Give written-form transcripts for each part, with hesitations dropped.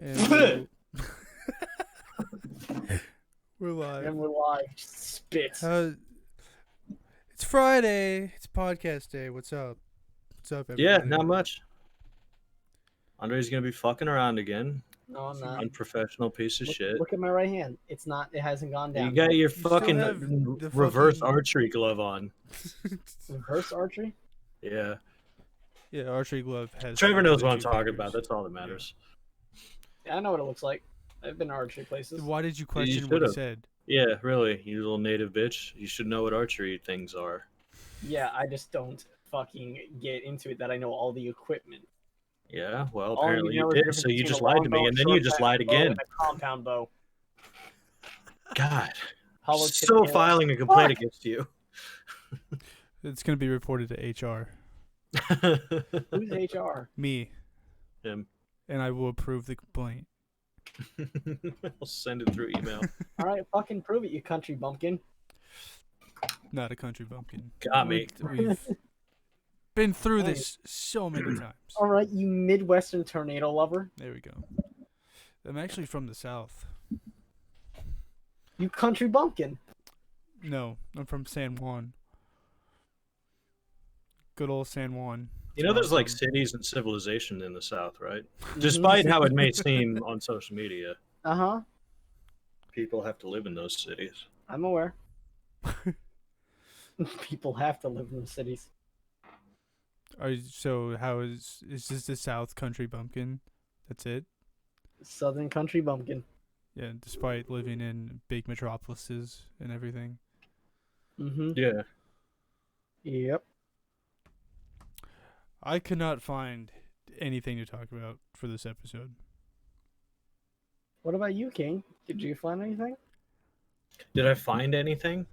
And we're live. And we're live. Spit. It's Friday. It's podcast day. What's up? What's up, everybody? Yeah, not much. Andre's gonna be fucking around again. No, I'm not. Unprofessional piece of shit. Look at my right hand. It's not. It hasn't gone down. You got your still fucking have the reverse fucking- archery glove on. Reverse archery. Yeah. Yeah, archery glove has. Trevor knows what I'm two talking fingers. about. That's all that matters. Yeah, I know what it looks like. I've been to archery places. Why did you question what he should've. said? Yeah, really. You little native bitch. You should know what archery things are. Yeah, I just don't fucking get into it that I know all the equipment. Yeah, well, All apparently you know you is the did, so you difference just between a lied to me, longbow, and then you short just bow, lied bow, again. and a compound bow. God. Hollow tip So arrow. filing a complaint Fuck! against you. It's gonna be reported to HR. Who's HR? Me, Him. and I will approve the complaint. I'll send it through email. All right, fucking prove it, you country bumpkin. Not a country bumpkin. Got me. We've been through this so many times. All right, you Midwestern tornado lover. There we go. I'm actually from the South. You country bumpkin. No, I'm from San Juan. Good old San Juan. You know, there's like cities and civilization in the South, right? Despite how it may seem on social media, Uh-huh. people have to live in those cities. I'm aware. People have to live in the cities. So how is this the South country bumpkin? That's it? Southern country bumpkin. Yeah, despite living in big metropolises and everything. Mm-hmm. Yeah. Yep. I could not find anything to talk about for this episode. What about you, King? Did you find anything? Did I find anything?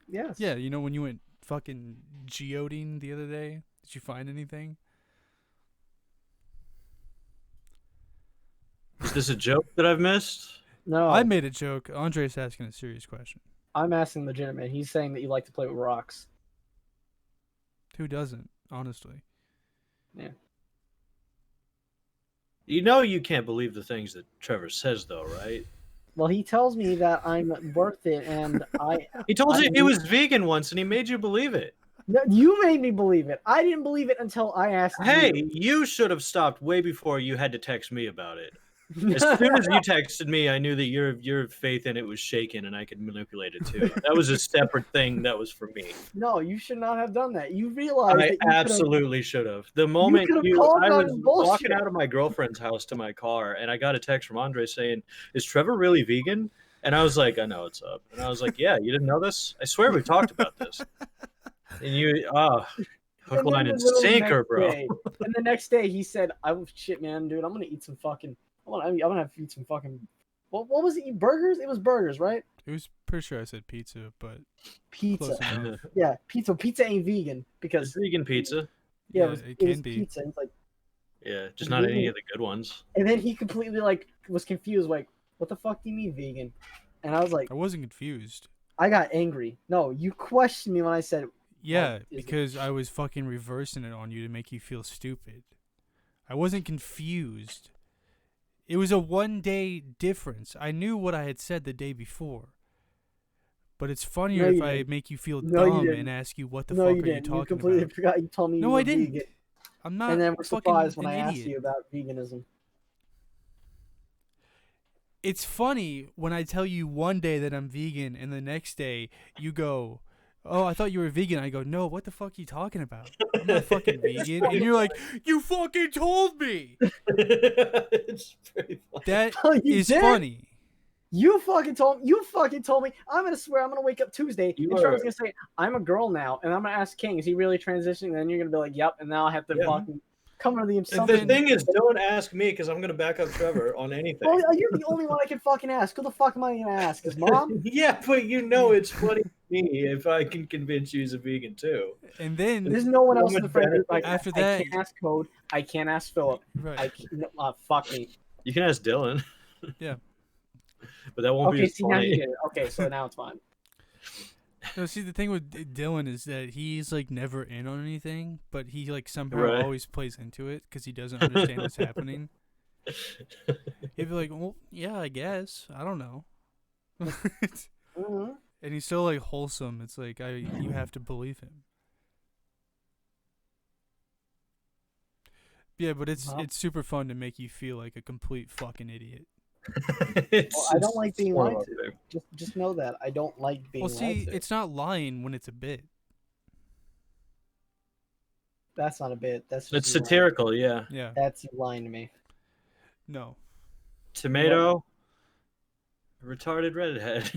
Yes. Yeah, you know when you went fucking geoding the other day? Did you find anything? Is this a joke that I've missed? No, I made a joke. Andre's asking a serious question. I'm asking legitimate. He's saying that you like to play with rocks. Who doesn't, honestly? Yeah. You know you can't believe the things that Trevor says, though, right? Well, he tells me that I'm worth it, and He told I you he believe- was vegan once, and he made you believe it. No, you made me believe it. I didn't believe it until I asked Hey, you. you should have stopped way before you had to text me about it. As soon as you texted me, I knew that your faith in it was shaken, and I could manipulate it too. That was a separate thing. That was for me. No, you should not have done that. You realize I that you absolutely should have. The moment could've called I that was bullshit. walking out of my girlfriend's house to my car, and I got a text from Andre saying, "Is Trevor really vegan?" And I was like, "I know what's up." And I was like, "Yeah, you didn't know this? I swear we talked about this." And you, hook, And then line, the and little sinker, next bro. day- and the next day he said, shit, man, dude, I'm gonna eat some fucking. I'm gonna have to eat some fucking. What was it? Burgers? It was burgers, right? It was pretty sure I said pizza, but Pizza. close enough. Yeah, pizza. Pizza ain't vegan because It's vegan pizza. yeah, Yeah, it was, it it can was be. pizza. And it's like, Yeah, just not any of the good ones. and then he completely was confused, like, what the fuck do you mean vegan? And I was like, I wasn't confused. I got angry. No, you questioned me when I said, Yeah, is it- because I was fucking reversing it on you to make you feel stupid. I wasn't confused. It was a 1-day difference. I knew what I had said the day before. But it's funnier No, if you I didn't. make you feel No, you dumb didn't. and ask you what the no, fuck you are you didn't. You talking completely about. forgot. You told me No, you were I didn't. vegan. I'm not. And then we're fucking surprised when an I asked idiot. you about veganism. It's funny when I tell you one day that I'm vegan and the next day you go, "Oh, I thought you were vegan." I go, "No, what the fuck are you talking about? I'm not fucking vegan." And you're like, "You fucking told me." It's pretty funny. That Oh, you is did? funny. You fucking told me. I'm gonna swear I'm gonna wake up Tuesday You and are- Trevor's gonna say I'm a girl now, and I'm gonna ask King, is he really transitioning? And then you're gonna be like, yep. And now I have to Yeah. fucking come to the The assumption. thing is, don't ask me because I'm gonna back up Trevor on anything. Well, you're the only one I can fucking ask. Who the fuck am I gonna ask? His mom? Yeah, but you know it's funny to me if I can convince you he's a vegan too. And then There's no one else in the Woman friend group. Like, after I that- can't ask Code. I can't ask Philip. right. I can't, fuck me. You can ask Dylan. Yeah. But that won't be Okay, as see now you funny. did it. Okay, so now it's fine. No, see, the thing with Dylan is that he's like never in on anything, but he like somehow Right. always plays into it because he doesn't understand what's happening. He'd be like, well, yeah, I guess. I don't know. Mhm. And he's so like wholesome. It's like you have to believe him. Yeah, but it's super fun to make you feel like a complete fucking idiot. Well, I don't like being lied to. Just know that I don't like being Well, see, lied to. it's not lying when it's a bit. That's not a bit. That's just It's you lying. satirical, yeah. Yeah. That's you lying to me. No. Tomato. Retarded redhead.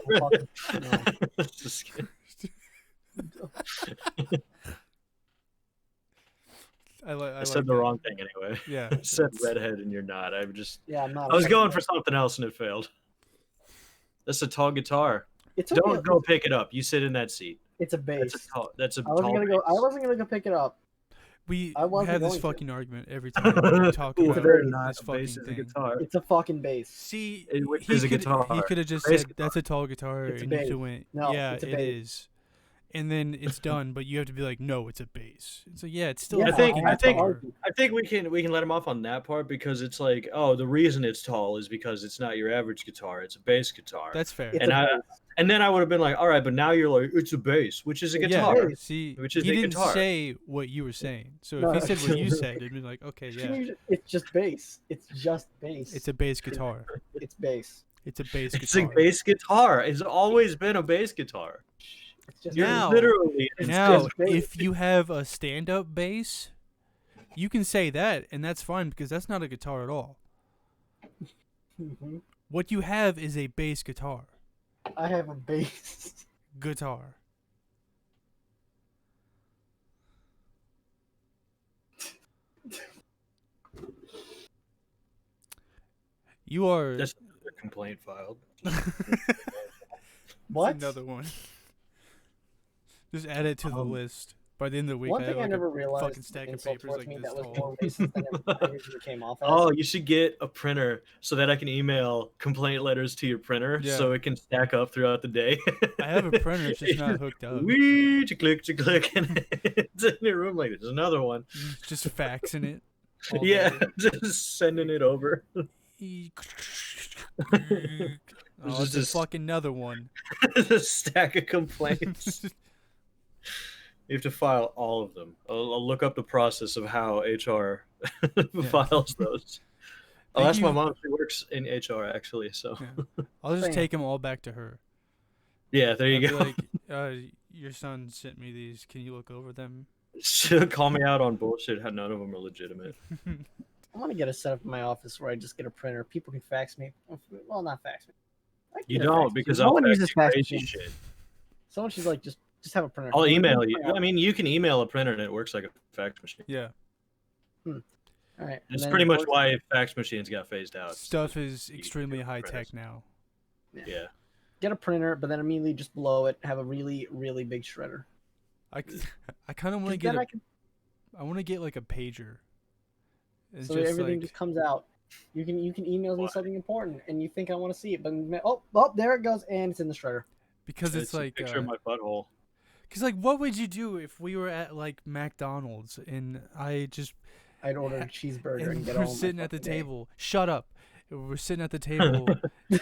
No. Just kidding. I said the wrong thing anyway. Yeah. I said redhead and you're not. Yeah, I'm not. I was going for something else and it failed. That's a tall guitar. It's Don't go pick it up. You sit in that seat. It's a bass. That's a I wasn't tall gonna bass. I wasn't gonna go pick it up. We I wasn't have this going to. fucking argument every time we talk Ooh, about they're this not a fucking bass, it's a thing. guitar. It's a fucking bass. See, Which he is a could guitar. he could have just Bass said guitar. that's a tall guitar, It's a and you bass. could went, No, yeah, it's a it bass. is. And then it's done, but you have to be like, no, it's a bass. It's like, yeah, it's still Yeah, a I think fucking I think guitar. I think we can let him off on that part because it's like, oh, the reason it's tall is because it's not your average guitar; it's a bass guitar. That's fair. It's and a bass. and then I would have been like, all right, but now you're like, it's a bass, which is a guitar. Yeah. See, Which is he a didn't guitar. say what you were saying. So No. if he said what you said, it'd be like, okay, yeah, It's just bass. It's just bass. it's a bass guitar. It's bass. It's a bass It's a guitar. bass guitar. It's always been a bass guitar. It's just You're Now- literally Now, just bass. if you have a stand-up bass, you can say that, and that's fine because that's not a guitar at all. Mhm. What you have is a bass guitar. I have a bass. Guitar. You are That's another complaint filed. What? another one. Just add it to the list. By the end of the week, One I thing have I like never a realized fucking stack of insult papers towards like me this that was tall. more racist than I usually came off as. Oh, you should get a printer so that I can email complaint letters to your printer Yeah. so it can stack up throughout the day. I have a printer, it's just not hooked up. Wee, to click, and it's in your room like there's another one. Just faxing it. all Yeah, day. just sending it over. Oh, There's it's just- a fucking another one. a stack of complaints. You have to file all of them. I'll look up the process of how HR files those. I'll Thank ask my you. mom. She works in HR actually, so Yeah. I'll just Same. take them all back to her. yeah. There you I'll be go. like, your son sent me these. Can you look over them? She'll call me out on bullshit. How none of them are legitimate. I want to get a setup in my office where I just get a printer. People can fax me. Well, not fax me. I can You get a fax don't machine. because no I'll one fax uses you fax crazy machines. shit. Someone should like just have a printer. I'll email you. I mean, you can email a printer and it works like a fax machine. Yeah. All right. It's and then pretty much work- why fax machines got phased out. Stuff is You extremely get high printers. tech now. Yeah. Get a printer, but then immediately just below it have a really, really big shredder. I kind of want to 'Cause get then I can, I want to get like a pager. It's so just everything like, just comes out. You can email me Why? something important, and you think I want to see it, but there it goes, and it's in the shredder. because it's a like picture of my butthole. because like what would you do if we were at like McDonald's and I'd order a cheeseburger and and get we're all my sitting at the fucking day. table. Shut up. We're sitting at the table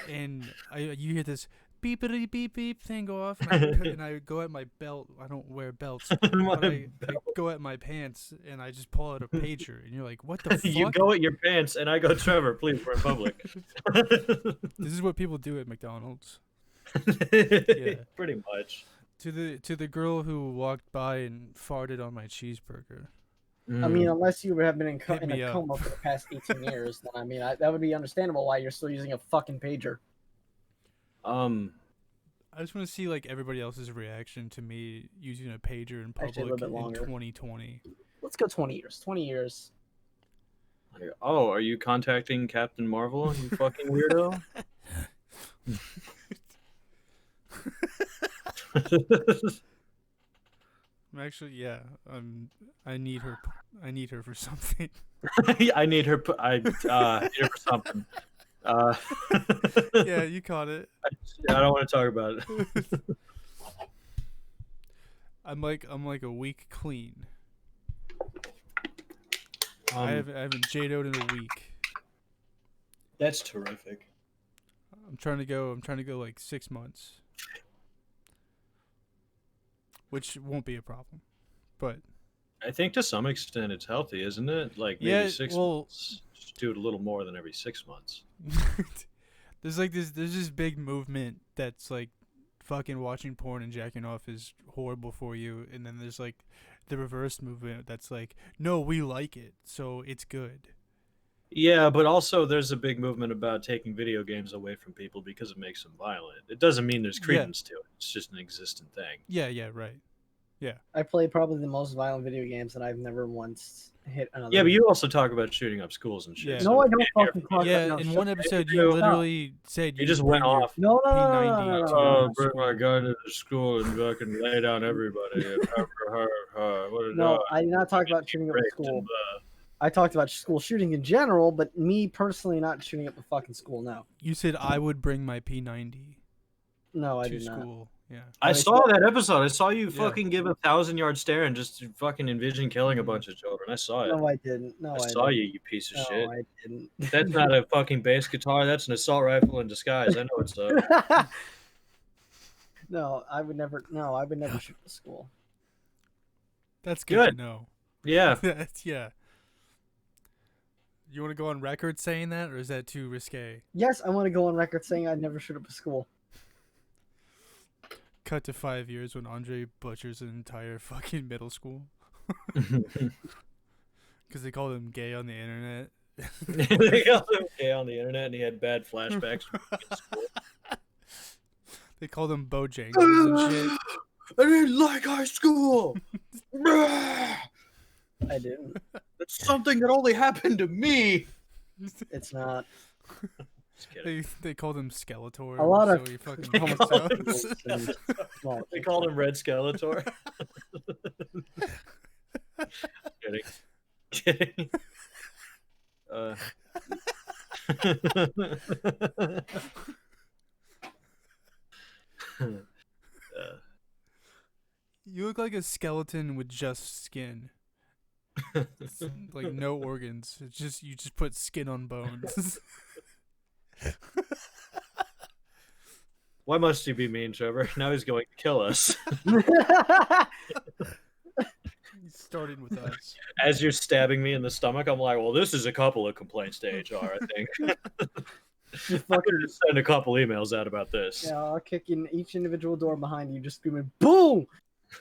and you hear this beepity beep beep thing go off and I go at my belt. I don't wear belts. But I go at my pants and I just pull out a pager and you're like, what the fuck? You go at your pants and I go, Trevor, please, we're in public. This is what people do at McDonald's. Pretty much. To the girl who walked by and farted on my cheeseburger. I mean, unless you have been in, Hit in me a up. coma for the past 18 years, then I mean, that would be understandable why you're still using a fucking pager. I just want to see like everybody else's reaction to me using a pager in Actually, a public little bit in longer. 2020. Let's go 20 years. 20 years. oh, are you contacting Captain Marvel, you fucking weirdo? I'm actually, yeah. I need her. I need her for something. I need her. I need her for something. Yeah, you caught it. I don't want to talk about it. I'm like a week clean. I haven't JDO'd in a week. That's terrific. I'm trying to go like 6 months, which won't be a problem. But I think to some extent it's healthy, isn't it? Like maybe yeah, 6 well, months. Just do it a little more than every 6 months. there's this big movement that's like fucking watching porn and jacking off is horrible for you, and then there's like the reverse movement that's like, no, we like it, so it's good. Yeah, but also there's a big movement about taking video games away from people because it makes them violent. It doesn't mean there's Yeah. credence to it. It's just an existent thing. Yeah, right. I played probably the most violent video games, and I've never once hit another. Yeah, but you also talk about shooting up schools and shit. Yeah. so No, I we don't can't hear fucking from talk you. Yeah, about in no, one shut episode up. you literally said You just went bring your off. No, P90 to Oh, the bring my school. gun to the school and fucking lay down everybody. And what a No, dog. I did not talk about shooting up a Raped school. and, I talked about school shooting in general, but me personally not shooting up a fucking school. No, You said I would bring my P90 no, I to did not. school. Yeah. I saw that episode. I saw you Yeah. fucking give a 1,000-yard stare and just fucking envision killing a bunch of children. I saw it. No, I didn't. No, I I saw didn't. you, you piece of No, shit. I didn't. That's not a fucking bass guitar. That's an assault rifle in disguise. I know what's up. No, I would never. No, I would never shoot at school. That's good, Good. to know. Yeah. Yeah. You want to go on record saying that, or is that too risque? Yes, I want to go on record saying I'd never shoot up a school. Cut to 5 years when Andre butchers an entire fucking middle school because they called him gay on the internet. They called him gay on the internet, and he had bad flashbacks from fucking school. They called him Bojangles and shit. I didn't like high school. I didn't. That's something that only happened to me. It's not. Just kidding. They called him Skeletor. A lot so of he fucking homosexuals and small They called him Red Skeletor. Kidding. Kidding. You look like a skeleton with just skin. It's like no organs. It's just you just put skin on bones. Why must you be mean, Trevor? Now he's going to kill us. He's starting with us. As you're stabbing me in the stomach, I'm like, well, this is a couple of complaints to HR, I think. You I'm going to send a couple emails out about this. Yeah, I'll kick in each individual door behind you, just screaming, boom!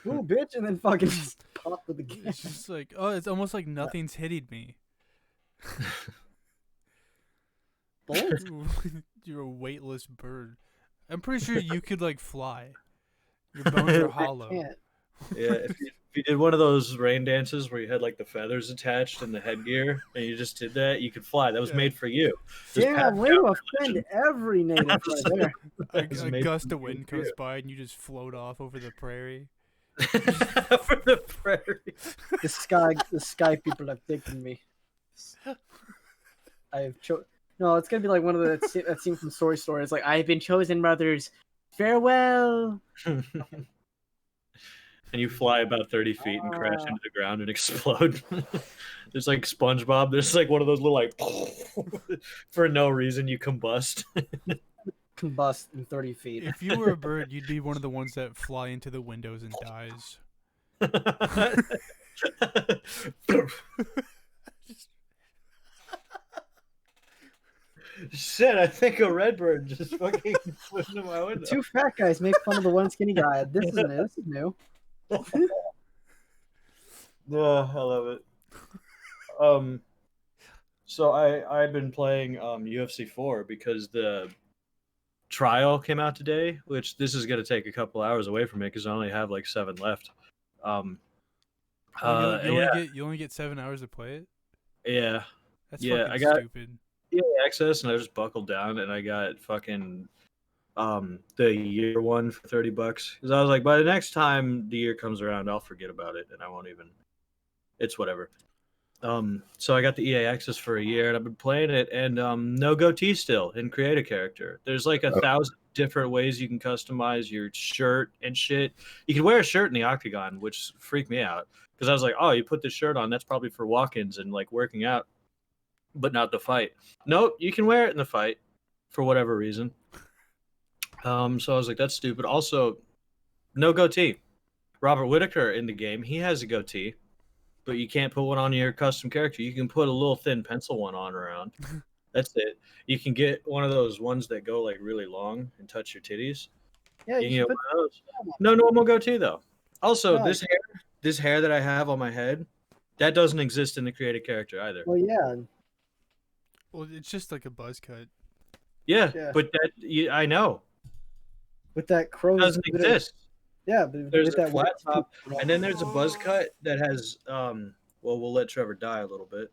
Boom, bitch! And then fucking just pop with the gun. It's just like, oh, it's almost like nothing's hitting me. Bullets? You're a weightless bird. I'm pretty sure you could like fly. Your bones are hollow. Can't. Yeah, if you did one of those rain dances where you had like the feathers attached and the headgear, and you just did that, you could fly. That was Yeah. made for you. Just Damn, pat way down to offend every native right there. was A made gust for of wind you. comes by and you just float off over the prairie. for the prairie. The sky people have taken me. No, it's gonna be like one of that scene from Story Story. It's like, I've been chosen, brothers. Farewell. And you fly about 30 feet and crash into the ground and explode. There's like SpongeBob. There's like one of those little like for no reason you combust. Combust in 30 feet. If you were a bird, you'd be one of the ones that fly into the windows and dies. Shit, I think a redbird just fucking flew into my window. Two fat guys make fun of the one skinny guy. This is new. This is new. Yeah, I love it. So I've been playing UFC 4 because the trial came out today, which this is gonna take a couple hours away from me because I only have like 7 left. You only get 7 hours to play it. Yeah, That's Yeah, fucking I got- stupid. access, and I just buckled down and I got fucking the year one for $30 because I was like, by the next time the year comes around, I'll forget about it and I won't even. It's whatever. So I got the EA access for a year and I've been playing it, and no goatee still in create a character. There's like 1,000 different ways you can customize your shirt and shit. You can wear a shirt in the octagon, which freaked me out because I was like, oh, you put this shirt on, that's probably for walk-ins and like working out. but not the fight. Nope, you can wear it in the fight for whatever reason. So I was like, that's stupid. Also, no goatee. Robert Whittaker in the game, he has a goatee, but you can't put one on your custom character. You can put a little thin pencil one on around. That's it. You can get one of those ones that go like really long and touch your titties. Yeah, You you can should get put. one of those. No normal goatee though. Also, No, this hair that I have on my head, that doesn't exist in the created character either. well, yeah, Well, it's just like a buzz cut. Yeah, Yeah. but I know with that crow. it doesn't exist. Yeah, but There's with a that flat top, and then there's a buzz cut that has well, we'll let Trevor die a little bit.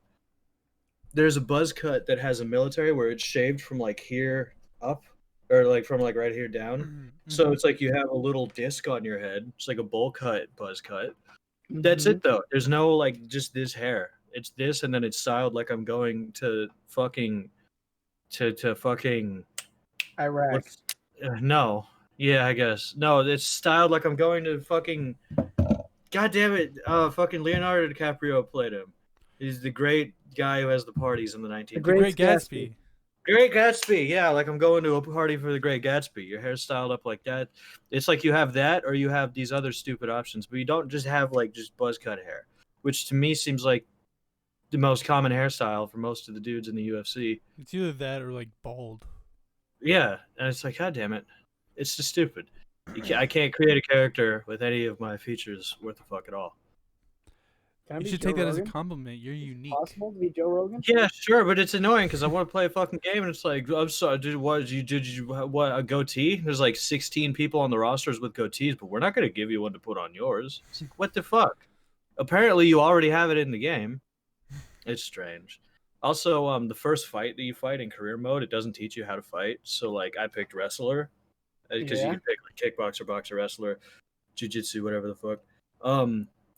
There's a buzz cut that has a military where it's shaved from like here up, or like from like right here down. So it's like you have a little disc on your head. It's like a bowl cut, buzz cut. That's it though. There's no like just this hair. It's this, and then it's styled like I'm going to fucking to fucking Iraq. no. Yeah, I guess. No, it's styled like I'm going to fucking God damn it. Fucking Leonardo DiCaprio played him. He's the great guy who has the parties in the 19th. The Great Gatsby. Great Gatsby. Yeah, like I'm going to a party for the Great Gatsby. Your hair's styled up like that. It's like you have that or you have these other stupid options, but you don't just have like just buzz cut hair, which to me seems like the most common hairstyle for most of the dudes in the UFC. It's either that or like bald. Yeah, and it's like, God damn it. It's just stupid. I can't create a character with any of my features worth a fuck at all. Can I You be should Joe take that as a Rogan? compliment. You're unique. Possible to be Joe Rogan? Yeah, sure, but it's annoying because I want to play a fucking game, and it's like, I'm sorry, did you what a goatee? There's like 16 people on the rosters with goatees, but we're not gonna give you one to put on yours. It's like, what the fuck? Apparently, you already have it in the game. It's strange. Also, the first fight that you fight in career mode, it doesn't teach you how to fight. So, like, I picked wrestler because you Yeah. can pick like kickboxer, boxer, wrestler, jiu-jitsu, whatever the fuck.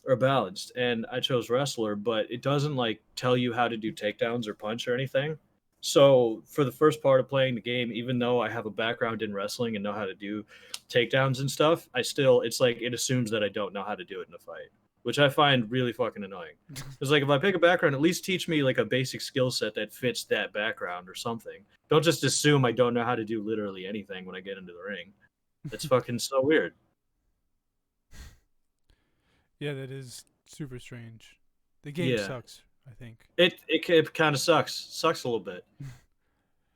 Or balanced, and I chose wrestler, but it doesn't like tell you how to do takedowns or punch or anything. So for the first part of playing the game, even though I have a background in wrestling and know how to do takedowns and stuff, it's like it assumes that I don't know how to do it in a fight, which I find really fucking annoying. It's like if I pick a background, at least teach me like a basic skill set that fits that background or something. Don't just assume I don't know how to do literally anything when I get into the ring. It's fucking so weird. Yeah, that is super strange. The game Yeah. sucks, I think. It kind of sucks a little bit.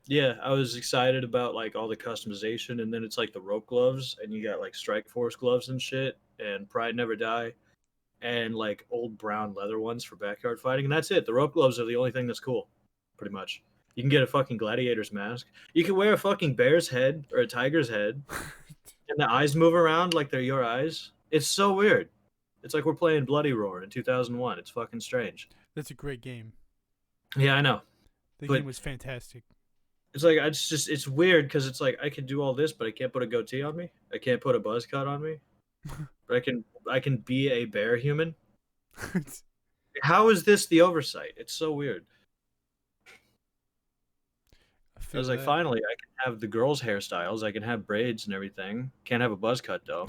Yeah, I was excited about like all the customization, and then it's like the rope gloves, and you got like Strike Force gloves and shit, and Pride Never Die, and like old brown leather ones for backyard fighting, and that's it. The rope gloves are the only thing that's cool, pretty much. You can get a fucking gladiator's mask. You can wear a fucking bear's head or a tiger's head, and the eyes move around like they're your eyes. It's so weird. It's like we're playing Bloody Roar in 2001. It's fucking strange. That's a great game. Yeah, I know. The But- game was fantastic. It's like it's weird because it's like I can do all this, but I can't put a goatee on me. I can't put a buzz cut on me. But I can be a bear human. How is this the oversight? It's so weird. I was like, finally, I can have the girls' hairstyles. I can have braids and everything. Can't have a buzz cut though.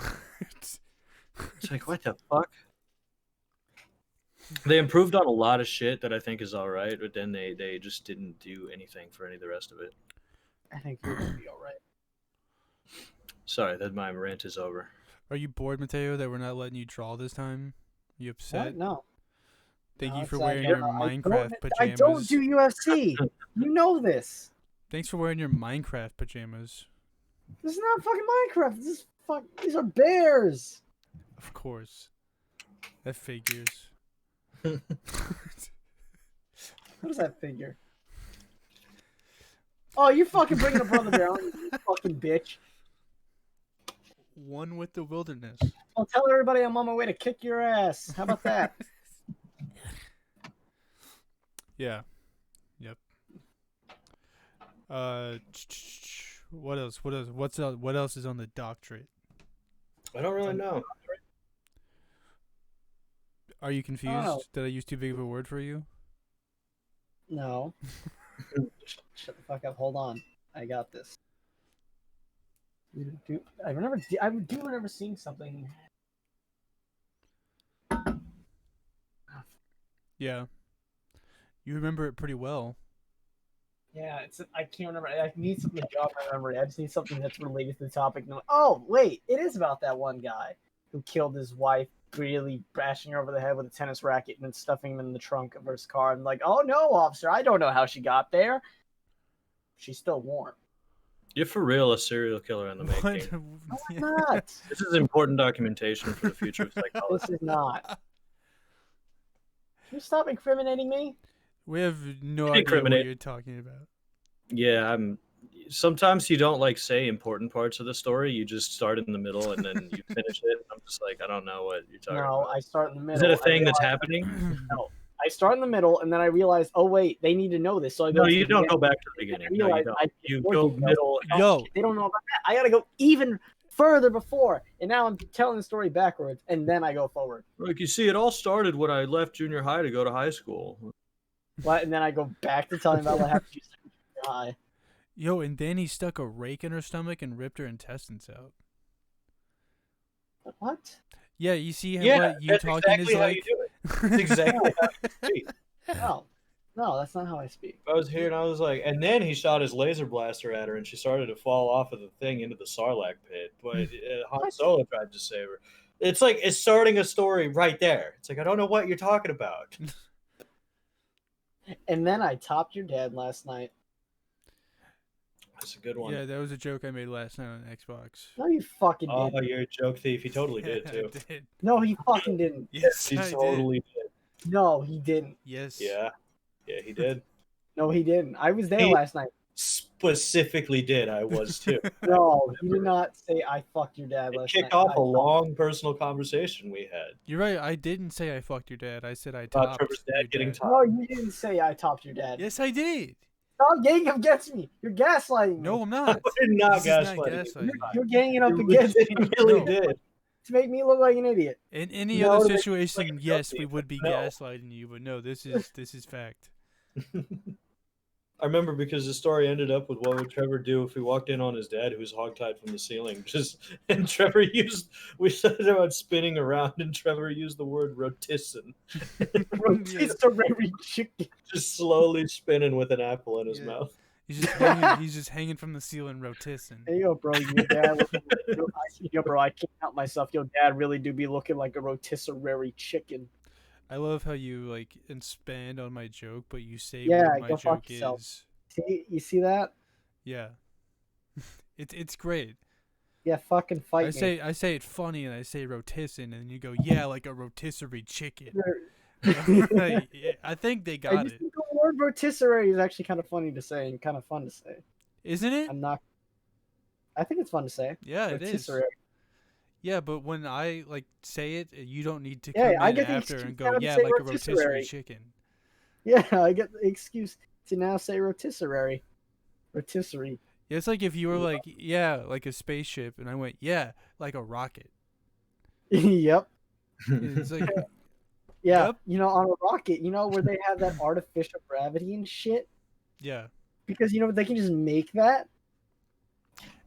It's like, what the fuck? They improved on a lot of shit that I think is all right, but then they just didn't do anything for any of the rest of it. I think you're gonna be all right. Sorry, that my rant is over. Are you bored, Mateo, that we're not letting you draw this time? You upset? What? No. Thank No, you for it's like, wearing your Minecraft I don't pajamas. do UFC. You know this. Thanks for wearing your Minecraft pajamas. This is not fucking Minecraft. These are bears. Of course. That figures. What is that figure? Oh, you're fucking bringing up Brother Bear, aren't you, you fucking bitch. One with the wilderness. Well, tell everybody I'm on my way to kick your ass. How about that? Yeah. Yep. What else? What else is on the doctorate? I don't really know. Are you confused? Oh. Did I use too big of a word for you? No. Shut the fuck up. Hold on. I got this. I do remember seeing something. Yeah. You remember it pretty well. Yeah, I can't remember. I need something to jog my memory. I just need something that's related to the topic. And I'm like, oh wait, it is about that one guy who killed his wife, really bashing her over the head with a tennis racket and then stuffing him in the trunk of her car. And like, oh no, officer, I don't know how she got there. She's still warm. You're for real a serial killer in the making. No, I'm not. This is important documentation for the future of psychology. This is not. Can you stop incriminating me? We have no idea what you're talking about. Yeah, sometimes you don't like say important parts of the story. You just start in the middle and then you finish it. I'm just like, I don't know what you're talking about. No, I start in the middle. Is it a thing that's happening? No. I start in the middle, and then I realize, oh wait, they need to know this. So I go. No, you don't go back to the beginning. No, you don't. You go middle. Yo, they don't know about that. I gotta go even further before, and now I'm telling the story backwards, and then I go forward. Like you see, it all started when I left junior high to go to high school. What? And then I go back to telling about what happened to junior high. Yo, and then he stuck a rake in her stomach and ripped her intestines out. What? Yeah, you see what you talking exactly is how like? you do it. That's exactly how you speak. No, that's not how I speak. I was here and I was like, and then he shot his laser blaster at her and she started to fall off of the thing into the Sarlacc pit. But Han Solo tried to save her. It's like, it's starting a story right there. It's like, I don't know what you're talking about. And then I topped your dad last night. That's a good one. Yeah, that was a joke I made last night on Xbox. No, you fucking didn't. Oh, you're a joke thief. He totally did, too. I did. No, he fucking didn't. Yes, He I totally did. did. No, he didn't. Yes. Yeah, he did. No, he didn't. I was there He- last night. Specifically did. I was, too. No, he did not say I fucked your dad It last night. kicked off a long personal conversation we had. You're right. I didn't say I fucked your dad. I said I About topped Trevor's dad your getting dad. topped. No, you didn't say I topped your dad. Yes, I did. Stop ganging up against me. You're gaslighting me. No, I'm not. We're not This is not gaslighting. gaslighting. You're ganging up You against me really No. did. to make me look like an idiot. In any No, other they- situation, yes, we would be No. gaslighting you, but no, this is fact. I remember because the story ended up with what would Trevor do if we walked in on his dad who was hogtied from the ceiling. And Trevor we started about spinning around and Trevor used the word rotisserie. Rotisserie chicken. Just slowly spinning with an apple in his Yeah. mouth. He's just hanging from the ceiling, rotisserie. Hey, yo, bro, your dad. Yo, bro, I can't help myself. Your dad really do be looking like a rotisserie chicken. I love how you like expand on my joke, but you say Yeah, what my go fuck joke yourself. is. See, you see that? Yeah, it's great. Yeah, fucking fight me. I say it funny, and I say rotisserie, and you go, yeah, like a rotisserie chicken. I think they I got just it. think the word rotisserie is actually kind of funny to say and kind of fun to say. Isn't it? I'm not. I think it's fun to say. Yeah, it is. Rotisserie. Yeah, but when I like say it, you don't need to Yeah, come I in get the after excuse and now go, to yeah, say like a rotisserie rotisserie. chicken. Yeah, I get the excuse to now say rotisserie. Rotisserie. Yeah, it's like if you were like, yeah, like a spaceship, and I went, yeah, like a rocket. Yep. It's like, Yeah. Yep. You know, on a rocket, you know, where they have that artificial gravity and shit? yeah, Because, you know, they can just make that.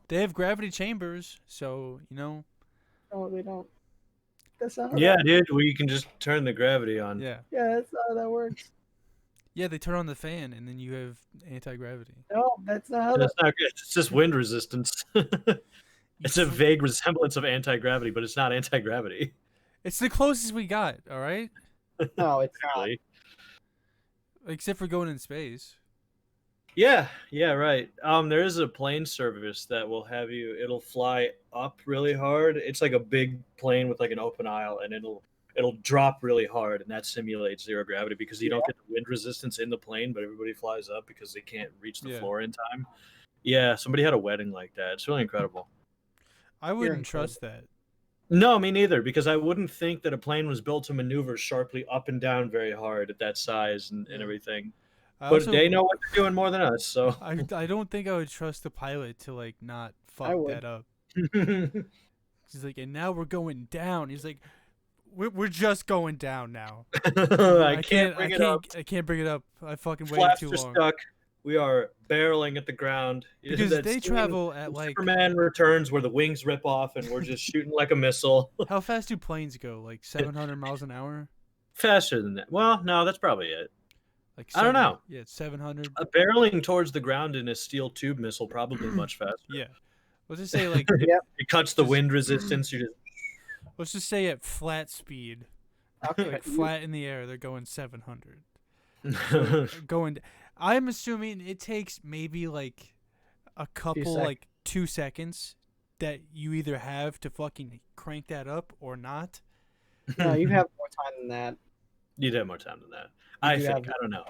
they have gravity chambers, so you know, No, they don't. That's not how Yeah, that, dude, where you can just turn the gravity on. yeah, yeah, that's not how that works. yeah, they turn on the fan, and then you have anti-gravity. No, that's not how that That's not good. It's just wind resistance. It's a vague resemblance of anti-gravity, but it's not anti-gravity. It's the closest we got. All right, No, it's not. Really. except for going in space. Yeah, right. There is a plane service that will have you. It'll fly up really hard. It's like a big plane with like an open aisle, and it'll drop really hard, and that simulates zero gravity because you don't get the wind resistance in the plane, but everybody flies up because they can't reach the Yeah. floor in time. Yeah, somebody had a wedding like that. It's really incredible. I wouldn't trust that. No, me neither, because I wouldn't think that a plane was built to maneuver sharply up and down very hard at that size and everything. I But also- they know what they're doing more than us, so. I don't think I would trust the pilot to like not fuck would. that up. He's like, and now we're going down. He's like, we're just going down now. I can't bring it up. I can't bring it up. I fucking waited Flaps too are long. stuck. We are barreling at the ground. Because That they scene travel at from like, Superman Returns where the wings rip off and we're just shooting like a missile. how fast do planes go? Like 700 miles an hour? Faster than that. Well, no, that's probably it. Like I don't know. Yeah, 700. Barreling towards the ground in a steel tube missile probably much faster. Yeah. Let's just say like Yep. It cuts the Just- wind resistance. You let's just say at flat speed, Okay. like flat in the air, they're going 700. just Going. I'm assuming it takes maybe like a couple, seconds. like 2 seconds that you either have to fucking crank that up or not. No, you have more time than that. You'd have more time than that. I do think. have- I don't know.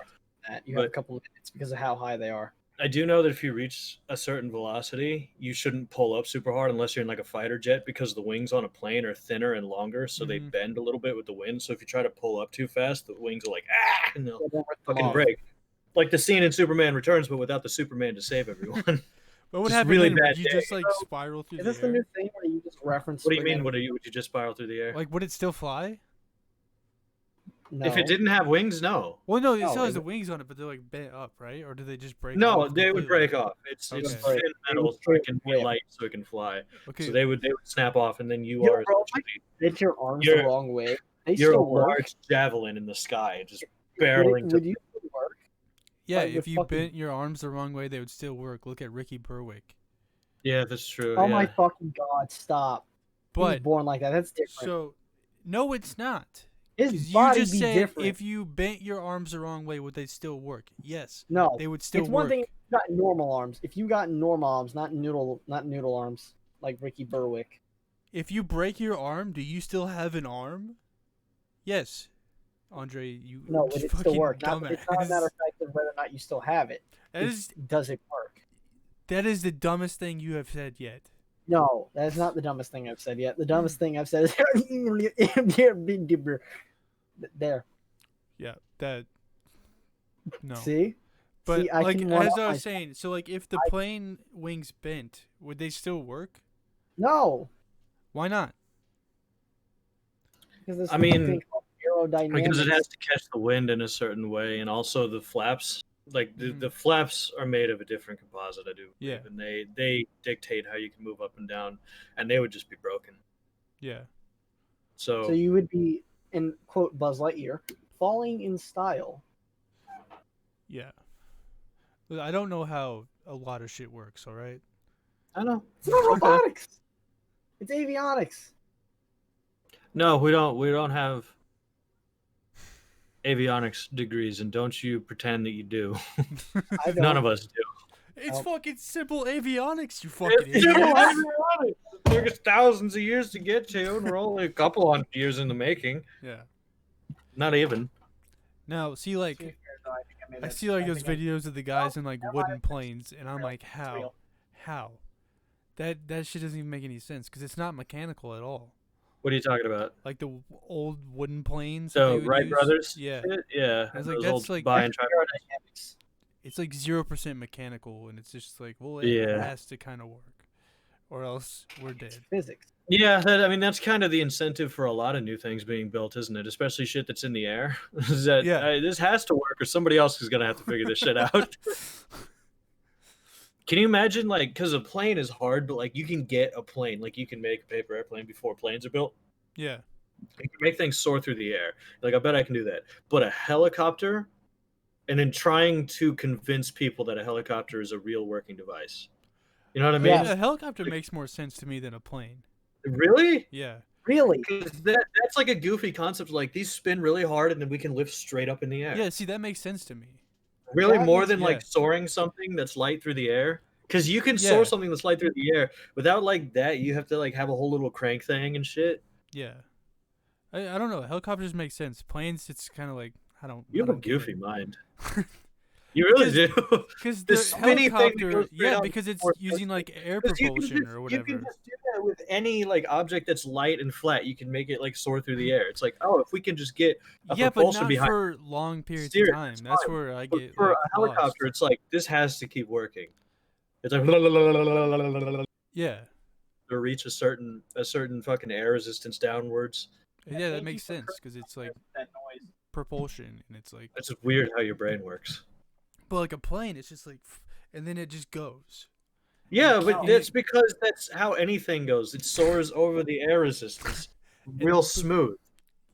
You have a But- couple of minutes because of how high they are. I do know that if you reach a certain velocity, you shouldn't pull up super hard unless you're in like a fighter jet because the wings on a plane are thinner and longer, so they Mhm. bend a little bit with the wind. So if you try to pull up too fast, the wings are like and they'll They won't rip them fucking off. break. Like the scene in Superman Returns, but without the Superman to save everyone. What would Just happen really then? bad Would you day, just like bro. spiral through Is the this the air? new thing where you just reference? What do you spring mean? energy? Would you just spiral through the air? Like, would it still fly? No. If it didn't have wings, no. Well, no, it No, still has it- the wings on it, but they're like bent up, right? Or do they just break? No, off they would completely? break off. It's Okay. thin metal, so it can be light, so it can fly. Okay. So they would snap off, and then you Yo, are bro, essentially- Hit your arms You're- the wrong way. They you're a still work. large javelin in the sky, just Would barreling. would you still work? yeah, like if with you fucking- bent your arms the wrong way, they would still work. Look at Ricky Berwick. Yeah, that's true. Oh yeah. my fucking god! Stop. He was But born like that. That's different. so, no, it's not. His 'Cause you body just be said different. if you bent your arms the wrong way, would they still work? Yes, no, they would still it's work. one thing if you got normal arms. If you got normal arms, not noodle arms like Ricky Berwick. If you break your arm, do you still have an arm? Yes, Andre. You No, would it still fucking work? It's not a dumbass. matter of fact of whether or not you still have it. Does it work? That is the dumbest thing you have said yet. No, that is not the dumbest thing I've said yet. The dumbest thing I've said is there. Yeah, that. No. See? But See, I like can one as up I was myself. saying, so like if the plane wings bent, would they still work? No, Why not? because there's I mean, something called aerodynamics. Because it has to catch the wind in a certain way, and also the flaps. Like the flaps are made of a different composite, I do. Yeah. And they dictate how you can move up and down, and they would just be broken. Yeah. So you would be, in quote Buzz Lightyear, falling in style. Yeah. Look, I don't know how a lot of shit works, all right? I know. It's not Okay. robotics. It's avionics. No, we don't have avionics degrees, and don't you pretend that you do. I don't. None of us do. It's Oh. fucking simple avionics, you fucking It's idiot. avionics. It took us thousands of years to get to, and we're only a couple hundred years in the making. Yeah. Not even. Now, see, like, I see like those videos of the guys in like wooden planes, and I'm like, how? That shit doesn't even make any sense because it's not mechanical at all. What are you talking about? Like the old wooden planes. that they So would Wright use. Brothers? Yeah. shit? Yeah. I was like, Those that's old like- buy and try. Aerodynamics. It's like 0% mechanical, and it's just like, well, it Yeah. has to kind of work, or else we're dead. Physics. Yeah, I mean that's kind of the incentive for a lot of new things being built, isn't it? Especially shit that's in the air. Is that Yeah. this has to work, or somebody else is gonna have to figure this shit out. Can you imagine, like, because a plane is hard, but like you can get a plane, like you can make a paper airplane before planes are built. Yeah. You can make things soar through the air. Like I bet I can do that. But a helicopter, and then trying to convince people that a helicopter is a real working device. You know what I mean? Yeah. A helicopter makes more sense to me than a plane. Really? Yeah. Really? 'Cause that's like a goofy concept. Like these spin really hard, and then we can lift straight up in the air. Yeah. See, that makes sense to me. Really, That more is- than like yeah. soaring something that's light through the air. Because you can Yeah. soar something that's light through the air without like that. You have to like have a whole little crank thing and shit. Yeah. I don't know. Helicopters make sense. Planes, it's kind of like I don't. You I have a don't get goofy it. mind. You really do. Because The the spinny thing that helicopter, goes straight yeah, out because it's before using like air 'Cause propulsion or You whatever. can just do that with any like object that's light and flat. You can make it like soar through the air. It's like, oh, if we can just get a Yeah, but propulsion not behind for long periods steer of it, time. it's That's fine. where I But get for like, a helicopter, lost. it's like this has to keep working. It's like Yeah. to reach a certain fucking air resistance downwards. Yeah, that Thank makes you for sense because it's like That noise. propulsion and it's like, It's just weird how your brain works. but like a plane, it's just like, and then it just goes. Yeah, You but can't- that's because that's how anything goes. It soars over the air resistance, real smooth.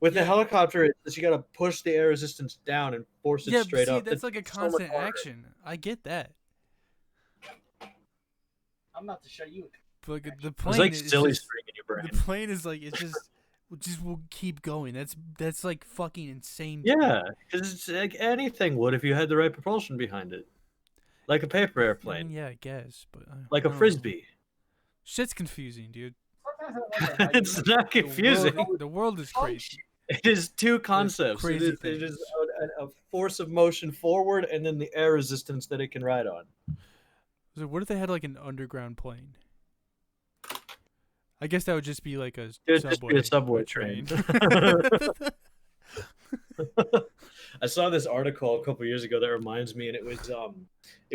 With the Yeah. helicopter, it's you got to push the air resistance down and force it Yeah, straight see, up. that's like a so much constant harder. action. I get that. I'm about to show you. But like, the It's plane like is silly just, string in your brain. the plane is like it's just will keep going. That's like fucking insane. to me. Yeah, because it's like anything would if you had the right propulsion behind it, like a paper I airplane, mean, yeah, I guess, but like I a don't know. frisbee. Shit's confusing, dude. Sometimes I wonder how you It's not confusing. The world is crazy. It is two concepts. crazy It is things. a force of motion forward, and then the air resistance that it can ride on. So what if they had like an underground plane? I guess that would just be like a It would subway, just be a subway a train. I saw this article a couple years ago that reminds me, and it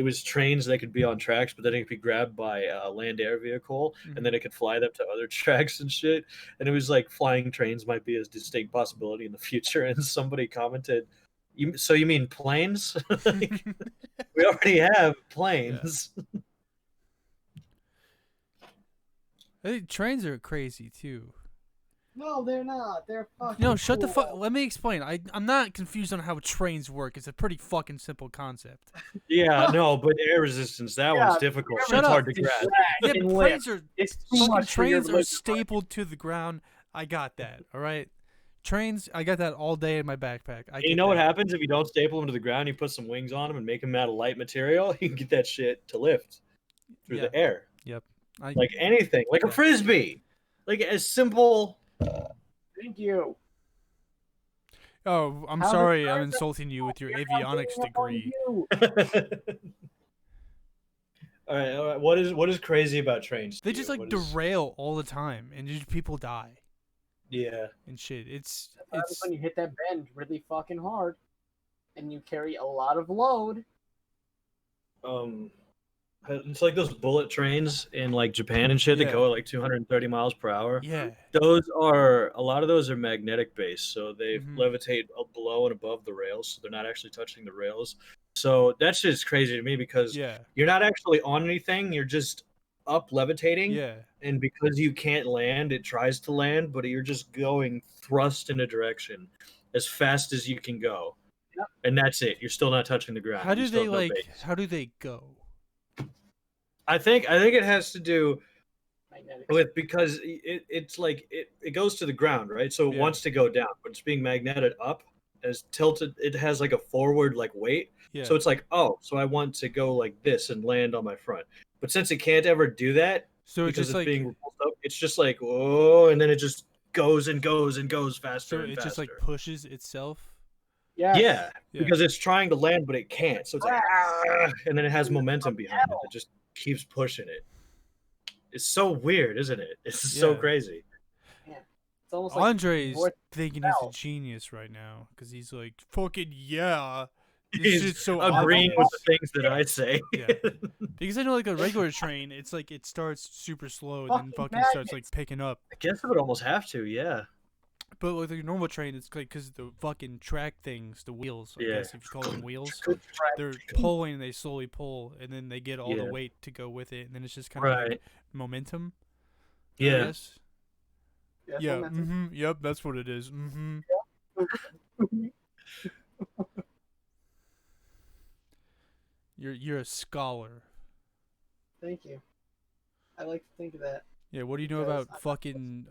was trains that could be on tracks, but then it could be grabbed by a land air vehicle, and then it could fly them to other tracks and shit. And it was like flying trains might be a distinct possibility in the future. And somebody commented, "So you mean planes? Like, we already have planes." I think trains are crazy too. No, they're not. They're fucking. No, shut the cool. fuck. Let me explain. I'm not confused on how trains work. It's a pretty fucking simple concept. Yeah, no, but air resistance, that Yeah, one's difficult. Shut It's up. hard to grasp. Yeah, And but lift. trains are It's too fucking much for your trains are leg. stapled to the ground. I got that. All right. Trains, I got that all day in my backpack. And you know what happens if you don't staple them to the ground? You put some wings on them and make them out of light material. You can get that shit to lift through the air. Yep. Like anything, like a frisbee, like as simple. Thank you. Oh, I'm How sorry. does I'm trains- insulting you with your You're avionics not doing degree. you. All right. What is crazy about trains? They to just you? like What is- derail all the time, and just people die Yeah. and shit. It's That's when you hit that bend really fucking hard, and you carry a lot of load. It's like those bullet trains in like Japan and shit that go at like 230 miles per hour. yeah. A lot of those are magnetic based, so they levitate below and above the rails, so they're not actually touching the rails. So that's just crazy to me because you're not actually on anything, you're just up levitating. Yeah. And because you can't land, it tries to land, but you're just going thrust in a direction as fast as you can go. Yep. And that's it. You're still not touching the ground. How do You still they have no like? base. How do they go? I think it has to do Magnetic. with because it's like it goes to the ground, right? So it wants to go down, but it's being magneted up as tilted. It has like a forward like weight. Yeah. So it's like, oh, so I want to go like this and land on my front. But since it can't ever do that, So it's because just it's like being repulsed up, it's just like, oh, and then it just goes and goes and goes faster so and it faster. just like pushes itself. Yes. Yeah, because it's trying to land, but it can't. So it's like, ah, and then it has momentum behind it. It just keeps pushing it. It's so weird, isn't it? It's so crazy. It's almost like Andre's north thinking he's a south. genius right now because he's like, fucking yeah. This He's shit's so agreeing obvious. with the things that I say. Yeah. Because I know like a regular train, it's like it starts super slow and then Fucking fucking starts like picking up. I guess I would almost have to, yeah. But with a normal train, it's like because the fucking track things, the wheels, I guess if you call them wheels, they're pulling and they slowly pull, and then they get all the weight to go with it, and then it's just kind of like momentum. I Yeah. guess. Yes, Yeah. momentum. Yep. That's what it is. You're a scholar. Thank you. I like to think of that. Yeah. What do you know Because about fucking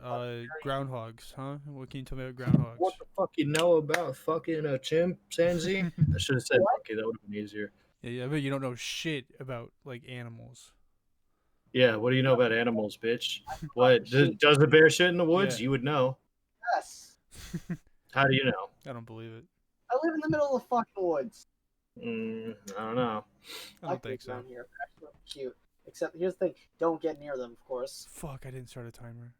groundhogs, huh? What can you tell me about groundhogs? What the fuck you know about fucking a chimpanzee? I should have said monkey. That would have been easier. Yeah, I bet you don't know shit about like animals. Yeah, what do you know about animals, bitch? What does the bear shit in the woods? Yeah. You would know. Yes. How do you know? I don't believe it. I live in the middle of the fucking woods. I don't know. I don't think so. Down here. Actually, cute. Except here's the thing: don't get near them, of course. Fuck! I didn't start a timer.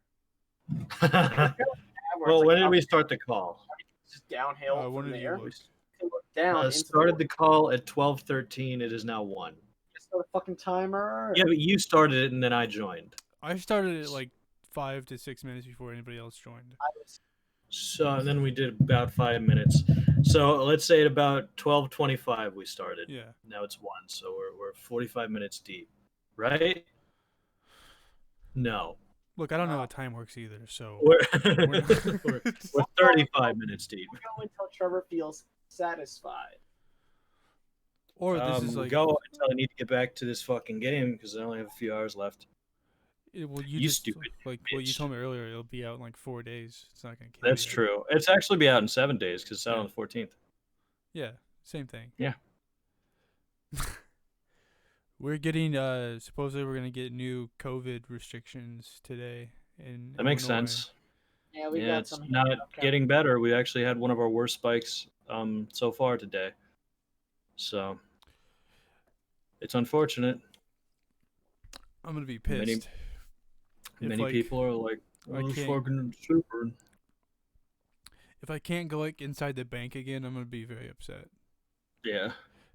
Well, when did we start the call? Just downhill When from did there. you look? Look down. into Started the the call at 12:13. It is now 1. start a fucking timer. Yeah, but you started it and then I joined. I started it like 5 to 6 minutes before anybody else joined. So and then we did about 5 minutes. So let's say at about 12:25 we started. Yeah. Now it's 1, so we're 45 minutes deep, right? No. Look, I don't know how time works either, so We're, we're not- we're 35 minutes deep. We'll go until Trevor feels satisfied. or this is We like, go until I need to get back to this fucking game because I only have a few hours left. well, you You just stupid like what you bitch. told me earlier. It'll be out in like 4 days. It's not gonna kill That's you. true. It's actually be out in 7 days because it's out Yeah. on the 14th. Yeah, same thing. Yeah. We're getting supposedly we're gonna get new COVID restrictions today in That makes Illinois. sense. Yeah, we Yeah, got it's some. not Okay. getting better. We actually had one of our worst spikes so far today. So it's unfortunate. I'm gonna be Many- pissed. If, Many like, people are like, I "Oh, it's can't- fucking super." If I can't go like inside the bank again, I'm gonna be very upset Yeah,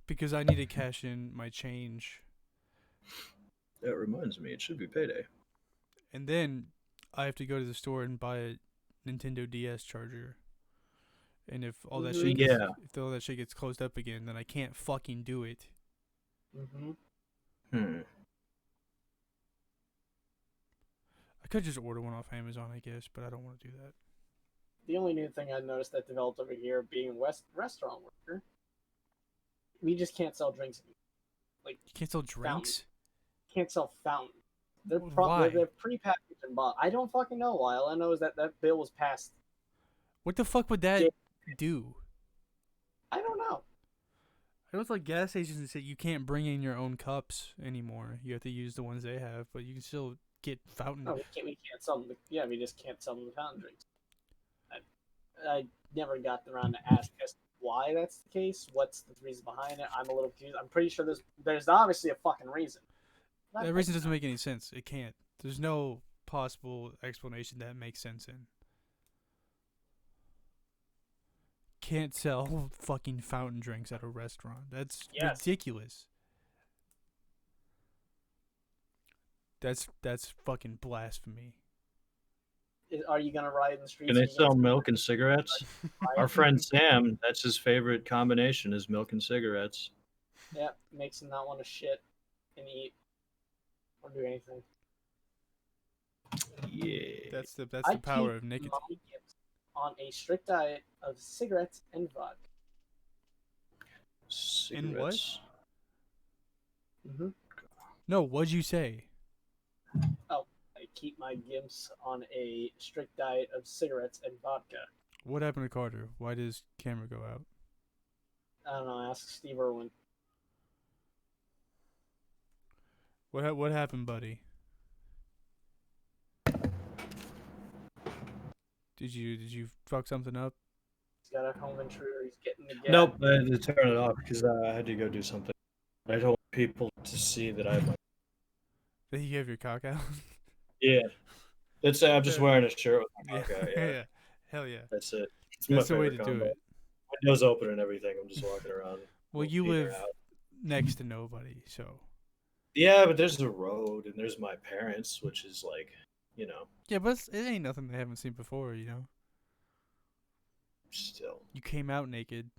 because I need to cash in my change, that reminds me. It should be payday. and then I have to go to the store and buy a Nintendo DS charger. And if all that shit, Yeah. if all that shit gets closed up again, then I can't fucking do it. Mm-hmm. I could just order one off Amazon, I guess, but I don't want to do that. The only new thing I noticed that developed over here, being a restaurant worker, we just can't sell drinks anymore. Like, You can't sell drinks. can't sell fountain. They're Why? they're prepackaged and bought. I don't fucking know why. All I know is that bill was passed. What the fuck would that Yeah. do? I don't know. I know it's like gas stations that say you can't bring in your own cups anymore. You have to use the ones they have, but you can still get fountain. No, we can't sell them. Yeah, we just can't sell them the fountain drinks. I never got around to ask as to why that's the case. What's the reason behind it? I'm a little confused. I'm pretty sure there's obviously a fucking reason. That reason doesn't make any sense. It can't. There's no possible explanation that makes sense in. Can't sell fucking fountain drinks at a restaurant. That's Yes. ridiculous. That's fucking blasphemy. Are you gonna ride in the streets? Can they and sell get milk and cigarettes? Our friend Sam, that's his favorite combination is milk and cigarettes. Yeah, makes him not want to shit and eat or do anything. Yeah. That's the I power keep of nicotine. my kids on a strict diet of cigarettes and vodka. Cigarettes. Mm-hmm. No, what'd you say? I keep my gimps on a strict diet of cigarettes and vodka. What happened to Carter? Why does camera go out? I don't know. Ask Steve Irwin. What happened, buddy? Did you fuck something up? He's got a home intruder. He's getting the gas. Nope, I had to turn it off because I had to go do something. I don't want people to see that I have my. That you have your cock out? Yeah. I'm just wearing a shirt with my cock out, yeah. yeah. Hell yeah. That's it. It's That's my the way to favorite do combo. it. Windows open and everything. I'm just walking around. Well, you Peter live out. next to nobody, so. Yeah, but there's the road and there's my parents, which is like, you know, Yeah, but it ain't nothing they haven't seen before, you know? still. You came out naked.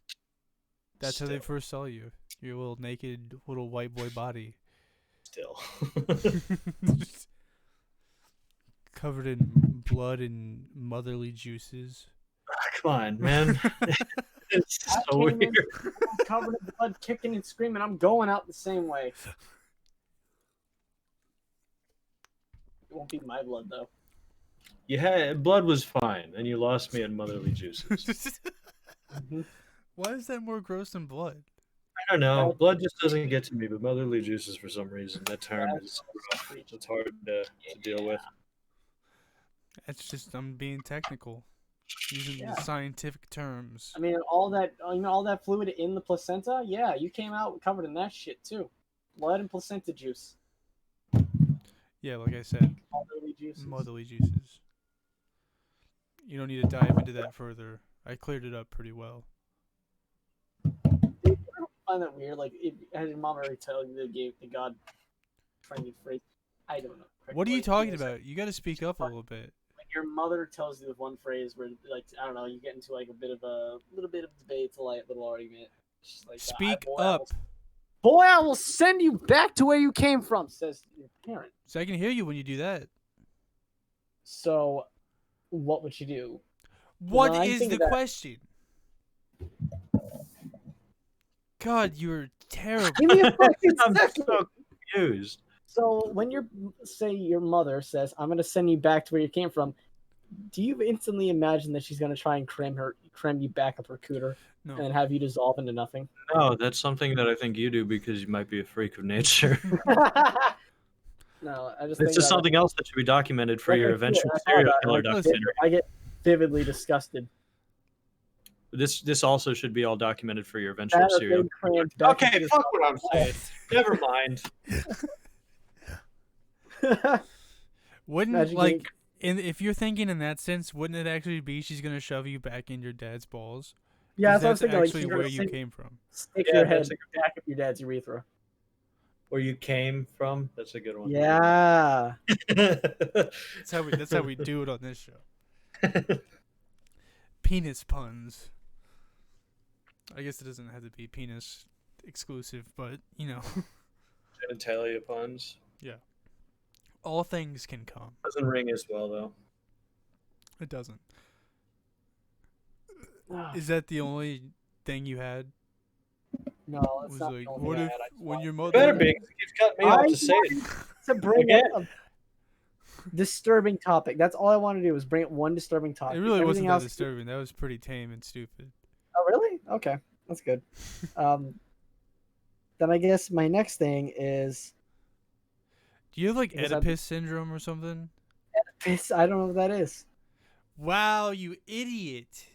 That's how they Still. first saw you. Your little naked little white boy body. Still. Covered in blood and motherly juices. Come on, man. It's I so came in weird. covered in blood, kicking and screaming. I'm going out the same way. It won't be my blood though. You had blood was fine, and you lost me at motherly juices. Mm-hmm. Why is that more gross than blood? I don't know. Blood just doesn't get to me, but motherly juices for some reason. That term is rough. It's hard to deal with. That's just I'm being technical, using Yeah. the scientific terms. I mean, all that fluid in the placenta. Yeah, you came out covered in that shit too. Blood and placenta juice. Yeah, like I said, Motherly juices. motherly juices. You don't need to dive into that further. I cleared it up pretty well. Dude, I don't find that weird. Like, has your mom already told you the God-friendly phrase? I don't know. What are you Like, talking it's about? You got to speak up a little bit. Like your mother tells you with one phrase where, like, I don't know, you get into like a little bit of debate, it's a light little argument. She's like, Speak boy, up, Boy, I will send you back to where you came from, says your parent. so I can hear you when you do that. So, what would you do? What When I is think the of that- question? God, you're terrible. Give me a fucking I'm second. so confused. So when your mother says, "I'm gonna send you back to where you came from," do you instantly imagine that she's gonna try and cram you back up her cooter No. and have you dissolve into nothing? No, that's something that I think you do because you might be a freak of nature. No, I just It's think just about something else that should be documented for Like, your I eventual thought serial about it, killer like, documentary. I get vividly disgusted. This also should be all documented for your eventual That or serial. being crammed back Okay, into fuck what I'm saying. Never mind. Wouldn't Imagine like, if you're thinking in that sense, wouldn't it actually be she's gonna shove you back in your dad's balls? Yeah, 'Cause that's what I was thinking. Like, actually she's where gonna you came from. stick Yeah, your head that's a- back up your dad's urethra. Where you came from? That's a good one. Yeah. That's how we do it on this show. Penis puns. I guess it doesn't have to be penis exclusive, but you know, Genitalia puns. all things can come. Doesn't ring as well though. It doesn't. Is that the only thing you had? No, that's Was not like, the only what thing I if had. I just when your wanted mother? Better be. You've cut me off to say it. to bring Again? up a disturbing topic. That's all I wanted to do was bring up one disturbing topic. It really Everything wasn't that else- disturbing. That was pretty tame and stupid. Oh, really? Okay, that's good. Then I guess my next thing is Do you have like Because Oedipus syndrome or something? piss. I don't know what that is. Wow, you idiot!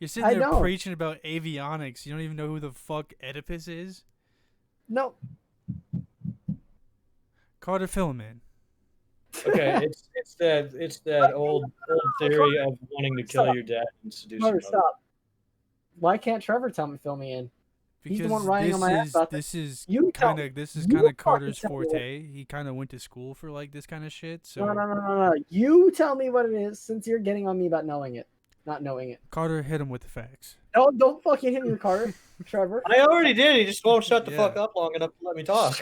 You're sitting I there know. preaching about avionics. You don't even know who the fuck Oedipus is? No. Carter, fill him in. Okay, it's that old theory of wanting to kill your dad and seduce Carter, your mother. stop. Why can't Trevor fill me in? He's the Because one riding on my ass about this is You tell kind me. of this is You kind of fucking Carter's tell me what- forte. He kind of went to school for like this kind of shit. So No. You tell me what it is since you're getting on me about knowing it. Not knowing it. Carter, hit him with the facts. No, don't fucking hit me, Carter. Trevor. I already did. He just won't shut the Yeah. fuck up long enough to let me talk.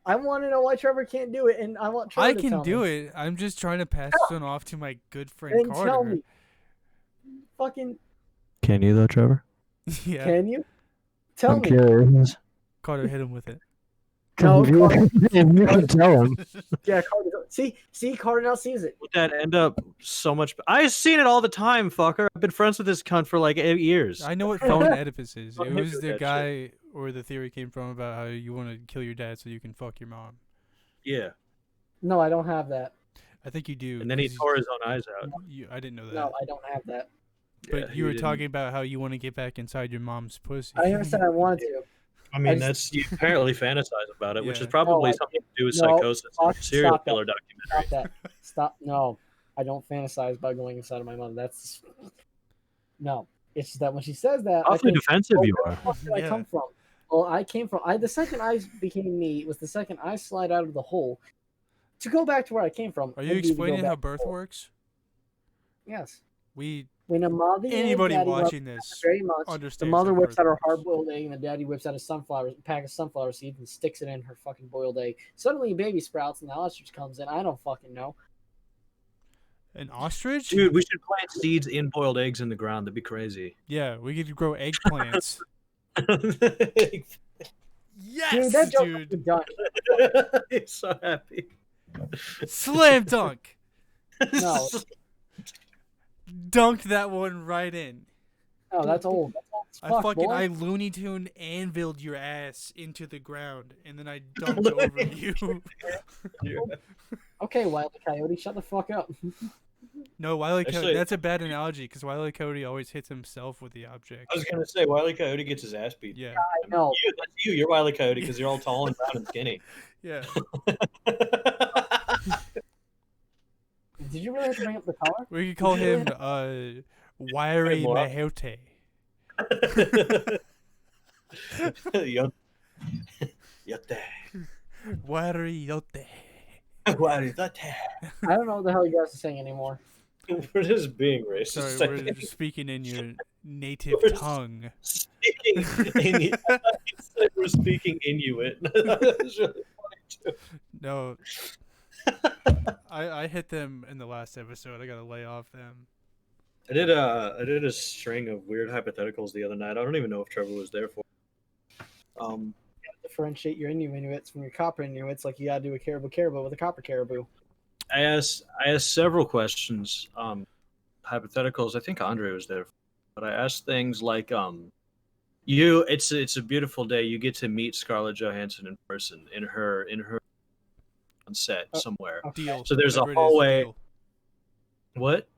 I want to know why Trevor can't do it, and I want Trevor I to can tell do me. it. I'm just trying to pass this one off to my good friend Then Carter. tell me. Fucking, Can you though, Trevor? Yeah, can you? Tell me. curious. Carter, hit him with it. No, Carter, You can tell him. yeah, Carter. See, Carter now sees it. Would that end up so much? I've seen it all the time, fucker. I've been friends with this cunt for like 8 years. I know what phone Oedipus is. Don't It hit was with the that guy where the theory came from about how you want to kill your dad so you can fuck your mom. Yeah, No, I don't have that. I think you do. and then he 'cause tore his own eyes out. I didn't know that. No, I don't have that. But Yeah, you were didn't- talking about how you want to get back inside your mom's pussy. I never said I wanted to. I mean, I that's you apparently fantasize about it, which Yeah. is probably No, something to do with no, psychosis. fuck, And serial stop that. killer documentary. Stop that. Stop. No, I don't fantasize about going inside of my mother. That's no. It's just that when she says that, I Awfully think, defensive you where are. the fuck did I Yeah. come from? Well, I came from. The second I became me was the second I slide out of the hole. To go back to where I came from. Are you would be to go explaining how back to the birth hole. works? Yes. When a mother anybody and daddy love watching this very much, understands the mother how whips birth out her works. hard-boiled egg, and the daddy whips out a pack of sunflower seeds and sticks it in her fucking boiled egg. Suddenly, a baby sprouts, and the ostrich comes in. I don't fucking know. An ostrich? Dude, we should plant seeds in boiled eggs in the ground. That'd be crazy. Yeah, we could grow eggplants. Yes, Dude, that joke dude. was done. He's so happy. Slam dunk. No. Dunked that one right in. Oh, that's old. That's old as I fuck, fucking boy. I Looney Tune anviled your ass into the ground, and then I dunked over you. Okay, Wile E. Coyote, shut the fuck up. No, Wile E. Coyote. Actually- That's a bad analogy because Wile E. Coyote always hits himself with the object. I was gonna say Wile E. Coyote gets his ass beat. Yeah, I know. That's you. You're Wile E. Coyote because you're all tall and brown and skinny. yeah. Did you really have to bring up the color? We could call him Wiry Moron. Mahote. Yote. Wiry Yote. Wiry Yote. I don't know what the hell you guys are saying anymore. We're just being racist. Sorry, we're speaking in your native We're tongue. speaking we're speaking Inuit. That's really funny too. No, I hit them in the last episode. I gotta lay off them. I did a string of weird hypotheticals the other night. I don't even know if Trevor was there for. Differentiate your Inuits from your copper Inuits, like you gotta do a caribou with a copper caribou. I asked several questions, hypotheticals. I think Andre was there, but I asked things like, it's a beautiful day. You get to meet Scarlett Johansson in person in her on set somewhere. Deal. So there's a Whatever it is, hallway. deal. What?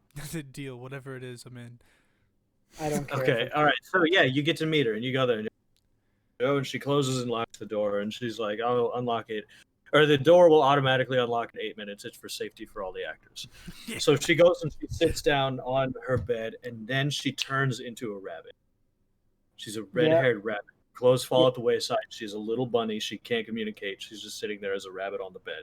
Deal. Whatever it is, I'm in. I don't care. Okay, all right. So yeah, you get to meet her, and you go there, and you go, and she closes and locks the door, and she's like, "I'll unlock it," or the door will automatically unlock in 8 minutes. It's for safety for all the actors. Yeah. So she goes and she sits down on her bed, and then she turns into a rabbit. She's a red-haired rabbit. Clothes fall at the waist-side. She's a little bunny. She can't communicate. She's just sitting there as a rabbit on the bed.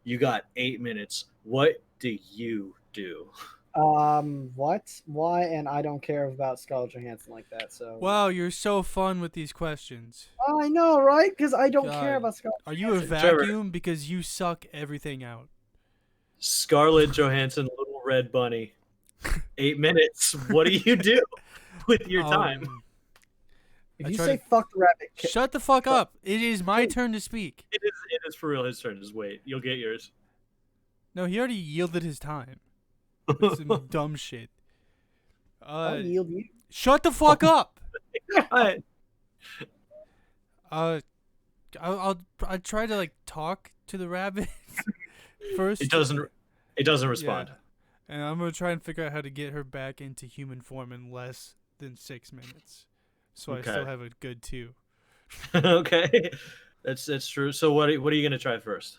You got 8 minutes. What do you do? What? Why? And I don't care about Scarlett Johansson like that. So. Wow, you're so fun with these questions. Oh, I know, right? Because I don't God. care about Scarlett. Are you a vacuum? Because you suck everything out. Scarlett Johansson, little red bunny. 8 minutes. What do you do with your time? If you say fuck the rabbit, shut the fuck up. It is my turn to speak. It is for real his turn. Just wait. You'll get yours. No, he already yielded his time. With some dumb shit. I'll yield you. Shut the fuck up. All right. I'll try to like talk to the rabbit first. It doesn't respond. Yeah. And I'm gonna try and figure out how to get her back into human form in less than 6 minutes, so Okay. I still have a good 2. Okay, that's true. So what are you gonna try first?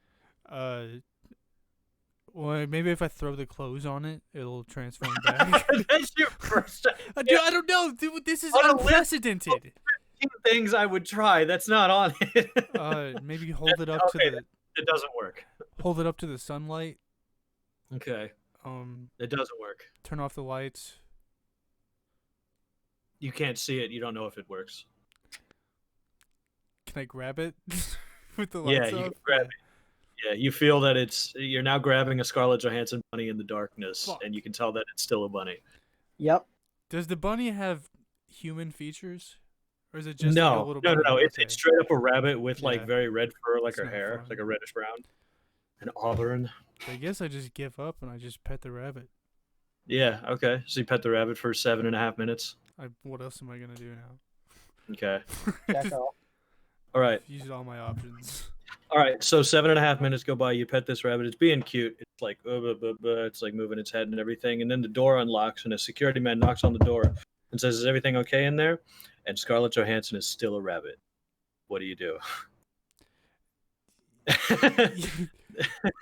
Well, maybe if I throw the clothes on it, it'll transform back. That's your first. I don't know, dude. This is unprecedented. Things I would try. That's not on it. Maybe hold it up to the. It doesn't work. Hold it up to the sunlight. Okay. It doesn't work. Turn off the lights. You can't see it. You don't know if it works. Can I grab it with the lights you off? can grab it. Yeah, you feel that you're now grabbing a Scarlett Johansson bunny in the darkness, and you can tell that it's still a bunny. Yep. Does the bunny have human features, or is it just no, like a little no, bunny? no? Okay. It's straight up a rabbit with like Yeah. very red fur, like It's her not hair, fun. like a reddish brown, and auburn. I guess I just give up and I just pet the rabbit. Yeah. Okay. So you pet the rabbit for 7.5 minutes. What else am I gonna do now? Okay. Jack off. All right. Used all my options. All right, so 7.5 minutes go by. You pet this rabbit. It's being cute. It's like, it's like moving its head and everything. And then the door unlocks, and a security man knocks on the door and says, "Is everything okay in there?" And Scarlett Johansson is still a rabbit. What do you do?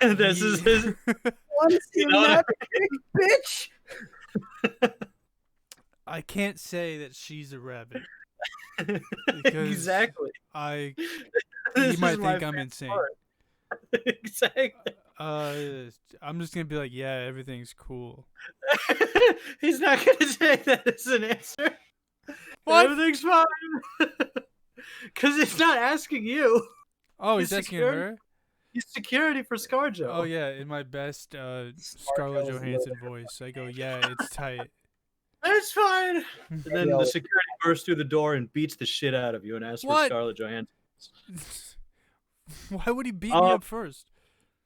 This is his. Want to see a rabbit kick, bitch? I can't say that she's a rabbit. Exactly. You might think I'm insane. Exactly. I'm just gonna be like, yeah, everything's cool. He's not gonna say that as an answer. What? Everything's fine. Because it's not asking you. Oh, he's asking her? He's security for ScarJo. Oh yeah, in my best Scarlett Johansson voice, I go, yeah, it's tight. It's fine. And then the security bursts through the door and beats the shit out of you and asks for What? Scarlett Johansson. Why would he beat me up first?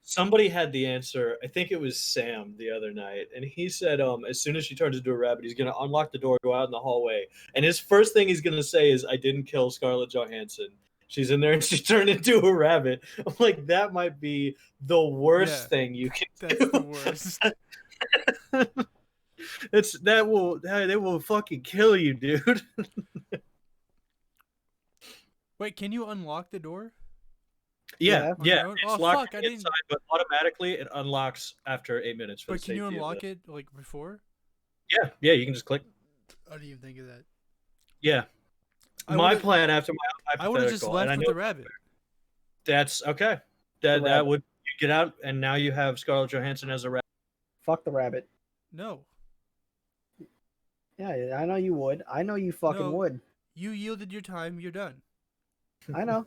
Somebody had the answer. I think it was Sam the other night, and he said, as soon as she turns into a rabbit, he's gonna unlock the door, go out in the hallway, and his first thing he's gonna say is, "I didn't kill Scarlett Johansson. She's in there and she turned into a rabbit." I'm like, that might be the worst thing you can do. That's the worst. They will fucking kill you, dude. Wait, can you unlock the door? Yeah. Oh, It's locked fuck, from the inside, but automatically it unlocks after 8 minutes. For But the can you safety of unlock the- it like before? Yeah, you can just click. I didn't even think of that. Yeah. My plan after my I would have just hypothetical, left and I with know the rabbit. that's okay. That would you get out, and now you have Scarlett Johansson as a rabbit. Fuck the rabbit. No. Yeah, I know you would. I know you fucking No. would. You yielded your time, you're done. I know.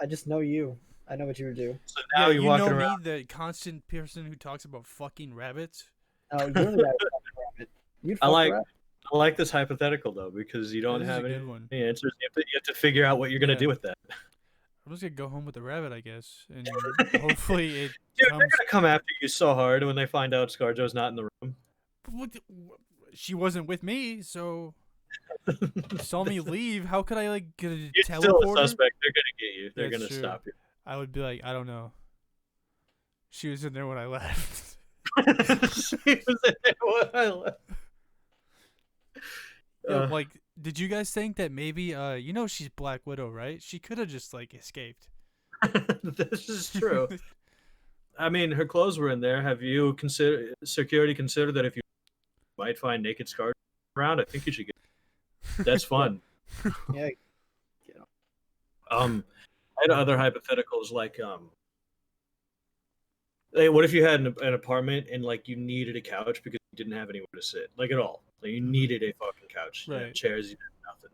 I just know you. I know what you would do. So now Yeah, you're you walking know around. me, the constant person who talks about fucking rabbits. Oh, you're the guy who fucked the rabbit. You'd I fuck like the rabbit. I like this hypothetical though because you don't This is a have any good one. answers. You have to figure out what you're gonna Yeah. do with that. I'm just gonna go home with the rabbit, I guess, and hopefully it Dude, comes. they're gonna come after you so hard when they find out ScarJo's not in the room. She wasn't with me, so saw me leave. How could I like get a You're still a teleporter? suspect. They're gonna get you. They're That's gonna true. stop you. I would be like, I don't know. She was in there when I left. She was in there when I left. Yo, like, did you guys think that maybe, she's Black Widow, right? She could have just like escaped. This is true. I mean, her clothes were in there. Have you security considered that if you might find naked ScarJo around, I think you should get. That's fun. Yeah. I had other hypotheticals like what if you had an apartment and like you needed a couch because you didn't have anywhere to sit, like at all. Like you needed a fucking couch. You had Right. chairs, you had nothing.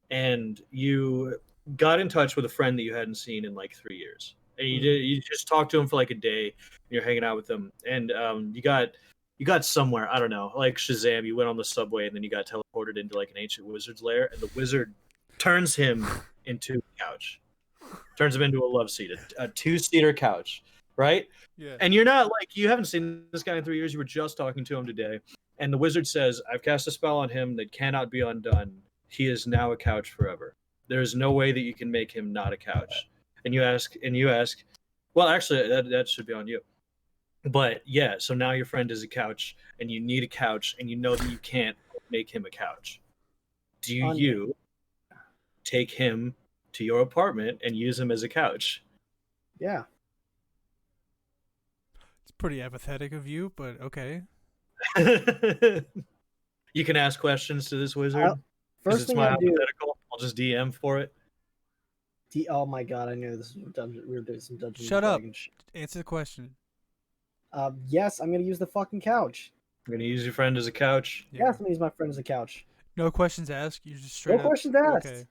And you got in touch with a friend that you hadn't seen in like 3 years. And you just talked to him for like a day, and you're hanging out with them, and you got somewhere, I don't know, like Shazam, you went on the subway and then you got teleported into like an ancient wizard's lair, and the wizard turns him into a couch. Turns him into a love seat, a two-seater couch, right? Yeah. And you're not like, you haven't seen this guy in 3 years, you were just talking to him today. And the wizard says, I've cast a spell on him that cannot be undone. He is now a couch forever. There is no way that you can make him not a couch. And you ask, well, actually, that should be on you. But yeah, so now your friend is a couch, and you need a couch, and you know that you can't make him a couch. Do you take him to your apartment and use him as a couch? Yeah. It's pretty apathetic of you, but okay. You can ask questions to this wizard. First it's thing my I do. hypothetical. I'll just DM for it. Oh my god, I knew this was dungeon. We were doing some Dungeons Shut and up. Dragons shit. Answer the question. Yes, I'm gonna use the fucking couch. I'm gonna use your friend as a couch. Yeah. Yes, I'm gonna use my friend as a couch. No questions asked. You just straight No up. questions asked. Okay.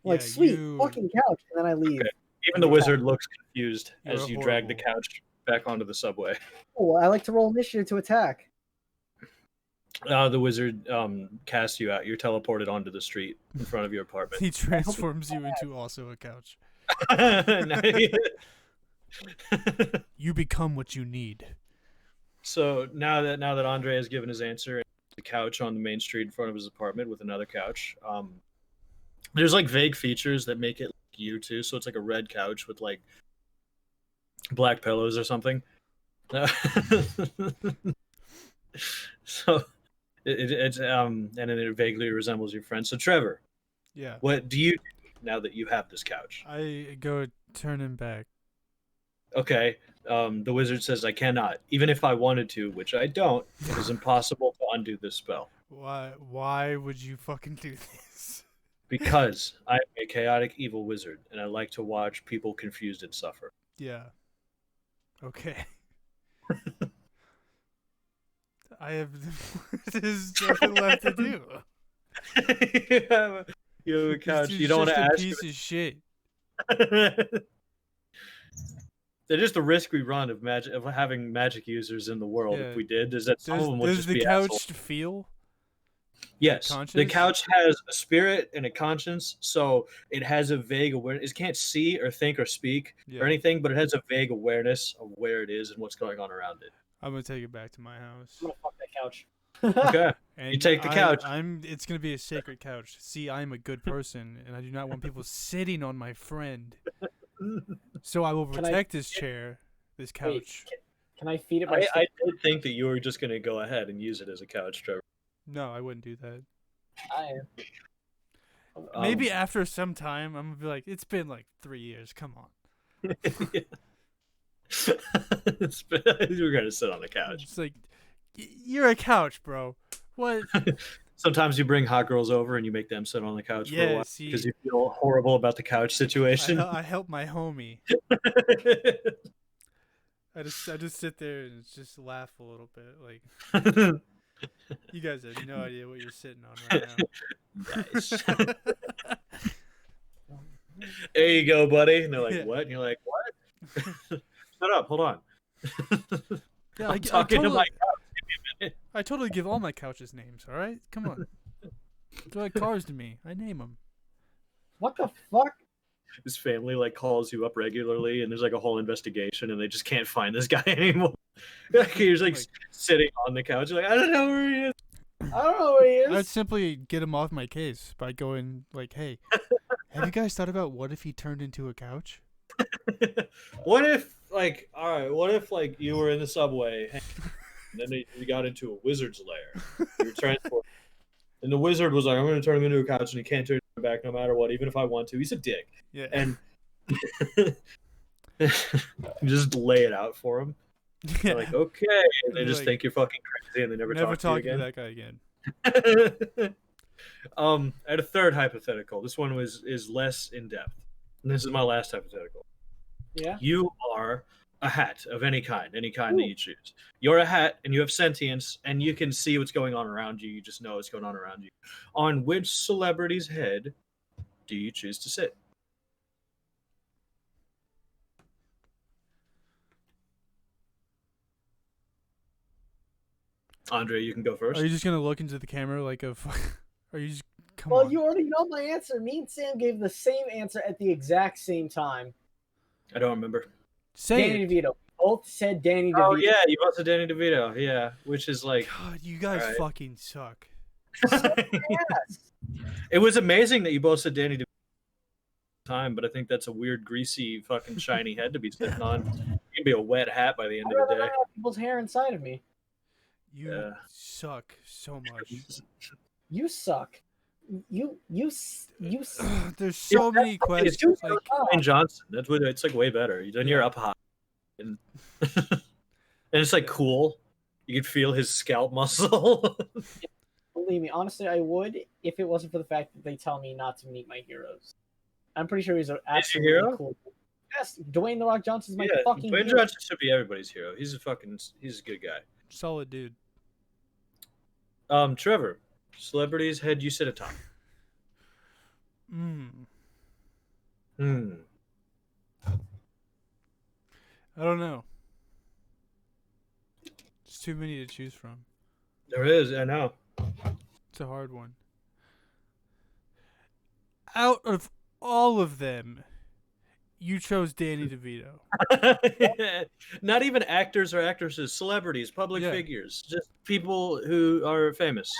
Like, Yeah, sweet, you- fucking couch, and then I leave. Okay. Even the wizard looks confused You're as you drag the horrible. couch back onto the subway. Oh, I like to roll initiative to attack. The wizard casts you out. You're teleported onto the street in front of your apartment. He transforms you into also a couch. You become what you need. So now that Andre has given his answer, the couch on the main street in front of his apartment with another couch. There's like vague features that make it like you too. So it's like a red couch with like black pillows or something. So it's and then it vaguely resembles your friend. So Trevor, Yeah. what do you do now that you have this couch? I go turn him back. Okay. The wizard says I cannot, even if I wanted to, which I don't. It is impossible to undo this spell Why would you fucking do this? because I'm a chaotic evil wizard, and I like to watch people confused and suffer. Yeah. Okay. I have there's nothing left to do. You have a couch. This You don't want dude's to just a ask. piece of shit. They're just the risk we run of having magic users in the world. Yeah. If we did, is that some of them would Does just the be couch assholes. feel? Yes, the conscious? couch has a spirit and a conscience, so it has a vague awareness. It can't see or think or speak Yeah. or anything, but it has a vague awareness of where it is and what's going on around it. I'm gonna take it back to my house. I'm gonna fuck that couch. Okay. And take the couch. It's gonna be a sacred couch. See, I'm a good person, and I do not want people sitting on my friend. So I will Can I- protect this chair, this Wait, couch. can I feed it by I did think that you were just going to go ahead and use it as a couch, Trevor. No, I wouldn't do that. I am. Maybe after some time, I'm gonna be like, it's been like 3 years. Come on. We're going to sit on the couch. It's like, you're a couch, bro. What? Sometimes you bring hot girls over and you make them sit on the couch for a Yeah, while see, because you feel horrible about the couch situation. I help my homie. I just sit there and just laugh a little bit. Like, you guys have no idea what you're sitting on right now. Nice. There you go, buddy. And they're like, Yeah. what? And you're like, what? Shut up. Hold on. Yeah, I'm talking to my I totally give all my couches names. All right, come on. They're like cars to me. I name them. What the fuck? His family like calls you up regularly, and there's like a whole investigation, and they just can't find this guy anymore. He's like sitting on the couch, like I don't know where he is. I don't know where he is. I'd simply get him off my case by going like, "Hey, have you guys thought about what if he turned into a couch?" What if, like, all right, what if like you were in the subway, and then you got into a wizard's lair, you were transported, and the wizard was like, "I'm going to turn him into a couch, and he can't turn him back no matter what, even if I want to." He's a dick, Yeah. and just lay it out for him. Yeah. They're like, okay, and they just think you're fucking crazy, and they never talk to you again. That guy again. I had a third hypothetical. This one is less in depth. And this is my last hypothetical. Yeah. You are a hat of any kind that you choose. You're a hat and you have sentience and you can see what's going on around you. You just know what's going on around you. On which celebrity's head do you choose to sit? Andre, you can go first. Are you just gonna look into the camera like a? Are you just come Well, on? you already know my answer. Me and Sam gave the same answer at the exact same time. I don't remember. Say Danny it. DeVito. Both said Danny DeVito. Oh yeah, you both said Danny DeVito. Yeah, which is like, God, you guys Alright. fucking suck. Yes. It was amazing that you both said Danny DeVito time, but I think that's a weird, greasy, fucking shiny head to be sitting on. You can be a wet hat by the end I'd of the rather day. not have people's hair inside of me. You Yeah. suck so much. You suck. You. There's so many It's questions. Like, Dwayne Johnson. That's what it's like way better. Then you're up high, and, and it's like cool. You could feel his scalp muscle. Believe me, honestly, I would if it wasn't for the fact that they tell me not to meet my heroes. I'm pretty sure he's an absolutely hero? cool. Yes, Dwayne The Rock Johnson's my Yeah, fucking Dwayne hero. Johnson should be everybody's hero. He's a good guy. solid dude. Trevor, celebrities head you sit atop. Mm. Hmm. I don't know. There's too many to choose from. There is, I know. It's a hard one. Out of all of them, you chose Danny DeVito. Not even actors or actresses, celebrities, public Yeah. figures, just people who are famous.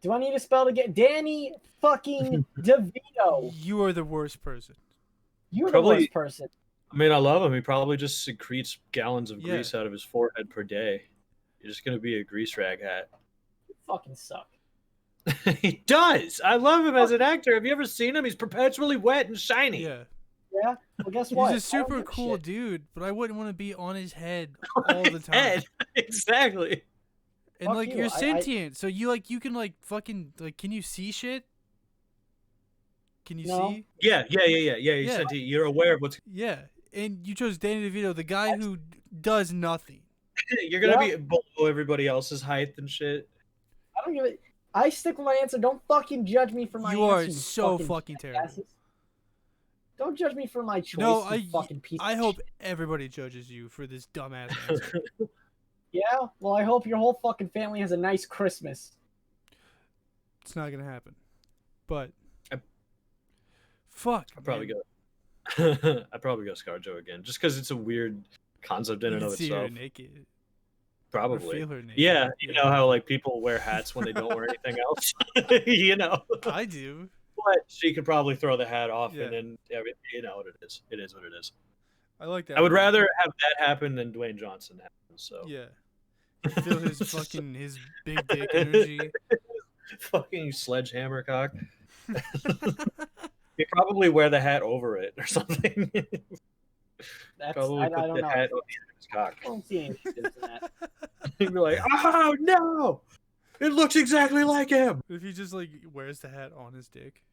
Do I need to spell it again? Danny fucking DeVito. You are the worst person. You're Probably- the worst person. I mean, I love him. He probably just secretes gallons of Yeah. grease out of his forehead per day. You're just gonna be a grease rag hat. You fucking suck. He does. I love him as an actor. Have you ever seen him? He's perpetually wet and shiny. Yeah. Yeah? Well, guess He's what? a I don't super give a cool shit. dude, but I wouldn't want to be on his head all the time. Head. Exactly. And Fuck like you. you're I- sentient, so you can like fucking like can you see shit? Can you No. see? Yeah. You Yeah. sent it. You're aware of what's. Yeah. And you chose Danny DeVito, the guy who does nothing. You're gonna Yeah. be below everybody else's height and shit. I don't give it. I stick with my answer. Don't fucking judge me for my You answer. are so fucking terrible. jackasses. Don't judge me for my choice. No, you fucking piece I of hope shit. everybody judges you for this dumbass answer. Yeah? Well, I hope your whole fucking family has a nice Christmas. It's not gonna happen. But I- fuck. I'd probably man. go. I'd probably go ScarJo again, just because it's a weird concept in You and can of see her itself. naked. Or Probably. feel her naked. Yeah, you know how like people wear hats when they don't wear anything else. You know, I do. but she could probably throw the hat off, Yeah. and then you know what it is. It is what it is. I like that. I would one. rather have that happen than Dwayne Johnson happen. So Yeah. Feel his fucking his big dick energy. fucking sledgehammer cock. He'd probably wear the hat over it or something. That's, Probably I put don't the know. hat on the end of his cock. I don't see any difference in that. He'd be like, "Oh no, it looks exactly like him." If he just like wears the hat on his dick.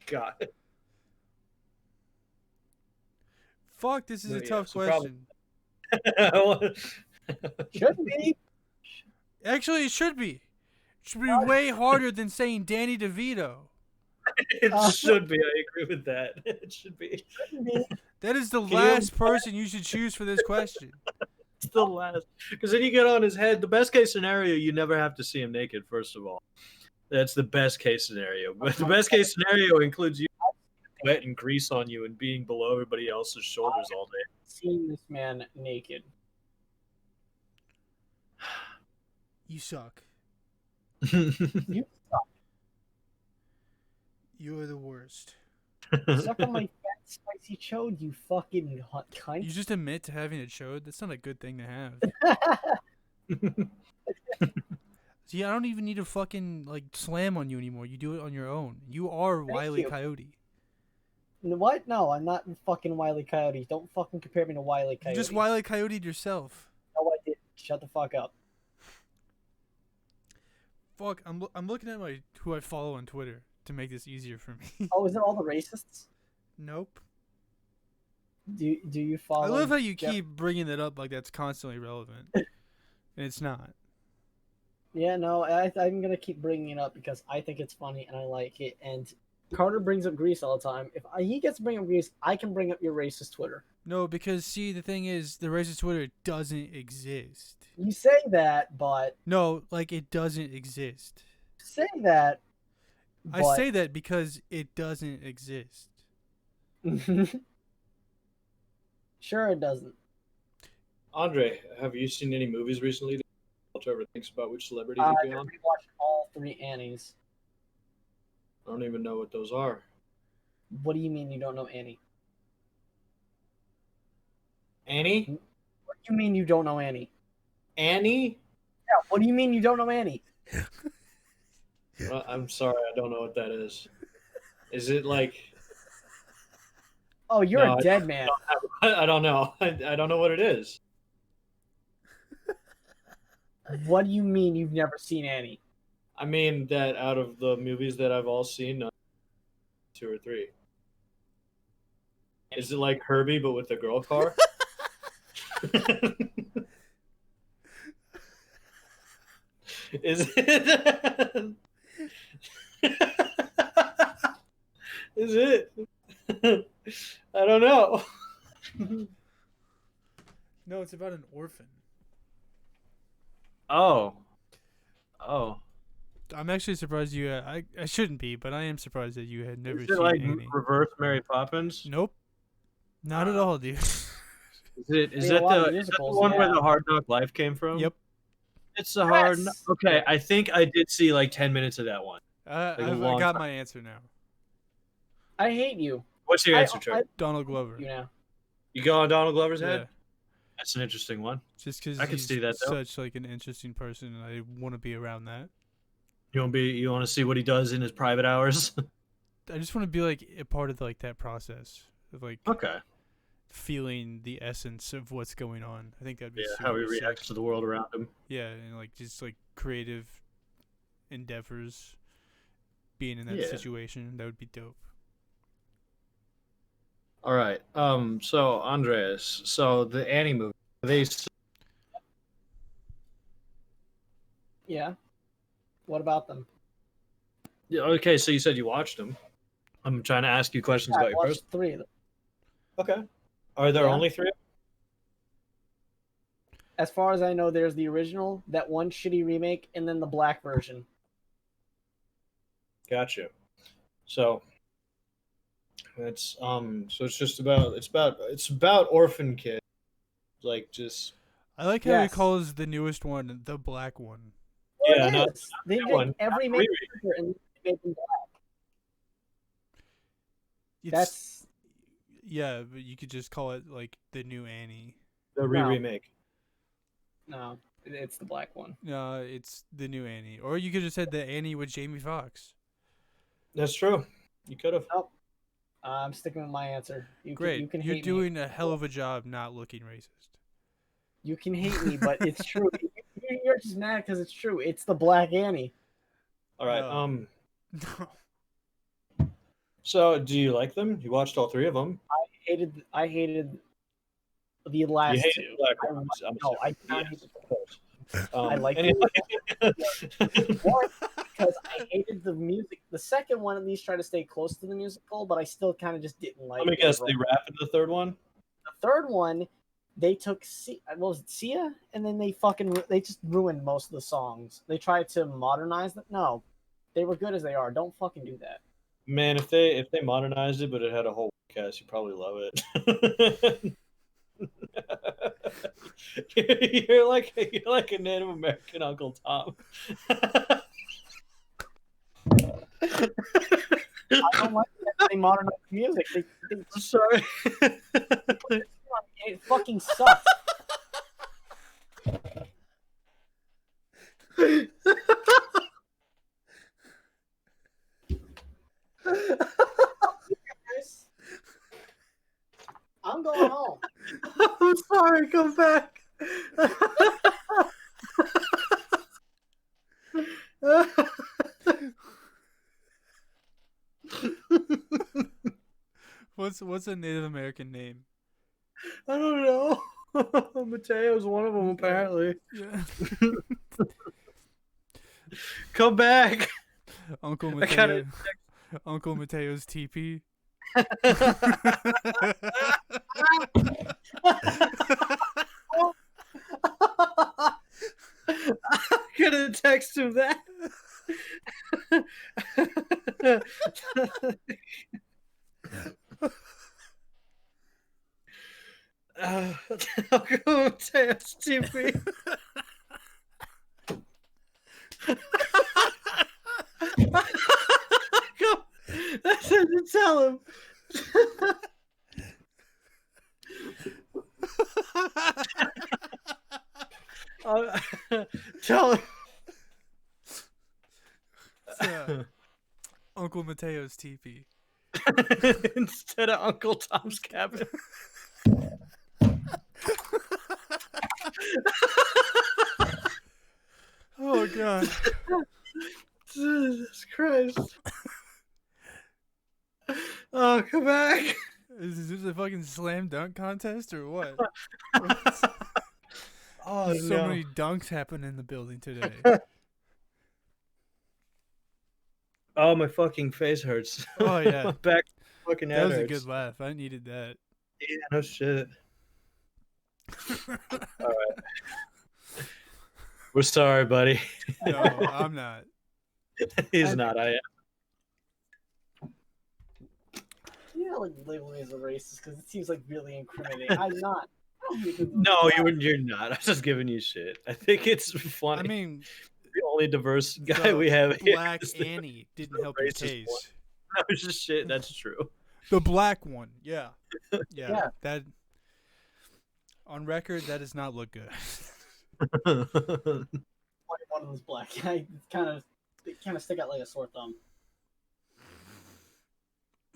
God. Fuck, this is a Yeah, tough so probably- question. Shouldn't be. Actually, it should be. It should be way harder than saying Danny DeVito. It should be. I agree with that. It should be. That is the last person you should choose for this question. It's the last. Because then you get on his head. The best case scenario, you never have to see him naked, first of all. That's the best case scenario. But the best case swenario includes you sweat and grease on you and being below everybody else's shoulders all day. Seeing this man naked. You suck. You suck. You are the worst. Suck on my fat, spicy chode, you fucking cunt. You just admit to having a chode? That's not a good thing to have. See, I don't even need to fucking like slam on you anymore. You do it on your own. You are Wile E. Coyote. What? No, I'm not fucking Wile E. Coyote. Don't fucking compare me to Wile E. Coyote. You just Wile E. Coyote yourself. No, I didn't. Shut the fuck up. Fuck, I'm looking at who I follow on Twitter to make this easier for me. Oh, is it all the racists? Nope. Do you follow? I love how you keep bringing it up like that's constantly relevant. And it's not. Yeah, no, I'm gonna keep bringing it up because I think it's funny and I like it. And Carter brings up Greece all the time. If he gets to bring up Greece, I can bring up your racist Twitter. No, because see, the thing is, the racist Twitter doesn't exist. You say that, but no, like it doesn't exist. Say that. I say that because it doesn't exist. Sure, it doesn't. Andre, have you seen any movies recently? Trevor thinks about which celebrity I he'd be on. watched all 3 Annies. I don't even know what those are. What do you mean you don't know Annie? Annie? What do you mean you don't know Annie? Annie? Yeah, what do you mean you don't know Annie? I'm sorry, I don't know what that is. Is it like... Oh, you're a dead man. I don't know. I don't know what it is. What do you mean you've never seen Annie? I mean that out of the movies that I've all seen, 2 or 3. Is it like Herbie but with a girl car? Is it? Is it? I don't know. No, it's about an orphan. Oh. I'm actually surprised you. I shouldn't be, but I am surprised that you had never Is seen it like Annie. Reverse Mary Poppins? Nope, not at all, dude. Is that the one where the Hard Knock Life came from? Yep. It's the Hard. Okay, I think I did see like 10 minutes of that one. I got my answer now. I hate you. What's your answer, Trevor? Donald Glover. You know. You go on Donald Glover's head? Yeah. That's an interesting one. Just because I can see that, though. Such like an interesting person, and I want to be around that. You want to see what he does in his private hours? I just want to be like a part of like that process of like feeling the essence of what's going on. I think that'd be how he reacts to the world around him. Yeah, and like just like creative endeavors, being in that situation, that would be dope. All right. So Andreas, the Annie movie, Yeah. What about them? Yeah. Okay. So you said you watched them. I'm trying to ask you questions about your I person. watched 3 of them. Okay. Are there only 3? As far as I know, there's the original, that one shitty remake, and then the black version. Gotcha. So it's it's about orphan kids, like just. I like how he calls the newest one the black one. Well, yeah, no, they did every make and they made them black. That's yeah, but you could just call it like the new Annie. The remake. No, it's the black one. No, it's the new Annie. Or you could have said the Annie with Jamie Foxx. That's true. You could have. Nope. I'm sticking with my answer. Great. You're doing a hell of a job not looking racist. You can hate me, but it's true. You're just mad because it's true. It's the Black Annie. All right. So, do you like them? You watched all 3 of them. I hated the last 2. The black ones. No, I did not hate the I like it. What? because I hated the music. The second one at least tried to stay close to the musical, but I still kind of just didn't like. Let me guess, they rap in the third one. The third one, they took what was it, Sia, and then they just ruined most of the songs. They tried to modernize them. No, they were good as they are. Don't fucking do that. Man, if they modernized it, but it had a whole cast, you'd probably love it. you're like a Native American Uncle Tom. I don't like that they modernize music. I'm sorry. It fucking sucks. I'm going home. I'm sorry, come back. What's a Native American name? I don't know. Mateo's one of them, apparently. Yeah. Come back. Uncle I gotta- Mateo. Uncle Mateo's teepee. I'm gonna text him that. Uncle Mateo's teepee. That's what to tell him. Tell him. Uncle Mateo's teepee. Instead of Uncle Tom's cabin. Oh god. Jesus Christ. Oh, come back. Is this a fucking slam dunk contest or what? Oh, There's so no. many dunks happening in the building today. Oh, my fucking face hurts. Oh, yeah. My back fucking head That was a hurts. good laugh. I needed that. Yeah, no shit. All right. We're sorry, buddy. No, I'm not. He's not. I am. You know, like label me as a racist because it seems like really incriminating. I'm not. No, you're not. I'm just giving you shit. I think it's funny. I mean, the only diverse guy the we have here Black is the Annie didn't help your racist case. one. That was just shit. That's true. The black one, yeah. Yeah. That on record, that does not look good. One of them's black. They kind of stick out like a sore thumb.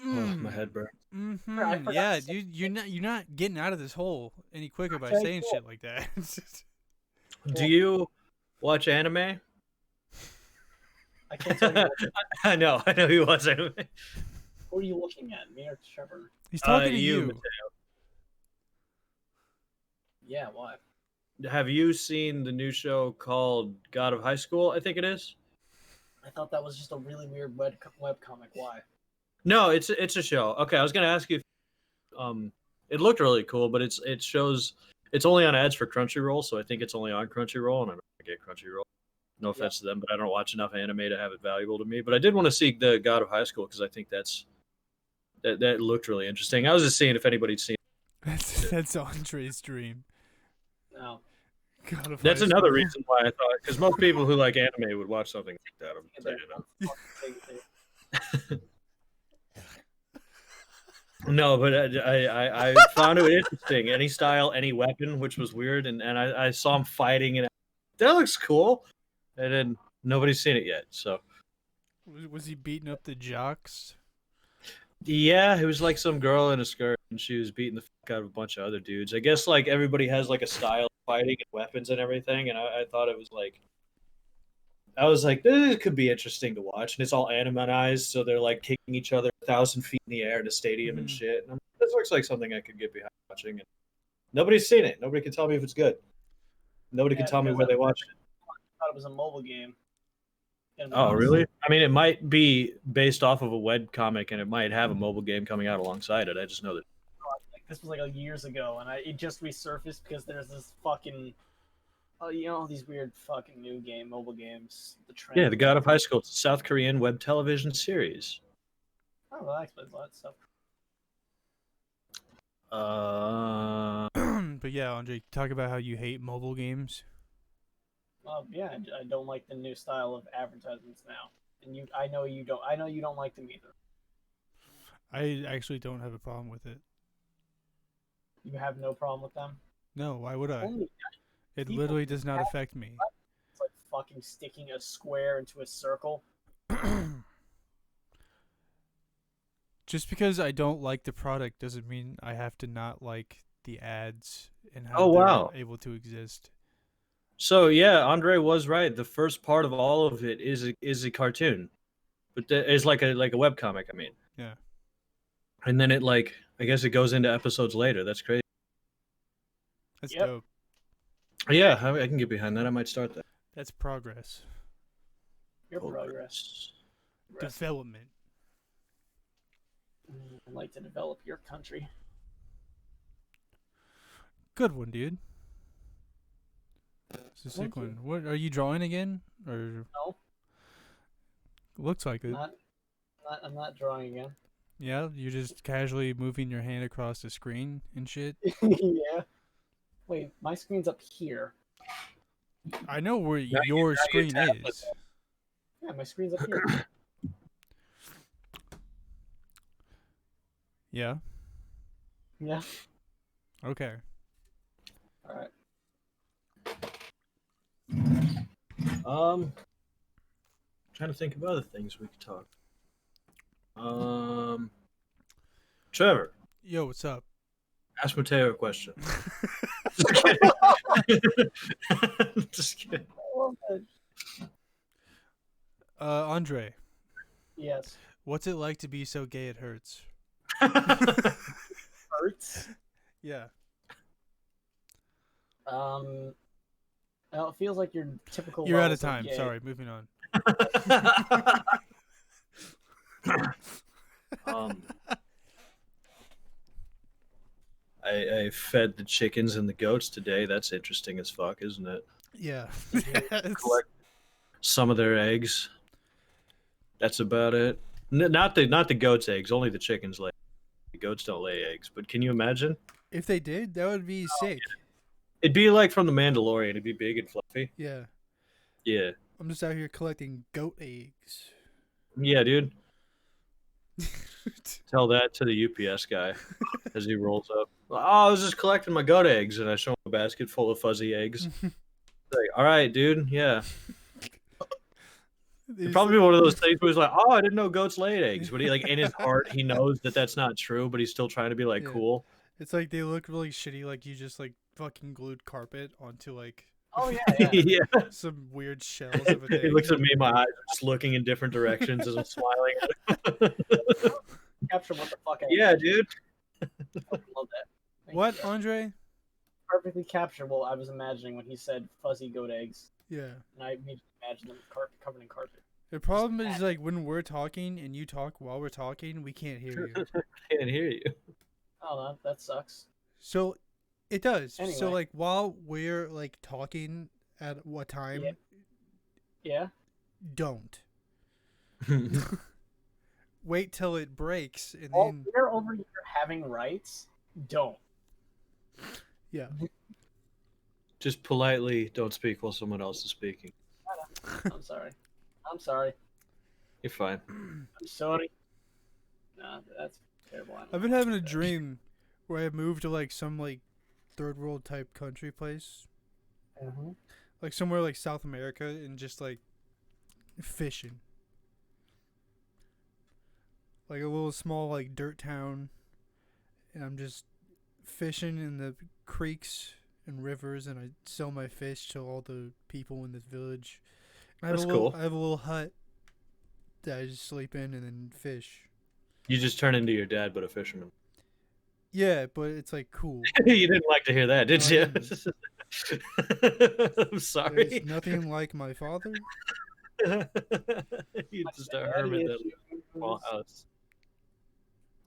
Oh, my head burns. Mm-hmm. I forgot Yeah, to say- you're not getting out of this hole any quicker by Okay, saying cool. shit like that. Do you watch anime? I can't tell you. I know you watch anime. Who are you looking at? Me or Trevor? He's talking to you. Mateo. Yeah, why? Have you seen the new show called God of High School? I think it is. I thought that was just a really weird web comic. Why? No, it's a show. Okay, I was gonna ask you. If, it looked really cool, but it's only on ads for Crunchyroll, so I think it's only on Crunchyroll, and I'm not gonna get Crunchyroll. No offense to them, but I don't watch enough anime to have it valuable to me. But I did want to see the God of High School because I think that looked really interesting. I was just seeing if anybody'd seen. That's Andre's dream. No. God of That's High another School. reason why I thought, because most people who like anime would watch something like that. I'm saying that. No, but I found it interesting. Any style, any weapon, which was weird, and I saw him fighting, and that looks cool. And then nobody's seen it yet, so Was he beating up the jocks? yeah, it was like some girl in a skirt, and she was beating the fuck out of a bunch of other dudes. I guess like everybody has like a style of fighting and weapons and everything, and I thought it was like. I was like, this could be interesting to watch, and it's all animatized, so they're like kicking each other 1,000 feet in the air in a stadium and shit. And this looks like something I could get behind watching. And nobody's seen it. Nobody can tell me if it's good. Nobody can tell me where they watched it. I thought it was a mobile game. Gonna be Oh, awesome. really? I mean, it might be based off of a web comic, and it might have a mobile game coming out alongside it. I just know that. Like, this was like years ago, and it just resurfaced because there's this fucking, these weird fucking new mobile games. The trend. Yeah, The God of High School. It's a South Korean web television series. Oh, well, that explains a lot of stuff. But yeah, Andre, talk about how you hate mobile games. Yeah, I don't like the new style of advertisements now, and I know you don't. I know you don't like them either. I actually don't have a problem with it. You have no problem with them. No, why would I? Only It people literally does not affect me. it's like fucking sticking a square into a circle. Just because I don't like the product doesn't mean I have to not like the ads and how Oh, they're wow. able to exist. So yeah, Andre was right. The first part of all of it is a cartoon, but it's like a webcomic. I mean, Yeah. and then I guess it goes into episodes later. That's crazy. That's Yep. dope. Yeah, I can get behind that. I might start that. That's progress. Your progress. Development. I'd like to develop your country. Good one, dude. It's a sick Thank you. one. What are you drawing again? Or No, looks like it. I'm not drawing again. Yeah, you're just casually moving your hand across the screen and shit. Yeah. Wait, my screen's up here. I know where Now your you screen tap is. Yeah, my screen's up here. Yeah. Yeah. Okay. All right. Trying to think of other things we could talk. Trevor, Yo, what's up? ask Mateo a question. Just kidding. I love that. Andre, Yes. what's it like to be so gay it hurts? Hurts. Yeah. Well, it feels like your typical. You're out of levels time. gay. Sorry, moving on. I fed the chickens and the goats today. That's interesting as fuck, isn't it? Yeah. Collect some of their eggs. That's about it. Not the goats' eggs. Only the chickens lay. The goats don't lay eggs. But can you imagine? If they did, that would be sick. It'd be like from The Mandalorian. It'd be big and fluffy. Yeah. Yeah. I'm just out here collecting goat eggs. Yeah, dude. Tell that to the UPS guy as he rolls up. Oh, I was just collecting my goat eggs, and I show him a basket full of fuzzy eggs. Like, all right, dude. Yeah. It'd probably be one of those things where he's like, "Oh, I didn't know goats laid eggs," but he in his heart he knows that that's not true, but he's still trying to be Yeah. cool. It's like they look really shitty, like you just fucking glued carpet onto Oh yeah. Yeah. some weird shells of a thing. He looks at me, my eyes are just looking in different directions as I'm smiling. Capture what the fuck. Yeah, dude. I fucking love that. Thank What, you. Andre? Perfectly captured what I was imagining when he said fuzzy goat eggs, Yeah. and I immediately imagined them covered in carpet. The problem is when we're talking and you talk while we're talking, we can't hear you. Can't hear you. Oh, that sucks. So it does. So Anyway. while we're talking at what time, Yeah. don't. Wait till it breaks and While then we're over here having rights, don't. yeah. Just politely don't speak while someone else is speaking. I'm sorry. I'm sorry. You're fine. I'm sorry. Nah, that's terrible. I don't I've been know. having a dream where I moved to some third world type country place, Mhm. somewhere South America, and just fishing. A little small dirt town, and I'm just fishing in the creeks and rivers, and I sell my fish to all the people in this village. And That's cool. I have a little hut that I just sleep in and then fish. You just turn into your dad, but a fisherman. Yeah, but it's cool. You didn't like to hear that, did No, I you? I'm sorry. There's nothing like my father. You're My just a daddy hermit that lives issues. in a small house.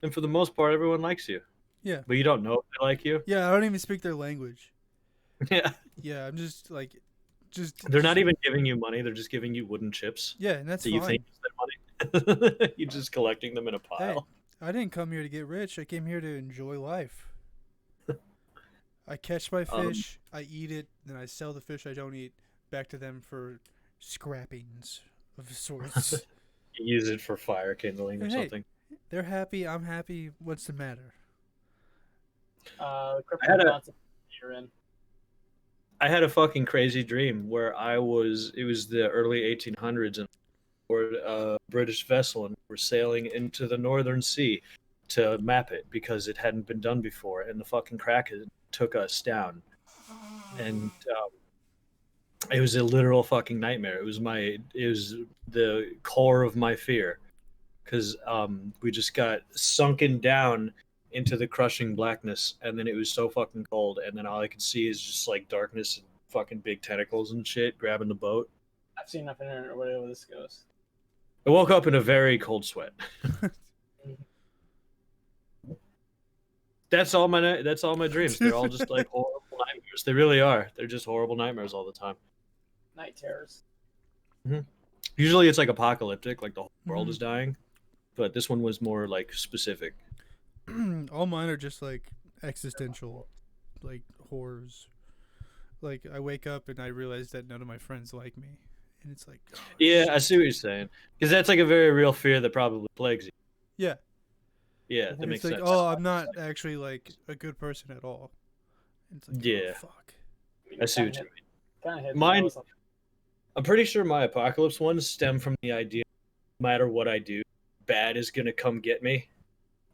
And for the most part, everyone likes you. Yeah. But you don't know if they like you. Yeah, I don't even speak their language. Yeah. Yeah, I'm just like, They're not even giving you money. They're just giving you wooden chips Yeah, and that's that you fine. think is their money. You're just collecting them in a Hey, pile. I didn't come here to get rich. I came here to enjoy life. I catch my fish, I eat it, then I sell the fish I don't eat back to them for scrappings of sorts. You use it for fire kindling or Hey, something. They're happy, I'm happy. What's the matter? You're in. I had a fucking crazy dream where it was the early 1800s and board a British vessel and we're sailing into the Northern Sea to map it because it hadn't been done before, and the fucking Kraken took us down, and it was a literal fucking nightmare. It was the core of my fear because we just got sunken down into the crushing blackness, and then it was so fucking cold, and then all I could see is just like darkness and fucking big tentacles and shit grabbing the boat. I've seen enough internet or whatever this goes. I woke up in a very cold sweat. That's all my dreams. They're all just like horrible nightmares. They really are. They're just horrible nightmares all the time. Night terrors. Usually it's like apocalyptic, like the whole world is dying. But this one was more like specific. All mine are just like existential, like horrors. Like I wake up and I realize that none of my friends like me, and it's like, oh, Yeah, shit. I see what you're saying. Because that's like a very real fear that probably plagues you. Yeah. Yeah, that And makes it's like, sense. oh, I'm not actually like a good person at all. And it's like, Yeah. oh, fuck. I see what you mean. Kind of hit Mine- me with something. I'm pretty sure my apocalypse ones stem from the idea no matter what I do, bad is going to come get me.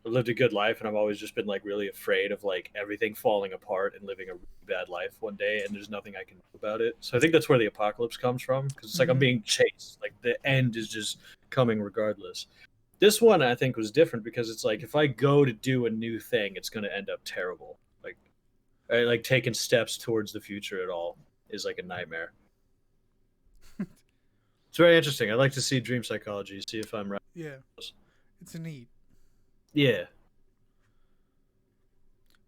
I've lived a good life, and I've always just been like really afraid of like everything falling apart and living a really bad life one day, and there's nothing I can do about it. So I think that's where the apocalypse comes from, because it's like I'm being chased. Like the end is just coming regardless. This one I think was different because it's like if I go to do a new thing, it's going to end up terrible. Like taking steps towards the future at all is like a nightmare. It's very interesting. I'd like to see dream psychology, see if I'm right. Yeah. It's neat. Yeah.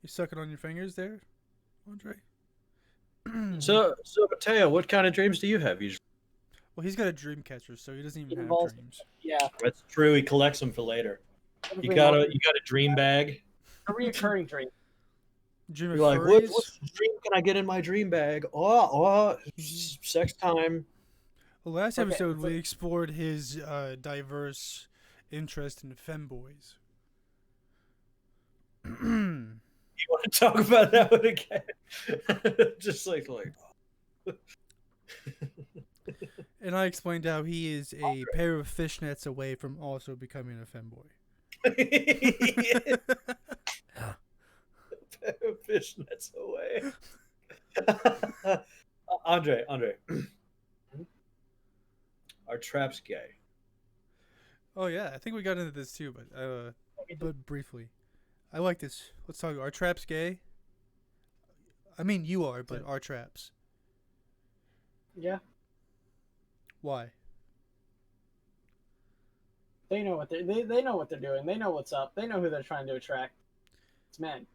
You sucking on your fingers there, Andre? So Mateo, what kind of dreams do you have usually? Well, he's got a dream catcher, so he doesn't even have Involves- dreams. Yeah. That's true. He collects them for later. Typically You got not a dream bag. a reoccurring dream. Dream You're of like, furries? what dream can I get in my dream bag? Oh, sex time. Well, last Okay, episode so- we explored his diverse interest in femboys. You want to talk about that one again? Just like. And I explained how he is a pair of fishnets away from also becoming a femboy. Fishnets away. Andre, are traps gay? Oh yeah, I think we got into this too, but briefly. I like this. Let's talk. Are traps gay? I mean, you are, but are traps? Yeah. Why? They know what they know what they're doing. They know what's up. They know who they're trying to attract. It's men.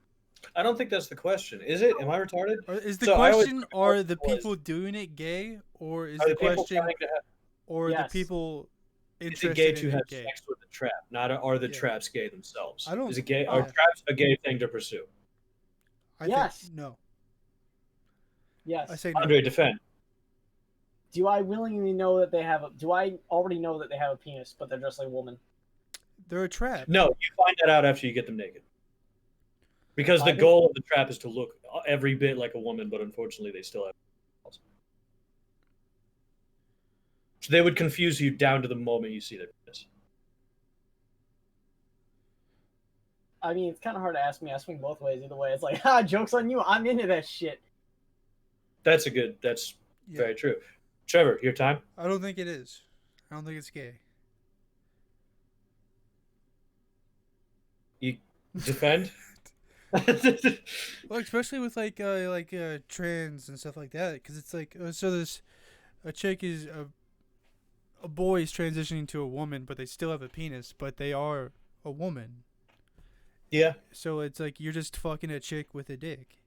I don't think that's the question. Is it? Am I retarded? Is the So I always- question are the people doing it gay, or is Are the people question trying to have, or Yes. the people is interested it gay in to it have gay? sex with a trap? Not are the Yeah. traps gay themselves? I don't- Is it gay? yeah. Are traps a gay thing to pursue? I Yes. think no. Yes. I say no. Andre, defend. Do I willingly know that they have a? Do I already know that they have a penis, but they're dressed like a woman? They're a trap. No, you find that out after you get them naked. Because I the think- goal of the trap is to look every bit like a woman, but unfortunately they still have. So they would confuse you down to the moment you see their penis. I mean, it's kind of hard to ask me. I swing both ways. Either way, it's like, joke's on you. I'm into that shit. That's Yeah. very true. Trevor, your time? I don't think it is. I don't think it's gay. You defend? Well, especially with like trans and stuff like that, because it's like so this a chick is a boy is transitioning to a woman, but they still have a penis, but they are a woman. Yeah, So it's like you're just fucking a chick with a dick.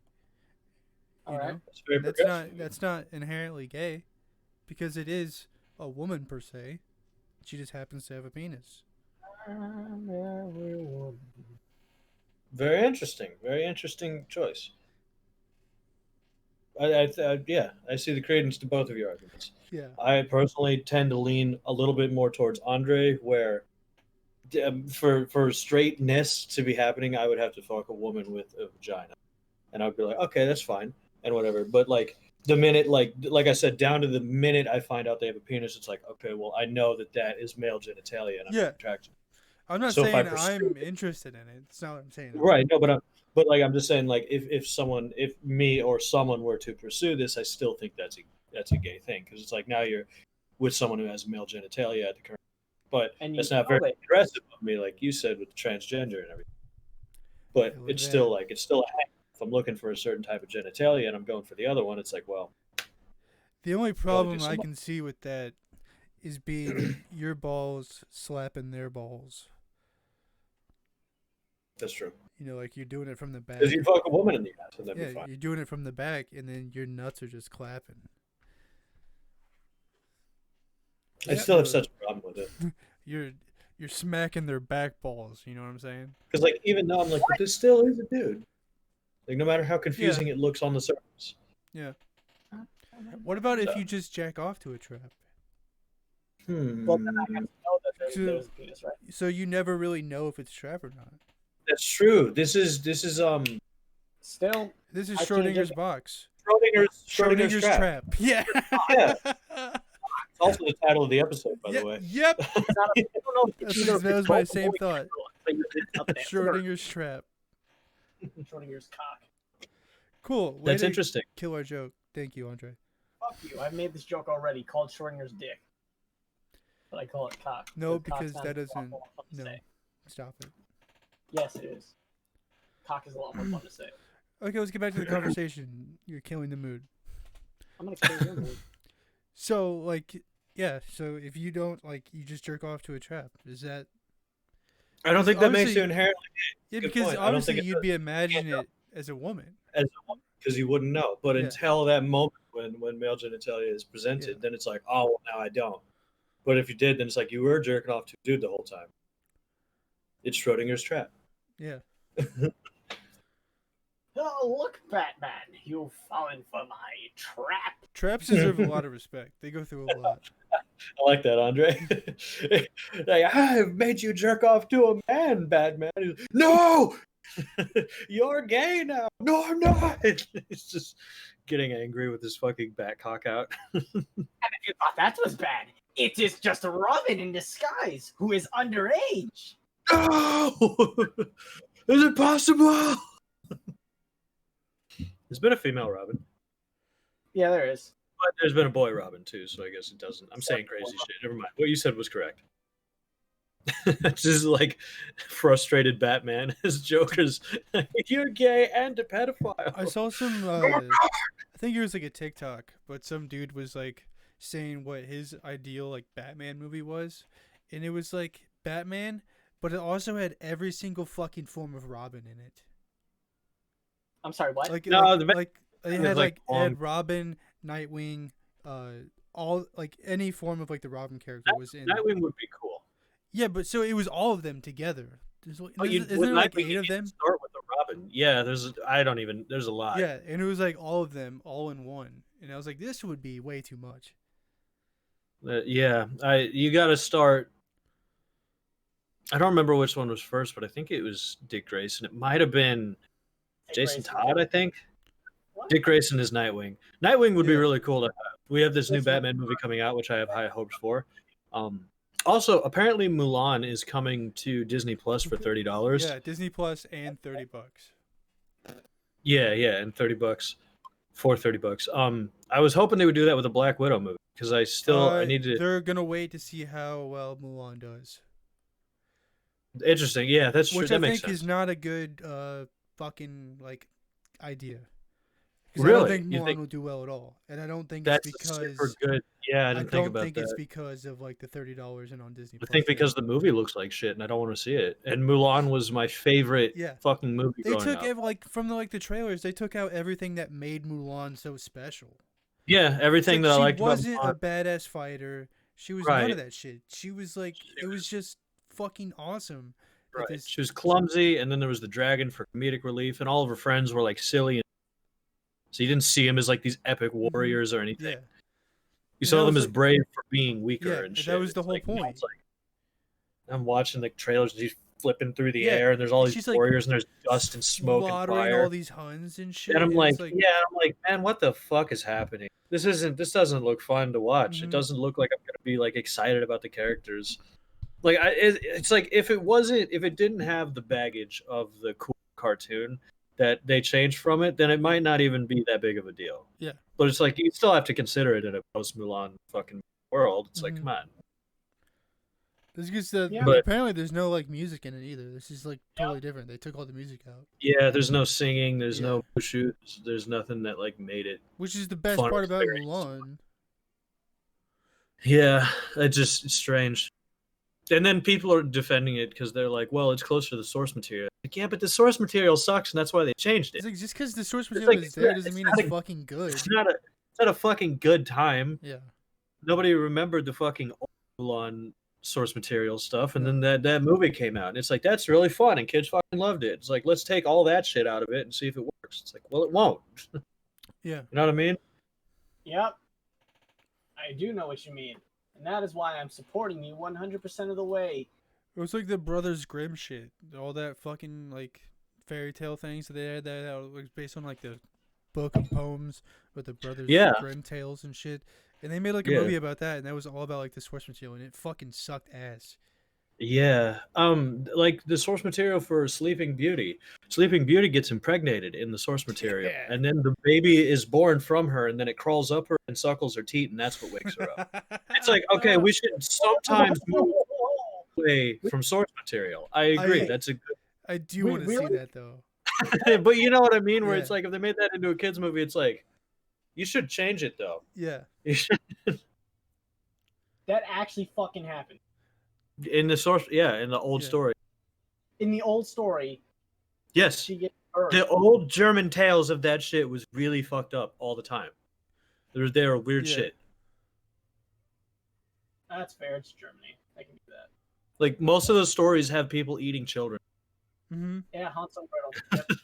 You All right. know? it's very progressive. That's not inherently gay, because it is a woman per se. She just happens to have a penis. Very interesting. Very interesting choice. Yeah, I see the credence to both of your arguments. Yeah. I personally tend to lean a little bit more towards Andre, where for straightness to be happening, I would have to fuck a woman with a vagina, and I'd be like, okay, that's fine and whatever. But like the minute, like I said, down to the minute I find out they have a penis, it's like, okay, well, I know that is male genitalia, and I'm Yeah. attracted. I'm not So if I saying pursue I'm interested in it. It's not what I'm saying. right, no, but like I'm just saying, like if me or someone were to pursue this, I still think that's a gay thing, because it's like now you're with someone who has male genitalia at the current, but And that's you not know very that aggressive of me, like you said, with transgender and everything. But Yeah, it's still like it's still a hang. If I'm looking for a certain type of genitalia and I'm going for the other one, it's like, well, the only gotta do problem I some. can see with that is being your balls slapping their balls. That's true. You know, like you're doing it from the back. Because you fuck a woman in the ass, and that'd Yeah, be fine. you're doing it from the back, and then your nuts are just clapping. I still have such a problem with it. You're smacking their back balls. You know what I'm saying? Because like even though I'm like, but this still is a dude. Like no matter how confusing it looks on the surface. Yeah. What about if So. you just jack off to a trap? well, then I have to know that there's a penis, right? So you never really know if it's trap or not. That's true. This is Still, This is I can't Schrodinger's just- box. Schrodinger's trap. Yeah. Yeah. It's also the title of the episode, by Yeah, the way. Yep. it's not a, I don't know if it's That's- either that was my control same or thought. control, but it's up there. Schrodinger's trap. Schrodinger's cock. Cool. Way That's to interesting. kill our joke. Thank you, Andre. Fuck you. I've made this joke already called Schrodinger's dick. But I call it cock. No, Cock because sounds that a lot doesn't. more fun to No. say. Stop it. Yes, it is. Cock is a lot more fun to say. Okay, let's get back to the conversation. You're killing the mood. I'm gonna kill your mood. So, like, yeah. So if you don't you just jerk off to a trap. Is that? I don't think that makes Obviously- you inherently Yeah, Good because point. I don't obviously think it you'd does. be imagining it as a woman. as a woman because you wouldn't know. But Yeah. until that moment when male genitalia is presented, Yeah. then it's like, oh, well, now I don't. But if you did, then it's like you were jerking off to a dude the whole time. It's Schrodinger's trap. Yeah. Oh, look, Batman, you've fallen for my trap. Traps deserve a lot of respect. They go through a lot. I like that, Andre. Like, I've made you jerk off to a man, Batman. No! You're gay now. No, I'm not. It's just getting angry with his fucking bat cock out. And if you thought that was bad, it is just Robin in disguise, who is underage. No! Is it possible? There's been a female Robin. Yeah, there is. But there's been a boy Robin too, so I guess it doesn't. I'm saying crazy shit. Never mind. What you said was correct. Just like frustrated Batman as Joker's. You're gay and a pedophile. I saw some. I think it was like a TikTok, but some dude was like saying what his ideal Batman movie was, and it was like Batman, but it also had every single fucking form of Robin in it. I'm sorry, what? Like No, like, the like they is, had like, they had long. Robin, Nightwing, all any form of the Robin character was in. Nightwing would be cool. Yeah, but so it was all of them together. Isn't But there like 8 of them? Start with the Robin. Yeah, there's a lot. Yeah, and it was like all of them all in one, and I was like, this would be way too much. You got to start. I don't remember which one was first, but I think it was Dick Grayson. It might have been Jason Todd, I think. What? Dick Grayson is Nightwing. Nightwing would be Yeah. really cool to have. We have this new That's Batman movie coming out, which I have high hopes for. Also, apparently Mulan is coming to Disney Plus for $30. Yeah, Disney Plus and $30. Yeah, and $30 for $30. I was hoping they would do that with a Black Widow movie because I need to. They're gonna wait to see how well Mulan does, Interesting. Yeah, that's true. which That I makes think sense. is not a good fucking idea. Because I don't Really? think You Mulan think will do well at all, and I don't think that's it's a super because good? Yeah, I I didn't think don't about think it's that. because of like the $30 and on Disney I Plus think thing. because the movie looks like shit and I don't want to see it. And Mulan was my favorite Yeah, fucking movie they growing took up. like from the trailers, they took out everything that made Mulan so special. Yeah, It's everything like that I she liked about wasn't Mulan. a badass fighter. She was none of Right, that shit. She was like, it was just fucking awesome. That right. this, She was clumsy, and then there was the dragon for comedic relief, and all of her friends were like silly. And so you didn't see them as like these epic Mhm. warriors or anything. Yeah, You and that saw them was as like, brave for being weaker yeah, and that shit. was the It's whole like now point. it's like I'm watching the trailers and she's flipping through the Yeah, air, and there's all and these she's like warriors, and there's dust and smoke and slaughtering all fire. these Huns and And shit, I'm and like, it's like, yeah, I'm like, man, what the fuck is happening? This doesn't look fun to watch. It mhm. doesn't look like I'm gonna be like excited about the characters. Like it's like if it didn't have the baggage of the cool cartoon that they changed from it, then it might not even be that big of a deal. Yeah. But it's like you still have to consider it in a post Mulan fucking world. It's like, Mhm. come on. This is Yeah. But apparently there's no like music in it either. This is like Yeah. totally different. They took all the music out, yeah, there's no singing, there's Yeah. no shoots, there's nothing that like made it which is the best fun part about experience. Mulan. Yeah, it's strange. And then people are defending it because they're like, well, it's closer to the source material. Like, yeah, but the source material sucks, and that's why they changed it. It's like just because the source It's material like is there doesn't mean not it's a fucking good. it's not a fucking good time. Yeah. Nobody remembered the fucking Mulan source material stuff, and No. then that movie came out, and it's like that's really fun, and kids fucking loved it. It's like let's take all that shit out of it and see if it works. It's like, well, it won't. Yeah. You know what I mean? Yep. I do know what you mean. And that is why I'm supporting you 100% of the way. It was like the Brothers Grimm shit. All that fucking like fairy tale things that they had that was based on like the book of poems with the Brothers Yeah. Grimm tales and shit. And they made like a Yeah. movie about that, and that was all about like the source material, and it fucking sucked ass. Yeah. Like the source material for Sleeping Beauty. Sleeping Beauty gets impregnated in the source material, Yeah. and then the baby is born from her, and then it crawls up her and suckles her teat, and that's what wakes her up. It's like, okay, we should sometimes move away from source material. I agree. That's a good. I do Wait, want to see really? that though. But you know what I mean? Where it's Yeah. like if they made that into a kids movie, it's like you should change it though. Yeah. You should, That actually fucking happened. in the source, yeah, in the old Yeah. story. In the old story, Yes, she gets burned. the old German tales of that shit was really fucked up all the time. They were weird Yeah. shit. That's fair. It's Germany. I can do that. Like most of those stories have people eating children. Mm-hmm. Yeah, Hansel and Gretel. Yep.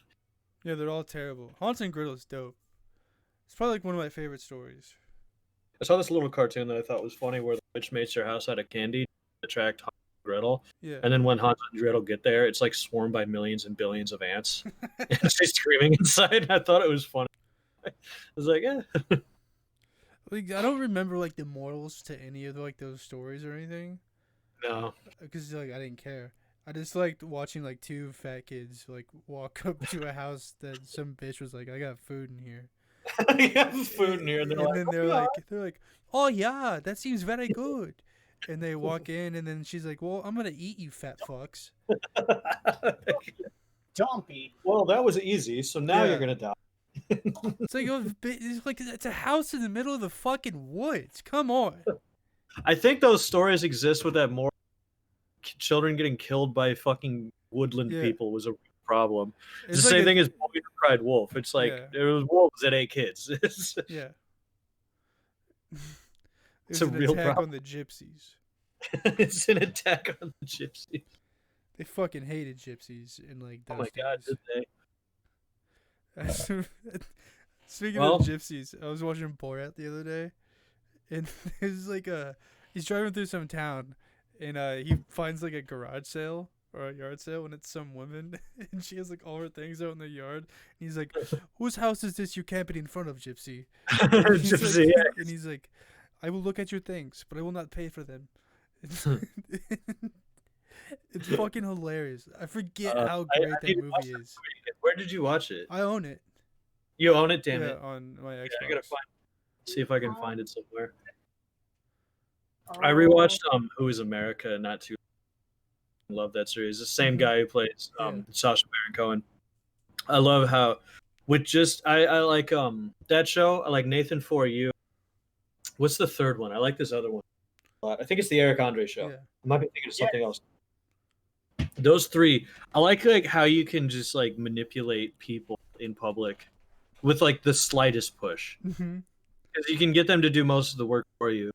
Yeah, they're all terrible. Hansel and Gretel is dope. It's probably like one of my favorite stories. I saw this little cartoon that I thought was funny where the witch makes her house out of candy to attract Hansel and Gretel. Yeah. And then when Hansel and Gretel get there, it's like swarmed by millions and billions of ants. And she's screaming inside. I thought it was funny. I was like, yeah. Like I don't remember like the morals to any of like those stories or anything, No. because like I didn't care. I just liked watching like two fat kids like walk up to a house that some bitch was like, "I got food in here." You have food in here. And And they're like, then they're like, "Oh yeah, that seems very good." And they walk in, and then she's like, "Well, I'm gonna eat you, fat fucks." Dumpy. well, that was easy. So now Yeah. you're going to die. It's like it's a house in the middle of the fucking woods. Come on. I think those stories exist with that more children getting killed by fucking woodland Yeah. people was a problem. It's the like same thing as Boy Who Cried Wolf. It's like Yeah. there was wolves that ate kids. Yeah. It's It's a an real attack problem. on the gypsies. It's an attack on the gypsies. They fucking hated gypsies in like Oh those my god, days. did they? Speaking Well- of gypsies, I was watching Borat the other day, and there's like he's driving through some town, and he finds like a garage sale or a yard sale, and it's some woman, and she has like all her things out in the yard. And he's like, "Whose house is this you camping in front of, gypsy?" And he's Gypsy, like, yeah. and he's like, "I will look at your things, but I will not pay for them." It's fucking hilarious. I forget how I great need that to watch movie is. Where did you watch it? I own it. You own it, damn Yeah, it. on my Xbox. Yeah, I gotta see if I can find it somewhere. Oh, I rewatched Who Is America not too love that series. The same Mhm. guy who plays Yeah. Sacha Baron Cohen. I love how With just I like that show. I like Nathan For You. What's the third one? I like this other one a lot. I think it's the Eric Andre show. Yeah. I might be thinking of something else. Those three, I like how you can just like manipulate people in public with like the slightest push. Mm-hmm. Because you can get them to do most of the work for you.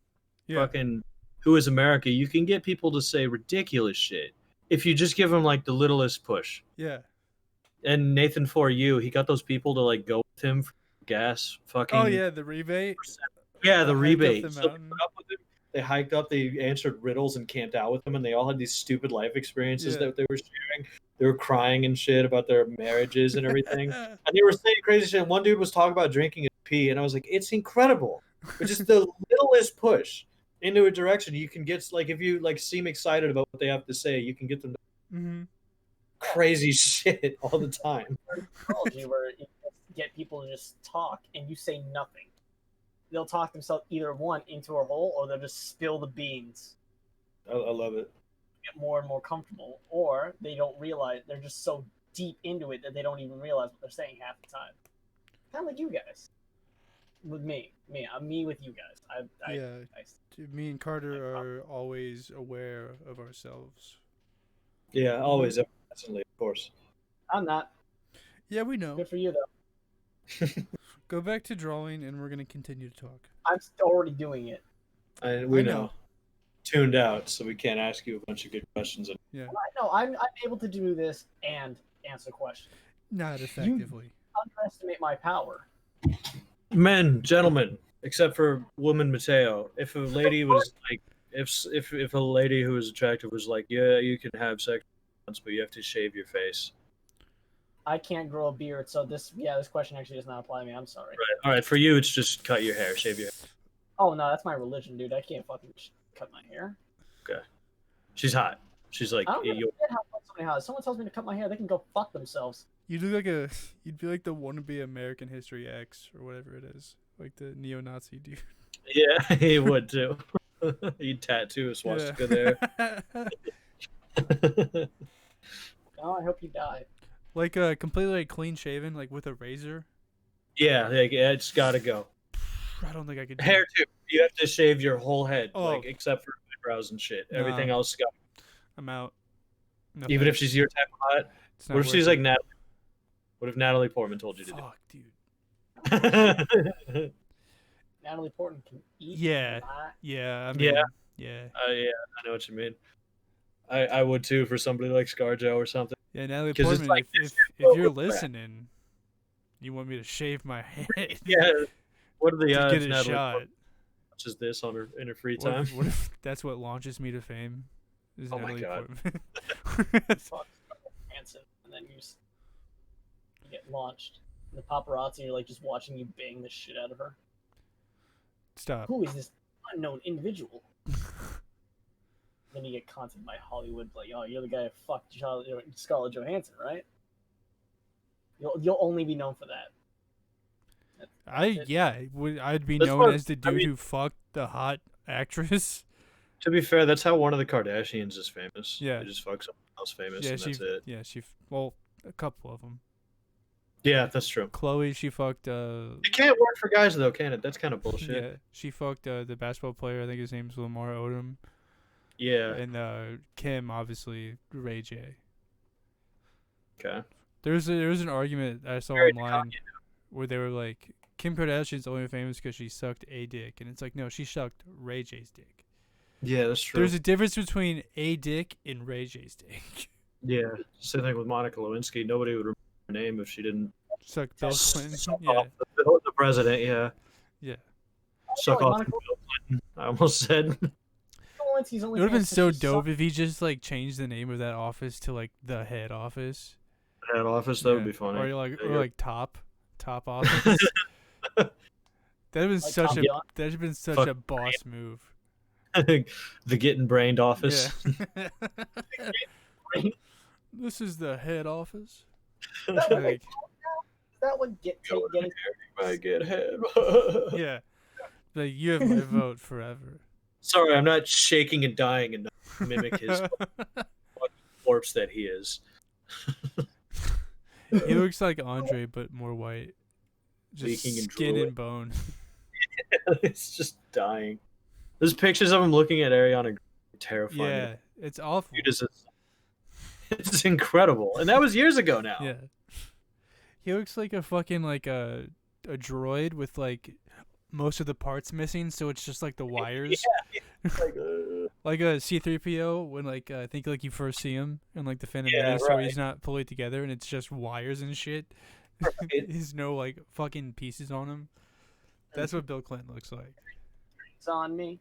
Yeah. Fucking Who is America? You can get people to say ridiculous shit if you just give them like the littlest push. Yeah. And Nathan For You, he got those people to like go with him for gas. Fucking Oh yeah, the rebate. yeah, the hiked up rebate. the So they mountain. went up with him. They hiked up. They answered riddles and camped out with him, and they all had these stupid life experiences Yeah. that they were sharing. They were crying and shit about their marriages and everything, and they were saying crazy shit. And one dude was talking about drinking his pee, and I was like, "It's incredible." But just the littlest push into a direction, you can get like if you like seem excited about what they have to say, you can get them to Mm-hmm. crazy shit all the time. Technology where you get people to just talk and you say nothing. They'll talk themselves either one into a hole or they'll just spill the beans. I love it. Get more and more comfortable, or they don't realize they're just so deep into it that they don't even realize what they're saying half the time. Kind of like you guys. With me with you guys. Me and Carter are always aware of ourselves. Yeah, always, constantly, of course. I'm not. Yeah, we know. Good for you though. Go back to drawing, and we're gonna continue to talk. I'm already doing it. We I know. know. Tuned out, so we can't ask you a bunch of good questions. Yeah. I know. I'm able to do this and answer questions. Not effectively. Underestimate my power. Men, gentlemen, except for woman Mateo, if a lady was like, if a lady who was attractive was like, yeah, you can have sex once, but you have to shave your face. I can't grow a beard, so this question actually does not apply to me. I'm sorry. Right. All right. For you, it's just cut your hair, shave your hair. Oh no, that's my religion, dude. I can't fucking cut my hair. Okay. She's hot. She's like, I don't give a shit how much somebody has. If someone tells me to cut my hair, they can go fuck themselves. You'd be like the wannabe American History X or whatever it is, like the neo-Nazi dude. yeah, he would too. He'd tattoo a swastika there. Oh, I hope you die. Like completely like clean shaven, like with a razor. Yeah, like, it's got to go. I don't think I could. Do Hair it. too. You have to shave your whole head, Oh. like except for eyebrows and shit. Nah. Everything else got. I'm out. No Even if thanks. she's your type of hot. It's not What if she's worth like it. Natalie? What if Natalie Portman told you to Fuck, dude. do? Natalie Portman can eat. Yeah. Lie. Yeah. I mean, Yeah. Yeah. Yeah, I know what you mean. I would too for somebody like ScarJo or something. Yeah. Natalie 'Cause it's Portman. like, if you're listening, you want me to shave my head? Yeah. What are the to odds get a Natalie shot. Portman watches this in her free What time? if, what if that's what launches me to fame? Is Oh my Natalie God. Portman. Fuck Hanson, and then you get launched. The paparazzi are like just watching you bang the shit out of her. Stop. Who is this unknown individual? Then you get content by Hollywood, like, oh, you're the guy who fucked Scarlett Johansson, right? You'll only be known for that. I'd be That's known what- as the I dude mean- who fucked the hot actress. To be fair, that's how one of the Kardashians is famous. Yeah. They just fuck someone else famous, Yeah, and that's it. well, a couple of them. Yeah, that's true. Chloe, she fucked. It can't work for guys though, can it? That's kind of bullshit. Yeah, she fucked the basketball player. I think his name's Lamar Odom. Yeah. And Kim, obviously, Ray J. Okay. There was an argument I saw Very online where they were like, Kim Kardashian's only famous because she sucked a dick, and it's like, no, she sucked Ray J's dick. Yeah, that's true. There's a difference between a dick and Ray J's dick. Yeah. Same thing with Monica Lewinsky. Nobody would remember her name if she didn't Suck Bill Clinton. suck Yeah, off the president. Yeah. yeah. Suck off Monica Bill Clinton. I almost said. Lewinsky's It only would have been famous so 'cause she dope sucked. if he just like changed the name of that office to like the head office. Head office. That would be Yeah. funny. Or like top office. That'd been Like such Top a Gun? that'd been such Fuck a boss move. The getting brained office. Yeah. Brain- This is the head office. Is that what- Like, is that what getting I get head. yeah. Like, you have my vote forever. Sorry, I'm not shaking and dying and mimic his corpse that he is. He looks like Andre, but more white. Just Leaking and skin drooling. and bone. It's just dying. There's pictures of him looking at Ariana. Terrifying. Yeah, it's awful. It's incredible, and that was years ago now. Yeah. He looks like a fucking like a droid with like most of the parts missing, so it's just like the wires. Yeah, like, Like a C-3PO when like I think like you first see him in like the Phantom Yeah, Menace, where right. he's not fully together and it's just wires and shit. Right. There's no like fucking pieces on him. That's what Bill Clinton looks like. It's on me.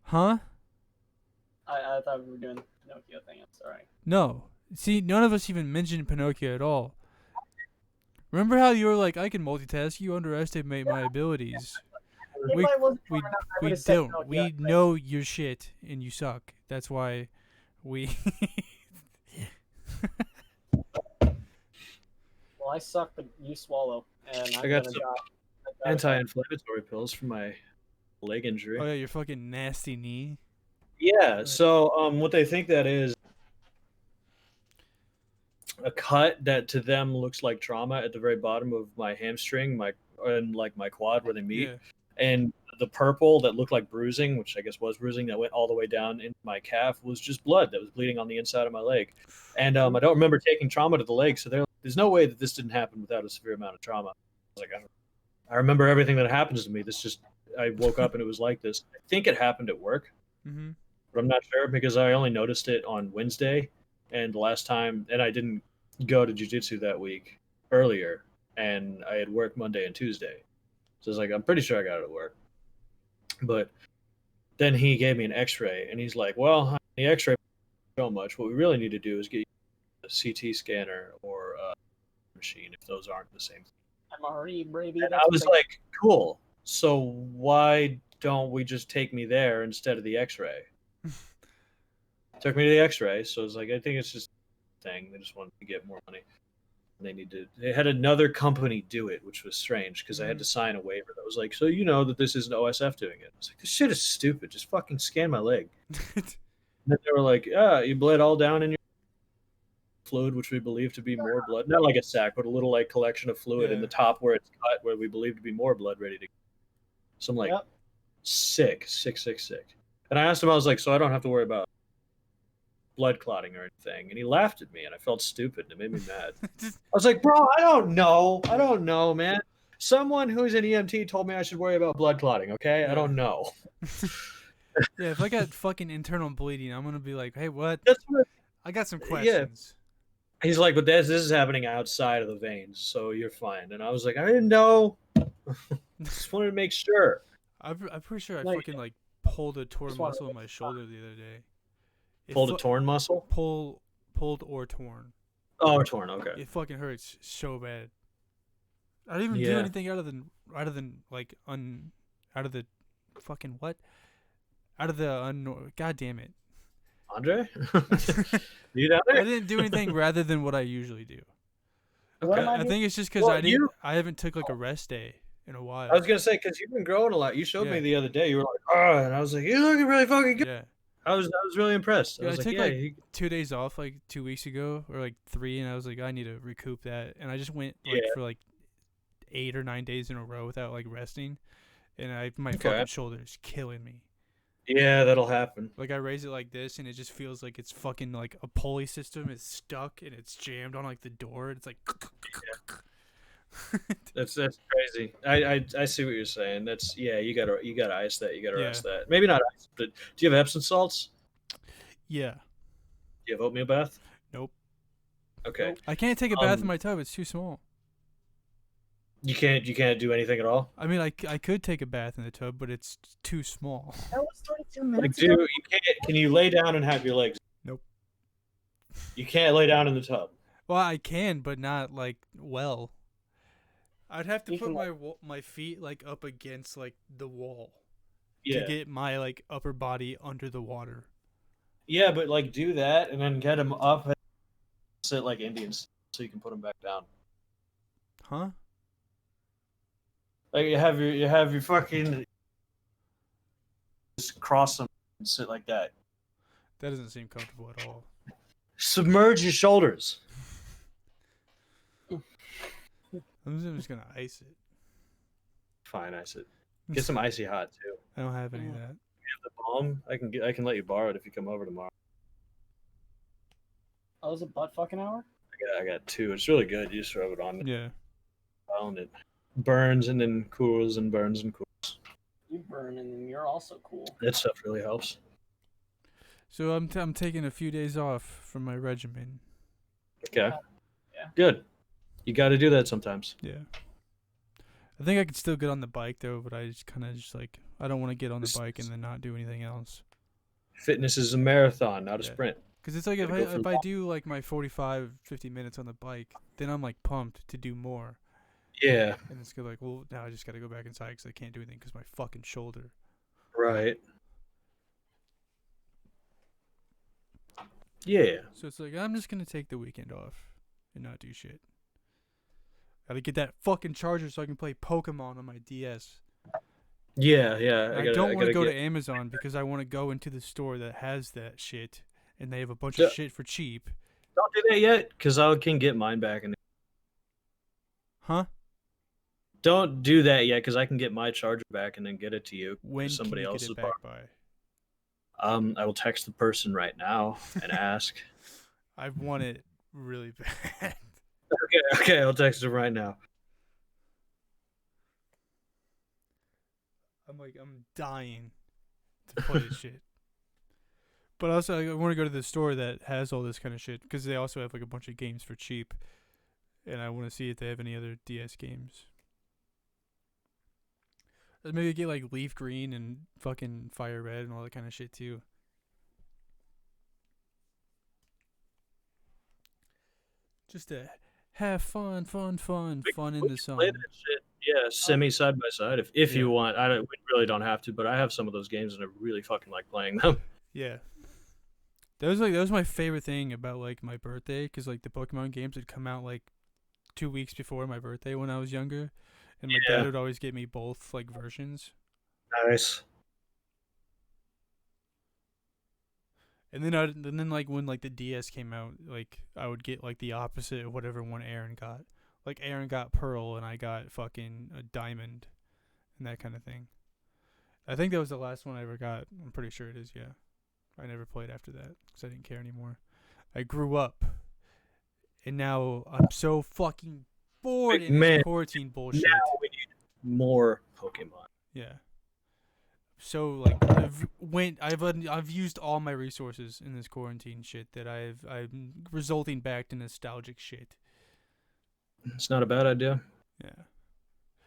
Huh? I thought we were doing the Pinocchio thing. I'm sorry. No. See, none of us even mentioned Pinocchio at all. Remember how you were like, I can multitask. You underestimate my abilities. If We- I wasn't We smart enough, I we would've said don't. Pinocchio. We know you're shit and you suck. That's why we. Well, I suck, but you swallow, and I'm I got gonna some die. anti-inflammatory pills for my leg injury. Oh yeah, your fucking nasty knee. Yeah. So, what they think that is a cut that to them looks like trauma at the very bottom of my hamstring, and like my quad where they meet, Yeah. and the purple that looked like bruising, which I guess was bruising, that went all the way down into my calf, was just blood that was bleeding on the inside of my leg. And I don't remember taking trauma to the leg, so there's no way that this didn't happen without a severe amount of trauma. I was like, I remember everything that happens to me. I woke up and it was like this. I think it happened at work, Mhm. but I'm not sure because I only noticed it on Wednesday, and the last time, and I didn't go to jiu-jitsu that week earlier, and I had work Monday and Tuesday. So I was like, I'm pretty sure I got it at work. But then he gave me an x-ray, and he's like, well, the x-ray don't much. What we really need to do is get you a CT scanner or a machine if those aren't the same thing. I'm already baby. And I was like, cool. So why don't we just take me there instead of the x-ray? Took me to the x-ray, so I was like, I think it's just a thing. They just wanted to get more money. They had another company do it, which was strange because I had to sign a waiver that was like, so you know that this isn't OSF doing it. I was like, this shit is stupid. Just fucking scan my leg. And then they were like, you bled all down in your fluid, which we believe to be more blood. Not like a sac, but a little like collection of fluid in Yeah. the top where it's cut, where we believe to be more blood ready to go. So I'm like, Yep. sick. And I asked him, I was like, so I don't have to worry about blood clotting or anything. And he laughed at me, and I felt stupid, and it made me mad. I was like, bro, I don't know, man. Someone who's an EMT told me I should worry about blood clotting, okay? I don't know. Yeah, if I got fucking internal bleeding, I'm gonna be like, hey, what? That's what I got some questions. he's like, but this is happening outside of the veins, so you're fine. And I was like, I didn't know. Just wanted to make sure. I'm pretty sure I Like- fucking like pulled a torn Just wanted muscle to in my shoulder the other day. It Pulled a torn muscle? pulled or torn. Oh, or torn, okay. It fucking hurts so bad. I didn't even do Yeah. anything out of the fucking what? Out of the God damn it. Andre? You down I there? didn't do anything rather than what I usually do. What Okay. am I I doing? think it's just because Well, I haven't took like a rest day in a while. I was gonna say because you've been growing a lot. You showed me Yeah. the other day. You were like, "Oh," and I was like, "You're looking really fucking good." Yeah. I was really impressed. I Yeah, I was like, took "Yeah, like 2 days off like 2 weeks ago or like 3, and I was like, I need to recoup that, and I just went like Yeah. for like 8 or 9 days in a row without like resting, and my Okay. fucking shoulder's killing me. yeah, that'll happen." Like I raise it like this, and it just feels like it's fucking like a pulley system is stuck and it's jammed on like the door. And it's like. That's crazy. I see what you're saying. That's you gotta ice that. You gotta Yeah. rest that. Maybe not ice, but do you have Epsom salts? Yeah. Do you have oatmeal bath? Nope. Okay. Nope. I can't take a bath in Um, my tub. It's too small. You can't do anything at all. I mean, I could take a bath in the tub, but it's too small. That was 22 Like, minutes do ago. you can't? Can you lay down and have your legs? Nope. You can't lay down in the tub. Well, I can, but not like well. I'd have to You put can, my feet like up against like the wall Yeah. to get my like upper body under the water. Yeah, but like do that and then get them up and sit like Indians so you can put them back down. Huh? Like you have your fucking just cross them and sit like that. That doesn't seem comfortable at all. Submerge your shoulders. I'm just gonna ice it. Fine, ice it. Get some icy hot too. I don't have any of that. The balm, I can let you borrow it if you come over tomorrow. Oh, was it butt fucking hour? I got 2. It's really good. You just rub it on, Yeah. and it burns and then cools and burns and cools. You burn and then you're also cool. That stuff really helps. So I'm taking a few days off from my regimen. Okay. Yeah. Good. You got to do that sometimes. Yeah. I think I could still get on the bike though, but I just kind of like I don't want to get on the bike and then not do anything else. Fitness is a marathon, not a sprint. Because it's like if Gotta go for I do like my 45, 50 minutes on the bike, then I'm like pumped to do more. Yeah. And it's like, well, now I just got to go back inside because I can't do anything because my fucking shoulder. Right. Yeah. So it's like I'm just gonna take the weekend off and not do shit. Gotta get that fucking charger so I can play Pokemon on my DS. Yeah, yeah. I don't want to go to Amazon because I want to go into the store that has that shit and they have a bunch of shit for cheap. Don't do that yet, because I can get mine back. Huh? Don't do that yet, because I can get my charger back and then get it to you. When somebody can you else get it is back by? I will text the person right now and ask. I want it really bad. Okay, I'll text him right now. I'm dying to play this shit. But also, I want to go to the store that has all this kind of shit because they also have like a bunch of games for cheap, and I want to see if they have any other DS games. Maybe get like Leaf Green and fucking Fire Red and all that kind of shit too. Just to have fun in the sun. Play that shit, yeah, semi side by side if you want. We really don't have to, but I have some of those games and I really fucking like playing them. Yeah. That was my favorite thing about like my birthday because like the Pokemon games would come out like 2 weeks before my birthday when I was younger, and my dad would always get me both like versions. Nice. And then like when like the DS came out, like I would get like the opposite of whatever one Aaron got. Like Aaron got Pearl and I got fucking a Diamond, and that kind of thing. I think that was the last one I ever got. I'm pretty sure it is. Yeah. I never played after that because I didn't care anymore. I grew up, and now I'm so fucking bored in this quarantine bullshit. Now we need more Pokemon. Yeah. So like I've used all my resources in this quarantine shit that I'm resulting back to nostalgic shit. It's not a bad idea. Yeah.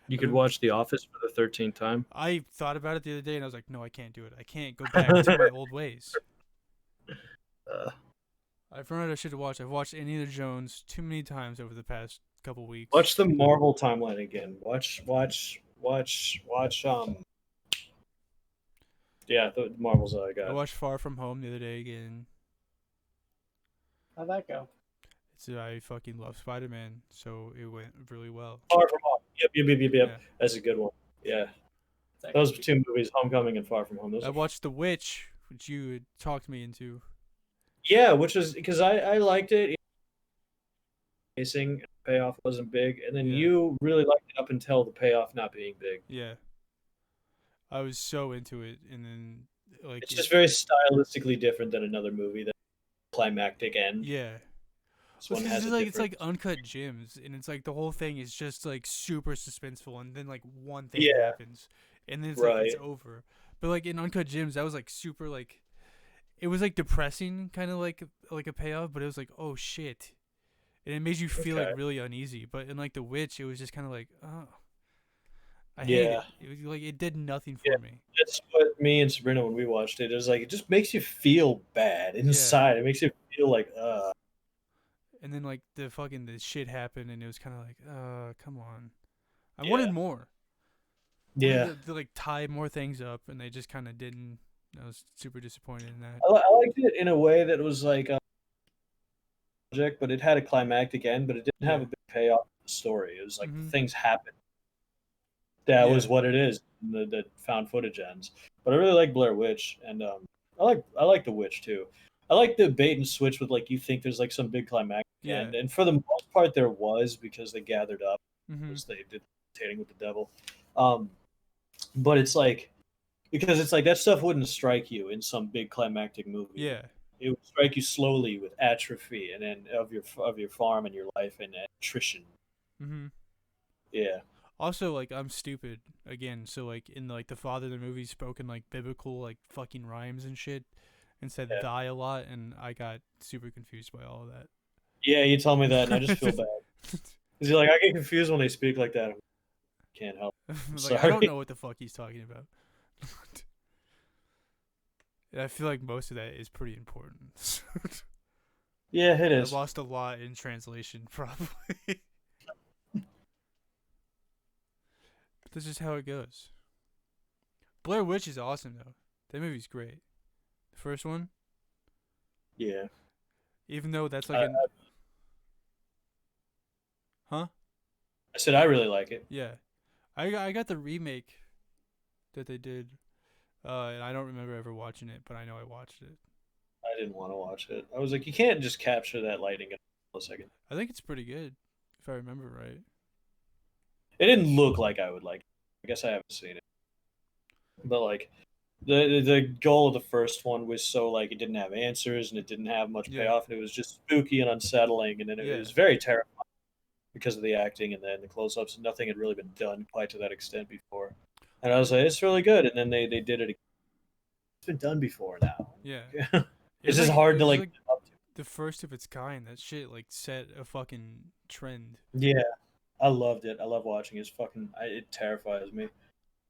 You could watch The Office for the 13th time. I thought about it the other day, and I was like, no, I can't do it. I can't go back to my old ways. I've run out of shit to watch. I've watched Indiana Jones too many times over the past couple weeks. Watch the Marvel timeline again. Watch. Yeah, the Marvel's all I got. I watched Far From Home the other day again. How'd that go? I fucking love Spider-Man, so it went really well. Far From Home. Yep. Yeah. That's a good one. Yeah. Those two movies, Homecoming and Far From Home. I watched The Witch, which you had talked me into. Yeah, which was because I liked it. Pacing payoff wasn't big, and then you really liked it up until the payoff not being big. Yeah. I was so into it, and then like it's just very stylistically different than another movie that climactic end. Yeah. It's like Uncut Gems, and it's like the whole thing is just like super suspenseful, and then like one thing happens, and then it's like it's over. But like in Uncut Gems, that was like super like, it was like depressing, kind of like a payoff, but it was like, oh shit, and it made you feel like really uneasy. But in like The Witch, it was just kind of like, oh, I hate it. It was like it did nothing for me. That's what me and Sabrina, when we watched it, it was like it just makes you feel bad inside. It makes you feel like And then like the shit happened, and it was kind of like, come on. I wanted more. I wanted to like tie more things up, and they just kind of didn't. I was super disappointed in that. I liked it in a way that was like a project, but it had a climactic end, but it didn't have a big payoff to the story. It was like things happened. That was what it is. The found footage ends. But I really like Blair Witch, and I like The Witch too. I like the bait and switch with like you think there's like some big climactic end, and for the most part there was, because they gathered up. Mm-hmm. They did dating with the devil. But it's like because it's like that stuff wouldn't strike you in some big climactic movie. Yeah. It would strike you slowly with atrophy and then of your farm and your life and attrition. Mm-hmm. Yeah. Also, like, I'm stupid again. So, like, in like the father of the movie spoke in like biblical like fucking rhymes and shit, and said Yeah. "thy" a lot, and I got super confused by all of that. Yeah, you tell me that, and I just feel bad. Because you're like, I get confused when they speak like that. I can't help. Like, Sorry. I don't know what the fuck he's talking about. And I feel like most of that is pretty important. Yeah, it I is. lost a lot in translation, probably. But this is how it goes. Blair Witch is awesome, though. That movie's great. The first one, Yeah. even though that's I, like I, an. Huh? I said I really like it. Yeah. I got the remake that they did, and I don't remember ever watching it, but I know I watched it. I didn't want to watch it. I was like, you can't just capture that lighting in a second. I think it's pretty good, if I remember right. It didn't look like I would like it. I guess I haven't seen it. But like the goal of the first one was so like it didn't have answers and it didn't have much Yeah. payoff and it was just spooky and unsettling and then it Yeah. was very terrifying because of the acting and then the close ups. Nothing had really been done quite to that extent before. And I was like, it's really good. And then they did it again. It's been done before now. Yeah. It's just hard to it was like up to. the first of its kind. That shit like set a fucking trend. Yeah. I loved it. I love watching it. It's fucking it terrifies me.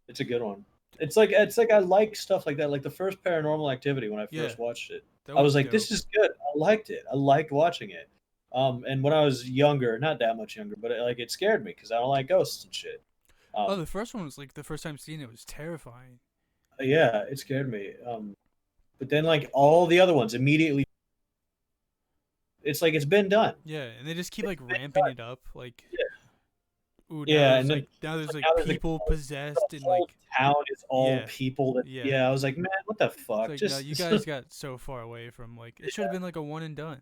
It's a good one. It's like I like stuff like that. Like the first Paranormal Activity when I first watched it. That I was like, dope. this is good. I liked it. I liked watching it. And when I was younger, not that much younger, but it scared me because I don't like ghosts and shit. Oh, the first one was like the first time seeing it was terrifying. Yeah, it scared me. But then like all the other ones immediately, it's like it's been done. Yeah, and they just keep like ramping it up. Like, ooh, now Yeah, there's, and then like now there's like now there's, like, people possessed the and whole like town is all Yeah. people. That, Yeah. yeah, I was like, man, what the fuck? it's like Just no, you guys got so far away from like it should have been like a one and done.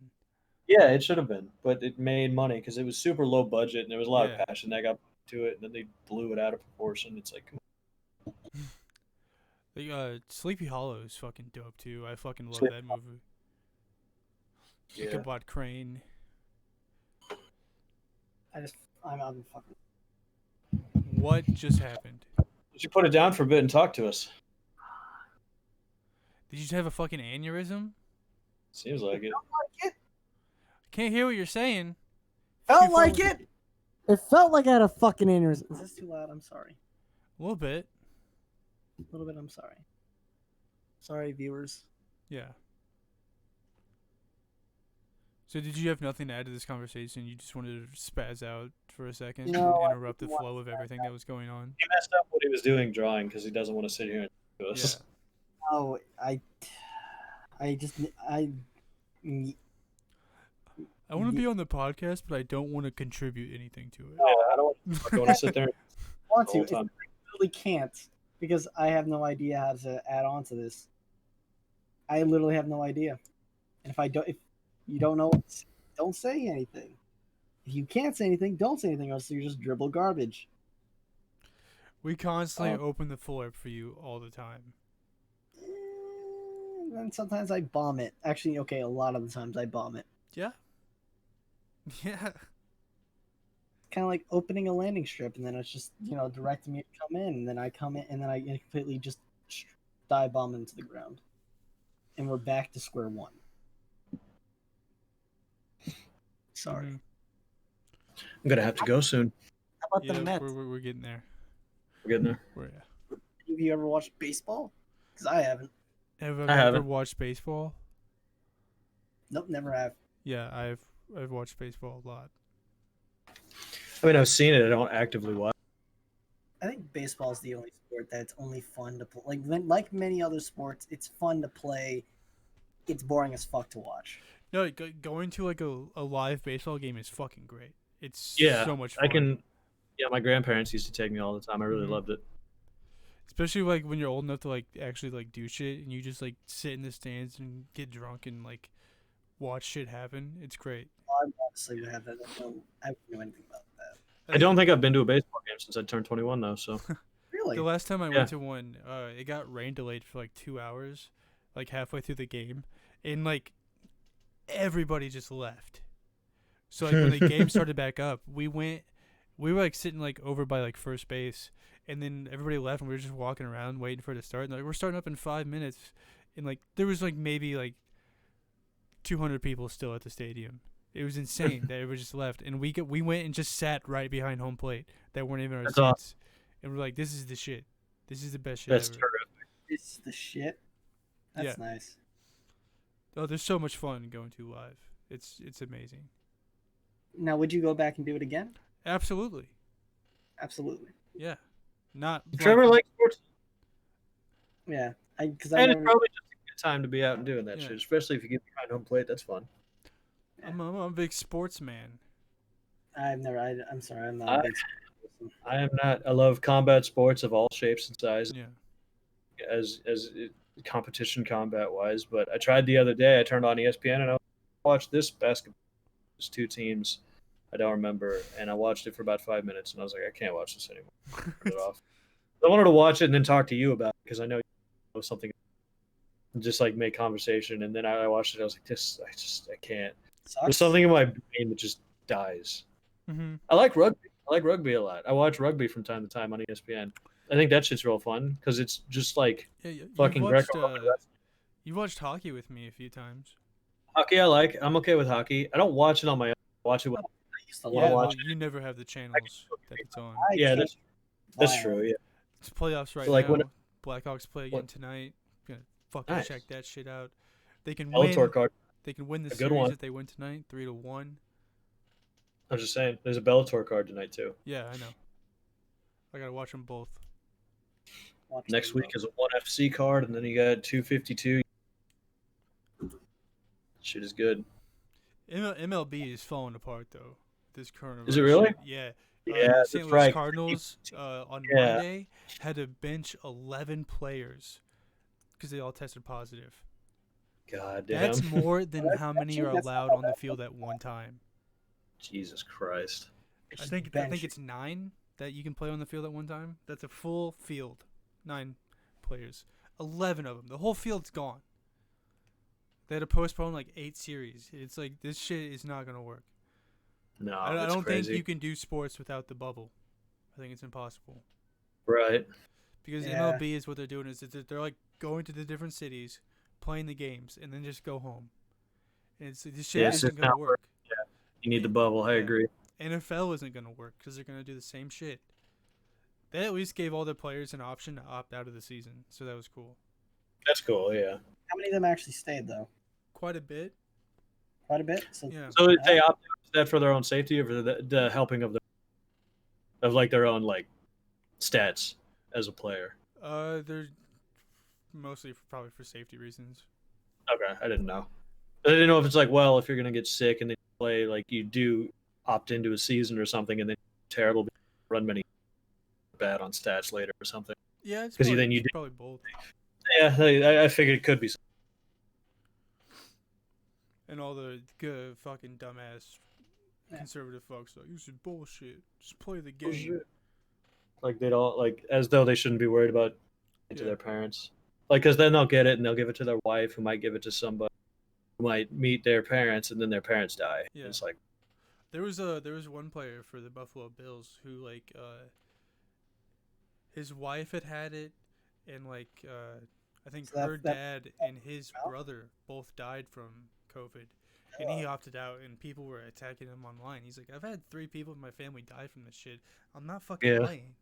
yeah, it should have been, but it made money because it was super low budget and there was a lot Yeah. of passion that got to it, and then they blew it out of proportion. It's like, come on. Like Sleepy Hollow is fucking dope too. I fucking love Sleepy that movie. Yeah. Ichabod Crane. I'm fucking. What just happened? You put it down for a bit and talk to us. Did you just have a fucking aneurysm? Seems like it. I can't hear what you're saying. Felt You like felt- it. It felt like I had a fucking aneurysm. Is this too loud? I'm sorry. A little bit. A little bit. I'm sorry. Sorry, viewers. Yeah. So did you have nothing to add to this conversation? You just wanted to spaz out for a second No, and I interrupt the didn't want flow of everything that was going on? He messed up what he was doing drawing because he doesn't want to sit here and talk to us. Yeah. Oh, I I want to be on the podcast, but I don't want to contribute anything to it. No, I don't want to sit there. want The to. whole time. I really can't because I have no idea how to add on to this. I literally have no idea. And if you don't know, don't say anything. If you can't say anything, don't say anything, else you just dribble garbage. We constantly open the floor up for you all the time. And sometimes I bomb it. Actually, okay, a lot of the times I bomb it. Yeah. Yeah. Kind of like opening a landing strip, and then it's just directing me to come in, and then I come in, and then I completely just dive bomb into the ground, and we're back to square one. Sorry. Mhm. I'm gonna have to go soon. How about Yeah, the Mets? we're getting there. We're getting there. Have you ever watched baseball? Because I haven't. Have I you ever haven't. watched baseball? Nope, never have. Yeah, I've watched baseball a lot. I mean, I've seen it. I don't actively watch. I think baseball is the only sport that's only fun to play. Like many other sports, it's fun to play. It's boring as fuck to watch. No, going to like a live baseball game is fucking great. It's Yeah, so much fun. I can. Yeah, my grandparents used to take me all the time. I really Mhm. loved it. Especially like when you're old enough to like actually like do shit and you just like sit in the stands and get drunk and like watch shit happen. It's great. I honestly would have that. I don't know anything about that. I don't think I've been to a baseball game since I turned 21 though. So Really? The last time I Yeah. went to one, it got rain delayed for like 2 hours, like halfway through the game, and like everybody just left. So like when the game started back up, we were like sitting like over by like first base, and then everybody left, and we were just walking around waiting for it to start. And like we're starting up in 5 minutes, and like there was like maybe like 200 people still at the stadium. It was insane that everybody just left, and we went and just sat right behind home plate that weren't even our That's seats, awesome. and we're like, this is the shit. This is the best shit that's ever. terrific. It's the shit. That's nice. Oh, there's so much fun going to live. It's amazing. Now, would you go back and do it again? Absolutely. Absolutely. Yeah. Not Trevor likes sports, Yeah. Because and it's probably just a good time to be out and doing that Yeah. shit, especially if you get behind home plate. That's fun. I'm a big sports man. I'm sorry. I'm not a big sports person. I am not. I love combat sports of all shapes and sizes, Yeah. as competition combat wise. But I tried the other day. I turned on ESPN and I watched this basketball. There's two teams. I don't remember, and I watched it for about 5 minutes, and I was like, I can't watch this anymore. Turn it off. I wanted to watch it and then talk to you about it because I know you know something. Just like make conversation, and then I watched it. I was like, I can't. Sucks. There's something in my brain that just dies. Mm-hmm. I like rugby. I like rugby a lot. I watch rugby from time to time on ESPN. I think that shit's real fun because it's just like Yeah, fucking Greco-Roman wrestling. you watched hockey with me a few times. Hockey. I like. I'm okay with hockey. I don't watch it on my own. I watch it with. I used to Yeah, love Well, watch you never have the channels that it's on. I Yeah, can't that's lie. true. Yeah. It's playoffs right So, like, now. when- Blackhawks play again What? tonight. Gonna fucking Nice. check that shit out. They can Bellator win. card. They can win the A good series one. if they win tonight, 3-1. I was just saying. There's a Bellator card tonight too. Yeah, I know. I gotta watch them both. Watch Next them, week is a 1FC card, and then you got 252. Shit is good. MLB is falling apart though. This current. Is it really? shit. Yeah. Yeah, The that's St. Louis right. Cardinals on Yeah. Monday had to bench 11 players because they all tested positive. God damn. That's more than That's- how many are that's allowed not on the bad. field at one time. Jesus Christ. I think it's 9 that you can play on the field at one time. That's a full field, 9 players, 11 of them. The whole field's gone. They had to postpone like 8 series. It's like this shit is not gonna work. No, I that's don't crazy. think you can do sports without the bubble. I think it's impossible Right. because Yeah. MLB is what they're doing is that they're like going to the different cities, playing the games, and then just go home. And this shit Yeah, it's isn't just gonna not work. You need the bubble. I Yeah. agree. NFL isn't going to work because they're going to do the same shit. They at least gave all their players an option to opt out of the season, so that was cool. That's cool. Yeah. How many of them actually stayed though? Quite a bit. Quite a bit. So Yeah. So did they opt out? Is that for their own safety or for the helping of like their own like stats as a player? They're mostly probably for safety reasons. Okay, I didn't know. I didn't know if it's like, well, if you're gonna get sick and then play, like you do opt into a season or something, and then terrible run many bad on stats later or something. Yeah, it's 'Cause probably, then you it's did- probably both. Yeah, I figured it could be. And all the good fucking dumbass Yeah. conservative folks like, this is bullshit. Just play the game. Like they don't like as though they shouldn't be worried about it to Yeah. their parents. Like, because then they'll get it and they'll give it to their wife, who might give it to somebody who might meet their parents, and then their parents die. Yeah. It's like, There was one player for the Buffalo Bills who like his wife had it, and like I think So that- her that- dad and his out? brother both died from COVID, and he opted out, and people were attacking him online. He's like, I've had 3 people in my family die from this shit. I'm not fucking Yeah. playing.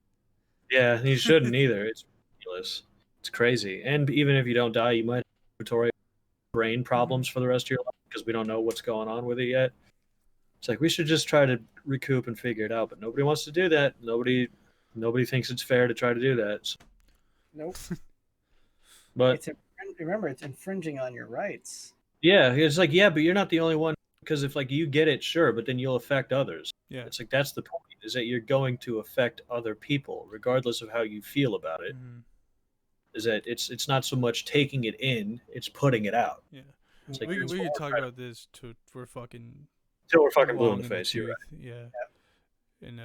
yeah, you shouldn't either. It's ridiculous. It's crazy. And even if you don't die, you might have respiratory brain problems for the rest of your life because we don't know what's going on with it yet. It's like we should just try to recoup and figure it out, but nobody wants to do that. Nobody thinks it's fair to try to do that. So, Nope. but Remember, it's infringing on your rights. yeah, it's like, yeah, but you're not the only one, because if like you get it, sure, but then you'll affect others. Yeah. It's like that's the point, is that you're going to affect other people regardless of how you feel about it. Mhm. Is that it's not so much taking it in, it's putting it out. Yeah. It's like we it's could all talk right. about this till we're fucking Till we're fucking blue in long the face. You're right. tooth. Yeah. And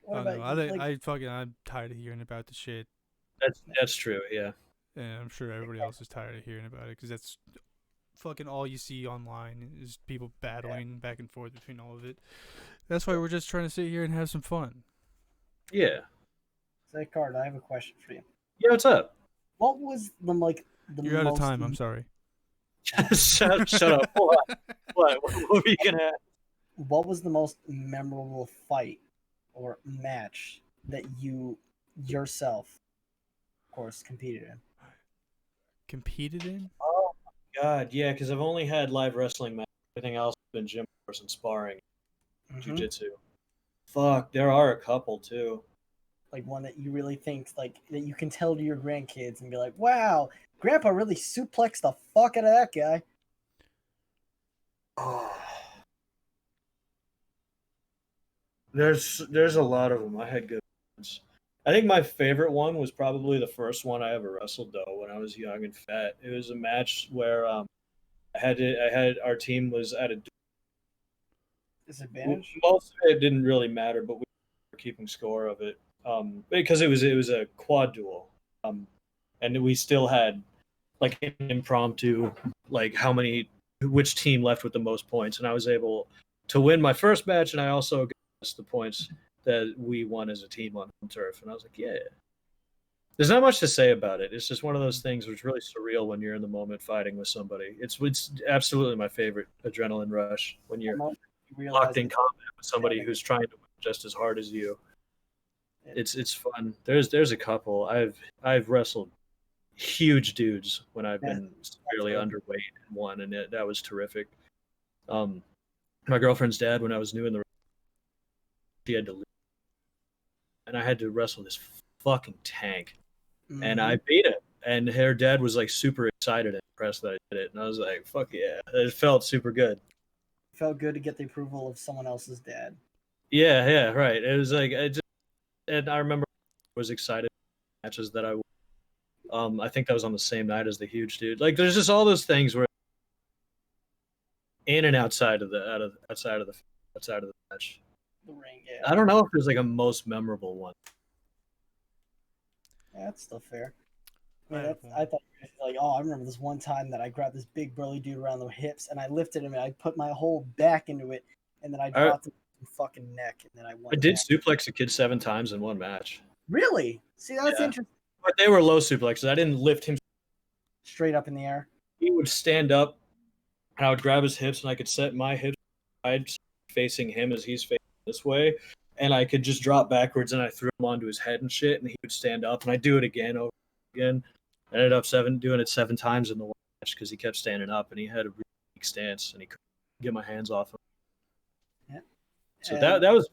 What I about don't know. you? Like, I'm tired of hearing about the shit, That's true. Yeah. and I'm sure everybody else is tired of hearing about it because that's fucking all you see online is people battling back and forth between all of it. That's why we're just trying to sit here and have some fun. Yeah. say, Card, I have a question for you. Yeah. What's up? What was the You're out of most time. I'm sorry. Shut up. What were you gonna ask? what was the most memorable fight or match that you yourself, of course, competed in? Competed in? Oh my god, yeah, because I've only had live wrestling matches. Everything else has been gym wars and sparring, jujitsu. Fuck, there are a couple too. Like one that you really think like that you can tell to your grandkids and be like, "Wow, Grandpa really suplexed the fuck out of that guy." There's a lot of them. I had good ones. I think my favorite one was probably the first one I ever wrestled though when I was young and fat. It was a match where I had our team was at a Disadvantage. most of it didn't really matter, but we were keeping score of it because it was a quad duel, and we still had like an impromptu like which team left with the most points, and I was able to win my first match, and I also got the points that we won as a team on home turf, and I was like, yeah. There's not much to say about it. It's just one of those things which is really surreal when you're in the moment fighting with somebody. It's absolutely my favorite adrenaline rush when you're locked in combat with somebody who's trying to win just as hard as you. It's fun. There's a couple. I've wrestled huge dudes when I've been severely underweight and won, and that was terrific. My girlfriend's dad, when I was new in the, she had to leave, and I had to wrestle this fucking tank, and I beat it. And her dad was like super excited and impressed that I did it, and I was like, "Fuck yeah!" It felt super good. Felt good to get the approval of someone else's dad. Yeah, right. It was like and I remember I was excited matches that I think that was on the same night as the huge dude. Like, there's just all those things where in and outside of the match. The ring, yeah. I don't know if there's like a most memorable one. Yeah, that's still fair. I mean, I thought you were like, oh, I remember this one time that I grabbed this big burly dude around the hips and I lifted him and I put my whole back into it and then I dropped him fucking neck and then I won. I did suplex a kid 7 times in one match. Really? See, that's interesting. But they were low suplexes. I didn't lift him straight up in the air. He would stand up and I would grab his hips and I could set my hips side facing him as he's facing this way. And I could just drop backwards and I threw him onto his head and shit and he would stand up and I'd do it again over again. I ended up doing it 7 times in the one match because he kept standing up and he had a really weak stance and he couldn't get my hands off him. Yeah. So that was.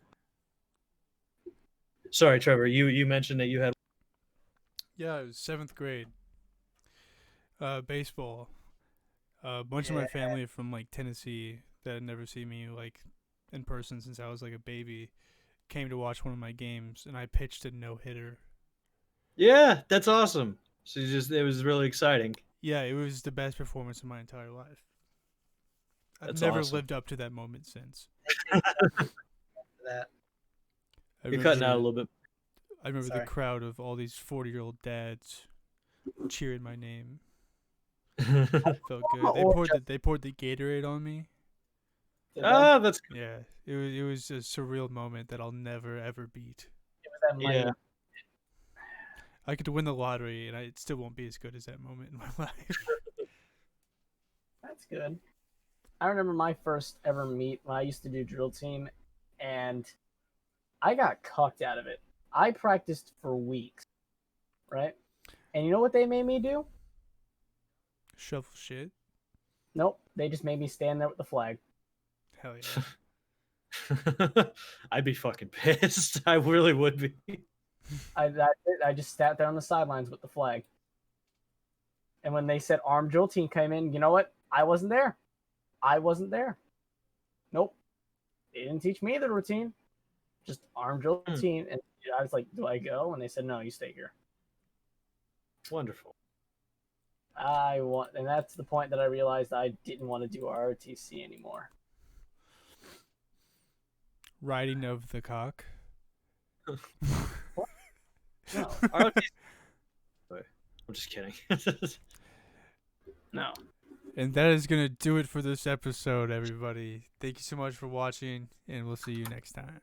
Sorry, Trevor. You mentioned that you had. Yeah, it was 7th grade. Baseball. A bunch of my family are from like Tennessee that had never seen me like in person since I was like a baby. Came to watch one of my games and I pitched a no-hitter. Yeah, that's awesome. So it was really exciting. Yeah, it was the best performance of my entire life. I've That's never awesome. lived up to that moment since. You're cutting out a little bit. I remember the crowd of all these 40-year-old dads cheering my name. Felt good. They poured the Gatorade on me. Ah, that's good. Yeah. It was a surreal moment that I'll never ever beat. Yeah. I could win the lottery and it still won't be as good as that moment in my life. That's good. I remember my first ever meet when I used to do drill team and I got cucked out of it. I practiced for weeks, right? And you know what they made me do? Shuffle shit. Nope. They just made me stand there with the flag. Hell yeah. I'd be fucking pissed. I really would be. I just sat there on the sidelines with the flag. And when they said arm drill team came in, you know what? I wasn't there. Nope. They didn't teach me the routine. Just arm drill team. And I was like, do I go? And they said, no, you stay here. Wonderful. And that's the point that I realized I didn't want to do ROTC anymore. Riding of the cock. No, ROTC. I'm just kidding. no. And that is going to do it for this episode, everybody. Thank you so much for watching, and we'll see you next time.